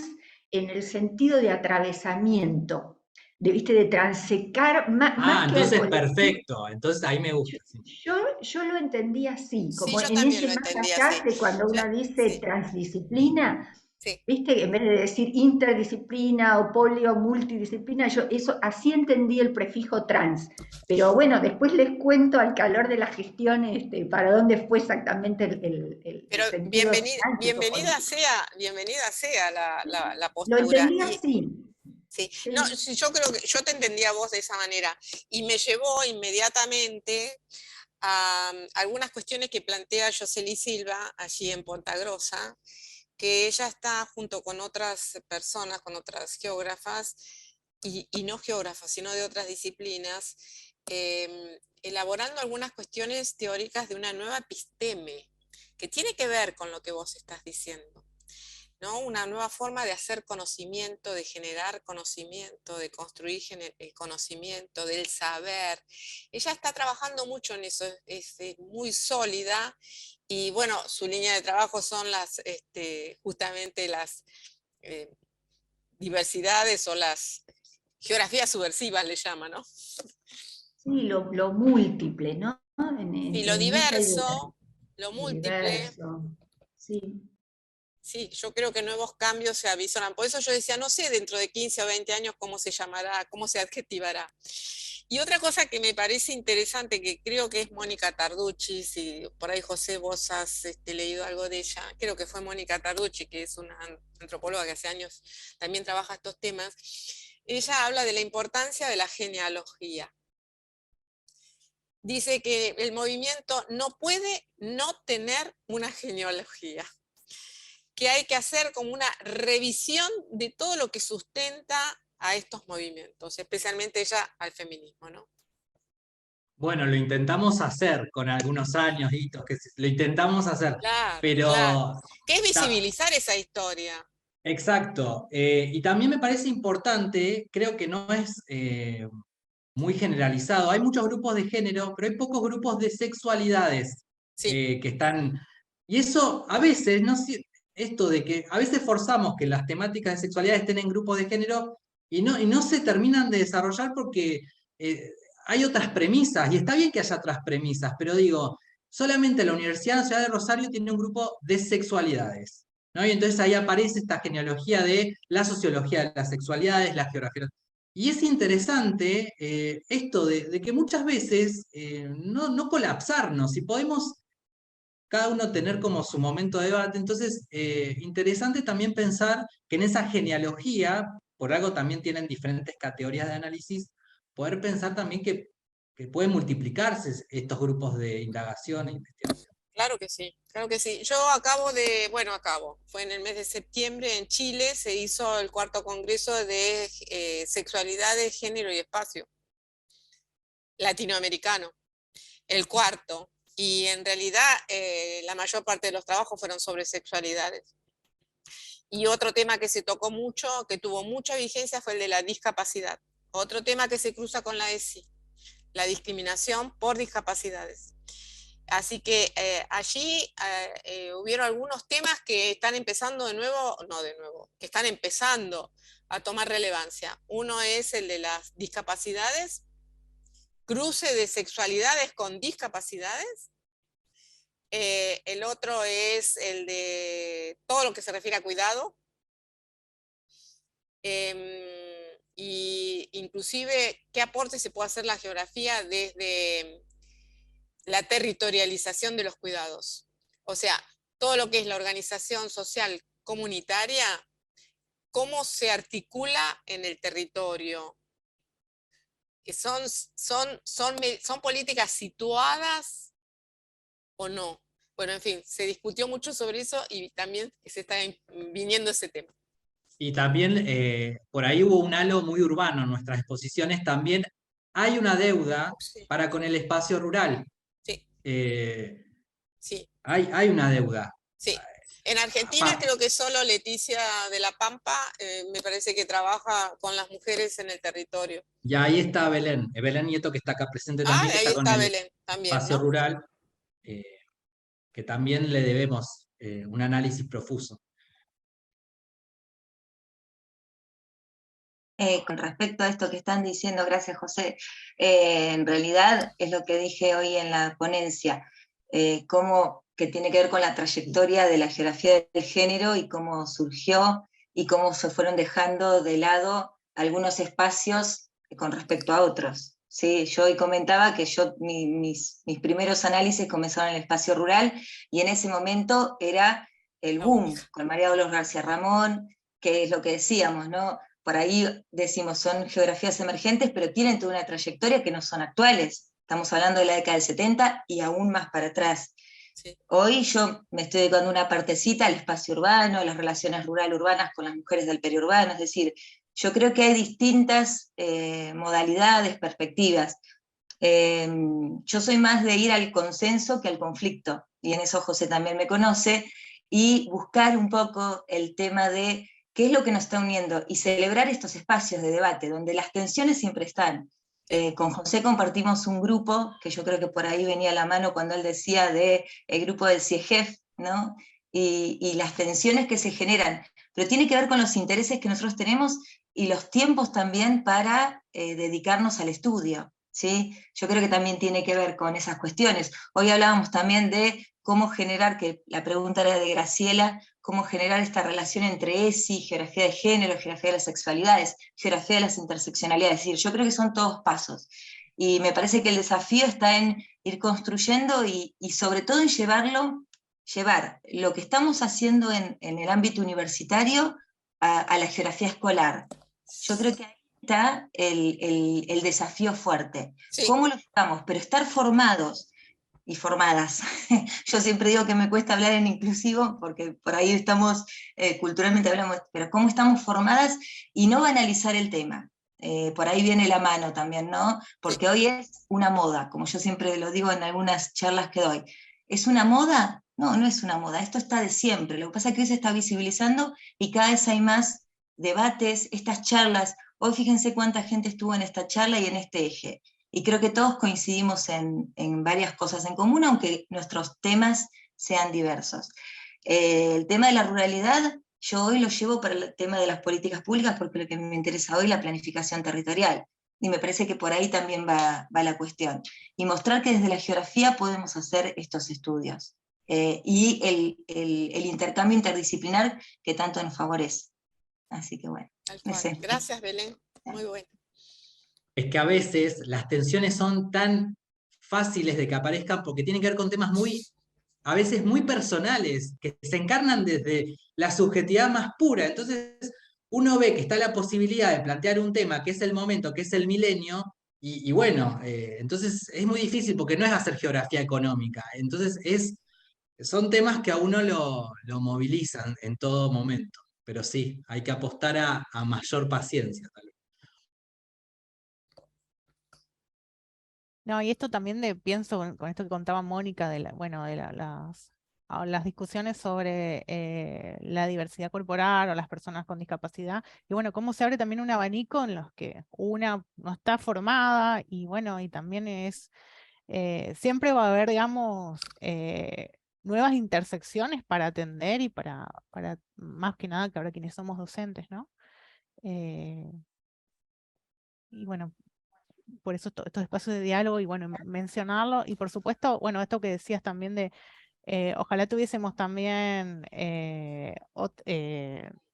en el sentido de atravesamiento, ¿viste?, de transecar, más que al Entonces colectivo. perfecto, entonces ahí me gusta. Sí. Yo lo entendí así, Sí, como yo en también ese lo más entendí allá así. de cuando uno dice Sí, transdisciplina, sí. ¿viste? En vez de decir interdisciplina o polio multidisciplina, yo eso así entendí el prefijo trans. Pero bueno, después les cuento al calor de la gestión para dónde fue exactamente Pero el sentido bienvenida político. sea la Lo postura. entendí así. Sí, no, Sí. sí, yo creo que yo te entendía a vos de esa manera, y me llevó inmediatamente a algunas cuestiones que plantea Yoseli Silva allí en Ponta Grossa, que ella está junto con otras personas, con otras geógrafas, y no geógrafas, sino de otras disciplinas, elaborando algunas cuestiones teóricas de una nueva episteme, que tiene que ver con lo que vos estás diciendo, ¿no? Una nueva forma de hacer conocimiento, de generar conocimiento, de construir conocimiento, del saber. Ella está trabajando mucho en eso, es muy sólida, y bueno, su línea de trabajo son justamente las diversidades, o las geografías subversivas, le llaman, ¿no? Sí, lo múltiple, ¿no? Y lo En esa idea, diverso, lo múltiple. diverso. Sí. Sí, yo creo que nuevos cambios se avisoran. Por eso yo decía, no sé dentro de 15 o 20 años cómo se llamará, cómo se adjetivará. Y otra cosa que me parece interesante, que creo que es Mónica Tarducci, si por ahí, José, vos has leído algo de ella, creo que fue Mónica Tarducci, que es una antropóloga que hace años también trabaja estos temas. Ella habla de la importancia de la genealogía. Dice que el movimiento no puede no tener una genealogía, que hay que hacer como una revisión de todo lo que sustenta a estos movimientos, especialmente ella al feminismo, ¿no? Bueno, lo intentamos hacer con algunos años, hitos, lo intentamos hacer, Claro, claro. pero... Que es visibilizar esa historia. Exacto. Y también me parece importante, creo que no es muy generalizado. Hay muchos grupos de género, pero hay pocos grupos de sexualidades Sí, que están... Y eso a veces, no sé, esto de que a veces forzamos que las temáticas de sexualidad estén en grupos de género, y no se terminan de desarrollar porque hay otras premisas, y está bien que haya otras premisas, pero digo, solamente la Universidad Nacional de Rosario tiene un grupo de sexualidades, ¿no? Y entonces ahí aparece esta genealogía de la sociología de las sexualidades, la geografía. Y es interesante esto de que muchas veces no colapsarnos, y podemos cada uno tener como su momento de debate. Entonces, interesante también pensar que en esa genealogía, por algo también tienen diferentes categorías de análisis, poder pensar también que pueden multiplicarse estos grupos de indagación e investigación. claro que sí, claro que sí. Yo fue en el mes de septiembre en Chile, se hizo el 4º Congreso de Sexualidades, Género y Espacio latinoamericano. el cuarto. Y en realidad la mayor parte de los trabajos fueron sobre sexualidades. Y otro tema que se tocó mucho, que tuvo mucha vigencia, fue el de la discapacidad. Otro tema que se cruza con la ESI, la discriminación por discapacidades. Así que allí hubieron algunos temas que están empezando que están empezando a tomar relevancia. Uno es el de las discapacidades, cruce de sexualidades con discapacidades. El otro es el de todo lo que se refiere a cuidado. Y inclusive qué aporte se puede hacer la geografía desde la territorialización de los cuidados. O sea, todo lo que es la organización social comunitaria, cómo se articula en el territorio. Que son políticas situadas o no. Bueno, en fin, se discutió mucho sobre eso y también se está viniendo ese tema. Y también por ahí hubo un halo muy urbano en nuestras exposiciones. También hay una deuda Sí. para con el espacio rural. Sí. Sí. Hay una deuda. Sí. En Argentina creo que solo Leticia de la Pampa me parece que trabaja con las mujeres en el territorio. Y ahí está Belén Nieto, que está acá presente también, que ahí está con está el Belén también, espacio ¿no? rural, que también le debemos un análisis profuso. Con respecto a esto que están diciendo, gracias José, en realidad es lo que dije hoy en la ponencia, cómo que tiene que ver con la trayectoria de la geografía del género y cómo surgió y cómo se fueron dejando de lado algunos espacios con respecto a otros. ¿Sí? Yo hoy comentaba que mis primeros análisis comenzaron en el espacio rural y en ese momento era el boom, con María Dolores García Ramón, que es lo que decíamos, ¿no? Por ahí decimos, son geografías emergentes, pero tienen toda una trayectoria que no son actuales. Estamos hablando de la década del 70 y aún más para atrás. Sí. Hoy yo me estoy dedicando una partecita al espacio urbano, las relaciones rural-urbanas con las mujeres del periurbano, es decir, yo creo que hay distintas modalidades, perspectivas. Yo soy más de ir al consenso que al conflicto, y en eso José también me conoce, y buscar un poco el tema de qué es lo que nos está uniendo, y celebrar estos espacios de debate, donde las tensiones siempre están. Con José compartimos un grupo, que yo creo que por ahí venía a la mano cuando él decía de el grupo del CIEGEF, ¿no? Y las tensiones que se generan, pero tiene que ver con los intereses que nosotros tenemos y los tiempos también para dedicarnos al estudio, ¿sí? Yo creo que también tiene que ver con esas cuestiones. Hoy hablábamos también de cómo generar, que la pregunta era de Graciela, cómo generar esta relación entre ESI, geografía de género, geografía de las sexualidades, geografía de las interseccionalidades. Es decir, yo creo que son todos pasos. Y me parece que el desafío está en ir construyendo y sobre todo en llevar lo que estamos haciendo en el ámbito universitario a la geografía escolar. Yo creo que ahí está el desafío fuerte. Sí. ¿Cómo lo estamos? Pero estar formados y formadas. Yo siempre digo que me cuesta hablar en inclusivo, porque por ahí estamos, culturalmente hablamos, pero cómo estamos formadas y no banalizar el tema. Por ahí viene la mano también, ¿no? Porque hoy es una moda, como yo siempre lo digo en algunas charlas que doy. ¿Es una moda? No, no es una moda, esto está de siempre. Lo que pasa es que hoy se está visibilizando y cada vez hay más debates, estas charlas. Hoy fíjense cuánta gente estuvo en esta charla y en este eje. Y creo que todos coincidimos en varias cosas en común, aunque nuestros temas sean diversos. El tema de la ruralidad, yo hoy lo llevo para el tema de las políticas públicas, porque lo que me interesa hoy es la planificación territorial. Y me parece que por ahí también va la cuestión. Y mostrar que desde la geografía podemos hacer estos estudios. Y el intercambio interdisciplinar que tanto nos favorece. Así que bueno. Gracias, Belén. Muy bueno. Es que a veces las tensiones son tan fáciles de que aparezcan porque tienen que ver con temas a veces muy personales, que se encarnan desde la subjetividad más pura. Entonces uno ve que está la posibilidad de plantear un tema que es el momento, que es el milenio, y bueno, entonces es muy difícil porque no es hacer geografía económica. Entonces son temas que a uno lo movilizan en todo momento. Pero sí, hay que apostar a mayor paciencia, tal vez. No, y esto también pienso con esto que contaba Mónica, bueno, las discusiones sobre la diversidad corporal o las personas con discapacidad, y bueno, cómo se abre también un abanico en los que una no está formada, y bueno, y también siempre va a haber, digamos, nuevas intersecciones para atender y para más que nada que ahora quienes somos docentes, ¿no? Eh, y bueno, por eso estos espacios de diálogo y bueno, mencionarlo. Y por supuesto, bueno, esto que decías también de, ojalá tuviésemos también,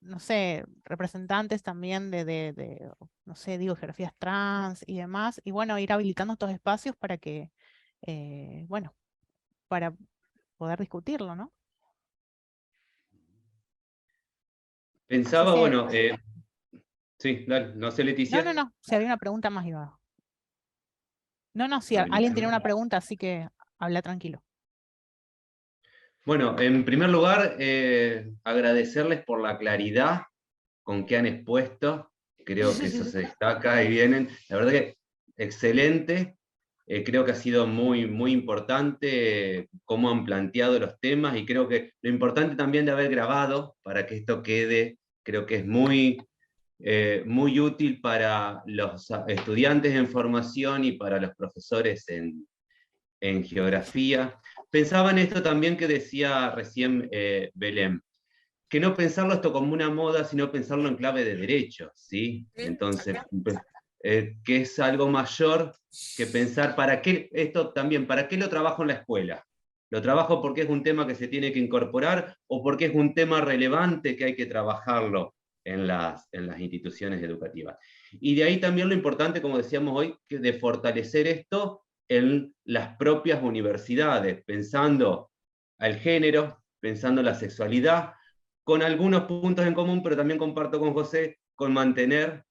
no sé, representantes también no sé, digo, geografías trans y demás. Y bueno, ir habilitando estos espacios para que, bueno, para poder discutirlo, ¿no? No sé Pensaba, si bueno, sí, dale, no sé, Leticia. no, si había una pregunta más iba. No, si alguien tiene Habilitame. una pregunta, así que habla tranquilo. Bueno, en primer lugar, agradecerles por la claridad con que han expuesto. Creo que eso se destaca y vienen. La verdad que excelente. Creo que ha sido muy, muy importante cómo han planteado los temas y creo que lo importante también de haber grabado para que esto quede, creo que es muy, muy útil para los estudiantes en formación y para los profesores en geografía. Pensaba en esto también que decía recién Belén, que no pensarlo esto como una moda, sino pensarlo en clave de derechos, ¿sí? Entonces, que es algo mayor que pensar, ¿para qué esto también, para qué lo trabajo en la escuela? ¿Lo trabajo porque es un tema que se tiene que incorporar o porque es un tema relevante que hay que trabajarlo en las instituciones educativas? Y de ahí también lo importante, como decíamos hoy, que de fortalecer esto en las propias universidades, pensando al género, pensando la sexualidad, con algunos puntos en común, pero también comparto con José con mantener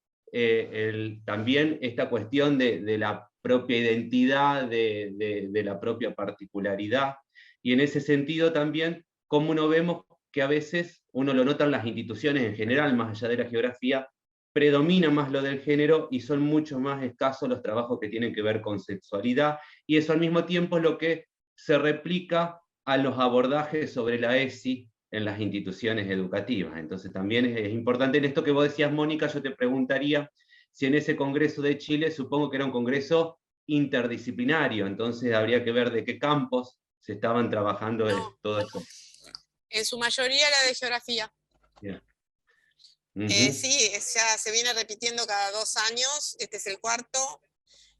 también esta cuestión de la propia identidad, de la propia particularidad, y en ese sentido también, como uno vemos que a veces, uno lo nota en las instituciones en general, más allá de la geografía, predomina más lo del género y son mucho más escasos los trabajos que tienen que ver con sexualidad, y eso al mismo tiempo es lo que se replica a los abordajes sobre la ESI en las instituciones educativas. Entonces también es importante en esto que vos decías, Mónica, yo te preguntaría si en ese Congreso de Chile, supongo que era un congreso interdisciplinario, entonces habría que ver de qué campos se estaban trabajando todo esto. En su mayoría era de geografía. Yeah. Sí, ya se viene repitiendo cada 2 años, este es el 4.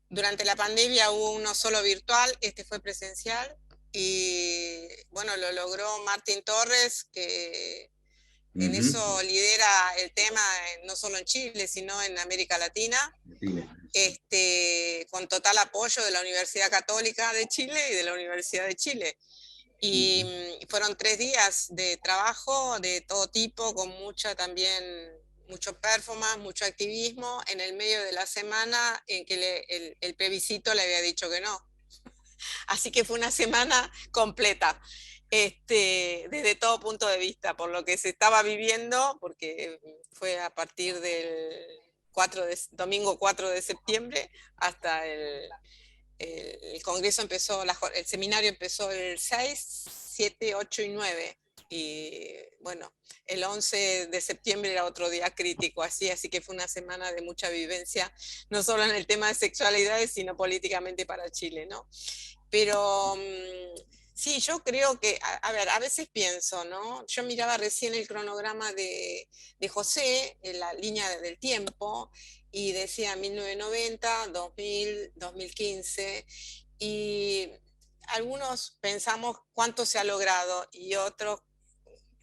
Durante la pandemia hubo uno solo virtual, este fue presencial, y bueno, lo logró Martín Torres, que en eso lidera el tema no solo en Chile, sino en América Latina, con total apoyo de la Universidad Católica de Chile y de la Universidad de Chile. Y fueron 3 días de trabajo de todo tipo, con mucho performance, mucho activismo, en el medio de la semana en que el plebiscito le había dicho que no. Así que fue una semana completa, desde todo punto de vista, por lo que se estaba viviendo, porque fue a partir del domingo 4 de septiembre hasta el congreso empezó, el seminario empezó el 6, 7, 8 y 9. Y bueno, el 11 de septiembre era otro día crítico, así que fue una semana de mucha vivencia, no solo en el tema de sexualidades, sino políticamente para Chile, ¿no? Pero sí, yo creo que, a ver, a veces pienso, ¿no? Yo miraba recién el cronograma de José, en la línea del tiempo, y decía 1990, 2000, 2015, y algunos pensamos cuánto se ha logrado, y otros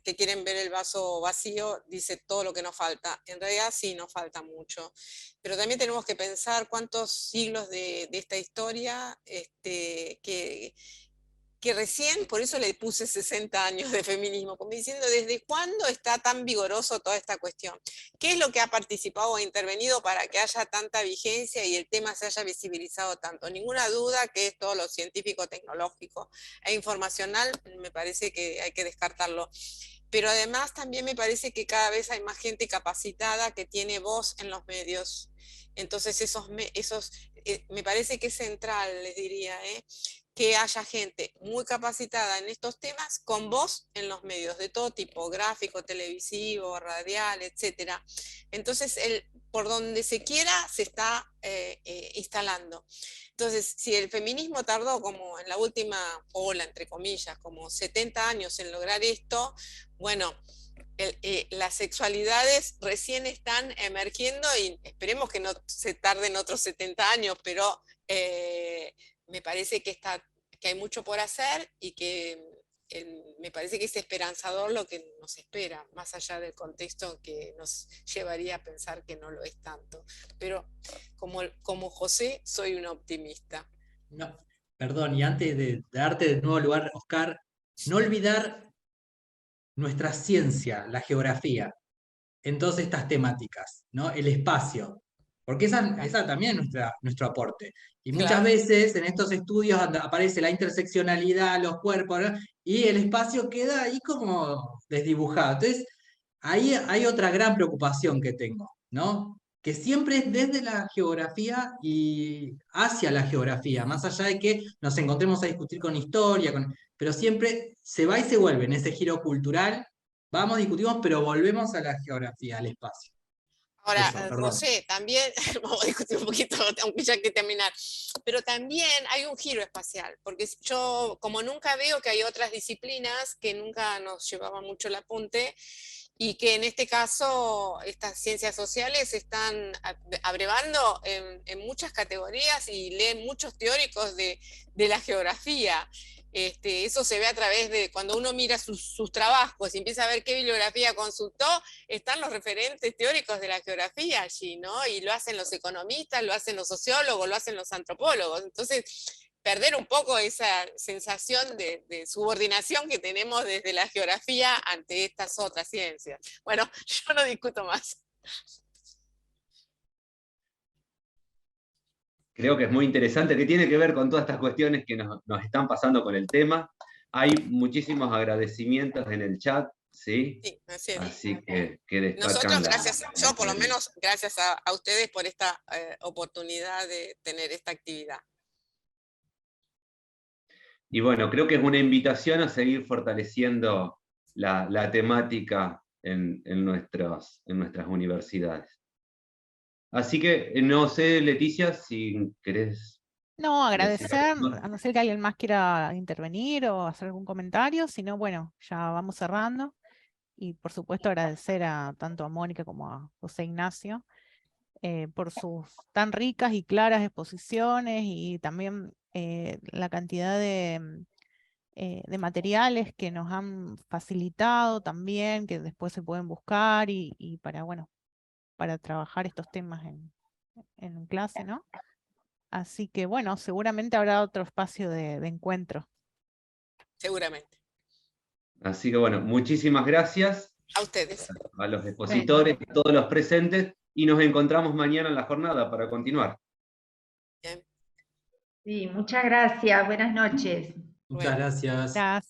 que quieren ver el vaso vacío, dice todo lo que nos falta. En realidad sí, nos falta mucho. Pero también tenemos que pensar cuántos siglos de esta historia que recién, por eso le puse 60 años de feminismo, como diciendo, ¿desde cuándo está tan vigoroso toda esta cuestión? ¿Qué es lo que ha participado o intervenido para que haya tanta vigencia y el tema se haya visibilizado tanto? Ninguna duda que es todo lo científico, tecnológico e informacional, me parece que hay que descartarlo. Pero además también me parece que cada vez hay más gente capacitada que tiene voz en los medios. Entonces me parece que es central, les diría, que haya gente muy capacitada en estos temas, con voz en los medios de todo tipo, gráfico, televisivo, radial, etc. Entonces, por donde se quiera, se está instalando. Entonces, si el feminismo tardó como en la última ola, entre comillas, como 70 años en lograr esto, bueno, las sexualidades recién están emergiendo y esperemos que no se tarden otros 70 años, pero me parece que hay mucho por hacer y que me parece que es esperanzador lo que nos espera, más allá del contexto que nos llevaría a pensar que no lo es tanto. Pero como José, soy una optimista. No, perdón, y antes de darte de nuevo lugar, Oscar, no olvidar nuestra ciencia, la geografía, en todas estas temáticas, ¿no? El espacio, porque esa también es nuestro aporte. Y muchas Claro. veces en estos estudios aparece la interseccionalidad, los cuerpos, ¿no? Y el espacio queda ahí como desdibujado. Entonces, ahí hay otra gran preocupación que tengo, ¿no? Que siempre es desde la geografía y hacia la geografía, más allá de que nos encontremos a discutir con historia, pero siempre se va y se vuelve en ese giro cultural. Vamos, discutimos, pero volvemos a la geografía, al espacio. Ahora, Eso, perdón. José, también, vamos a discutir un poquito, aunque ya hay que terminar, pero también hay un giro espacial, porque yo como nunca veo que hay otras disciplinas que nunca nos llevaban mucho el apunte, y que en este caso estas ciencias sociales están abrevando en muchas categorías y leen muchos teóricos de la geografía. Eso se ve a través de cuando uno mira sus trabajos y empieza a ver qué bibliografía consultó, están los referentes teóricos de la geografía allí, ¿no? Y lo hacen los economistas, lo hacen los sociólogos, lo hacen los antropólogos. Entonces, perder un poco esa sensación de subordinación que tenemos desde la geografía ante estas otras ciencias. Bueno, yo no discuto más. Creo que es muy interesante, que tiene que ver con todas estas cuestiones que nos están pasando con el tema. Hay muchísimos agradecimientos en el chat, ¿sí? Sí, así que destacan. Nosotros, gracias, yo por lo menos, gracias a ustedes por esta oportunidad de tener esta actividad. Y bueno, creo que es una invitación a seguir fortaleciendo la temática en nuestras universidades. Así que no sé, Leticia, si querés. No, agradecer, a no ser que alguien más quiera intervenir o hacer algún comentario, sino bueno, ya vamos cerrando. Y por supuesto agradecer tanto a Mónica como a José Ignacio por sus tan ricas y claras exposiciones y también la cantidad de materiales que nos han facilitado también, que después se pueden buscar y para, bueno, para trabajar estos temas en clase, ¿no? Así que bueno, seguramente habrá otro espacio de encuentro. Seguramente. Así que bueno, muchísimas gracias. A ustedes. A los expositores, a todos los presentes, y nos encontramos mañana en la jornada para continuar. Sí, muchas gracias. Buenas noches. Muchas gracias. Gracias.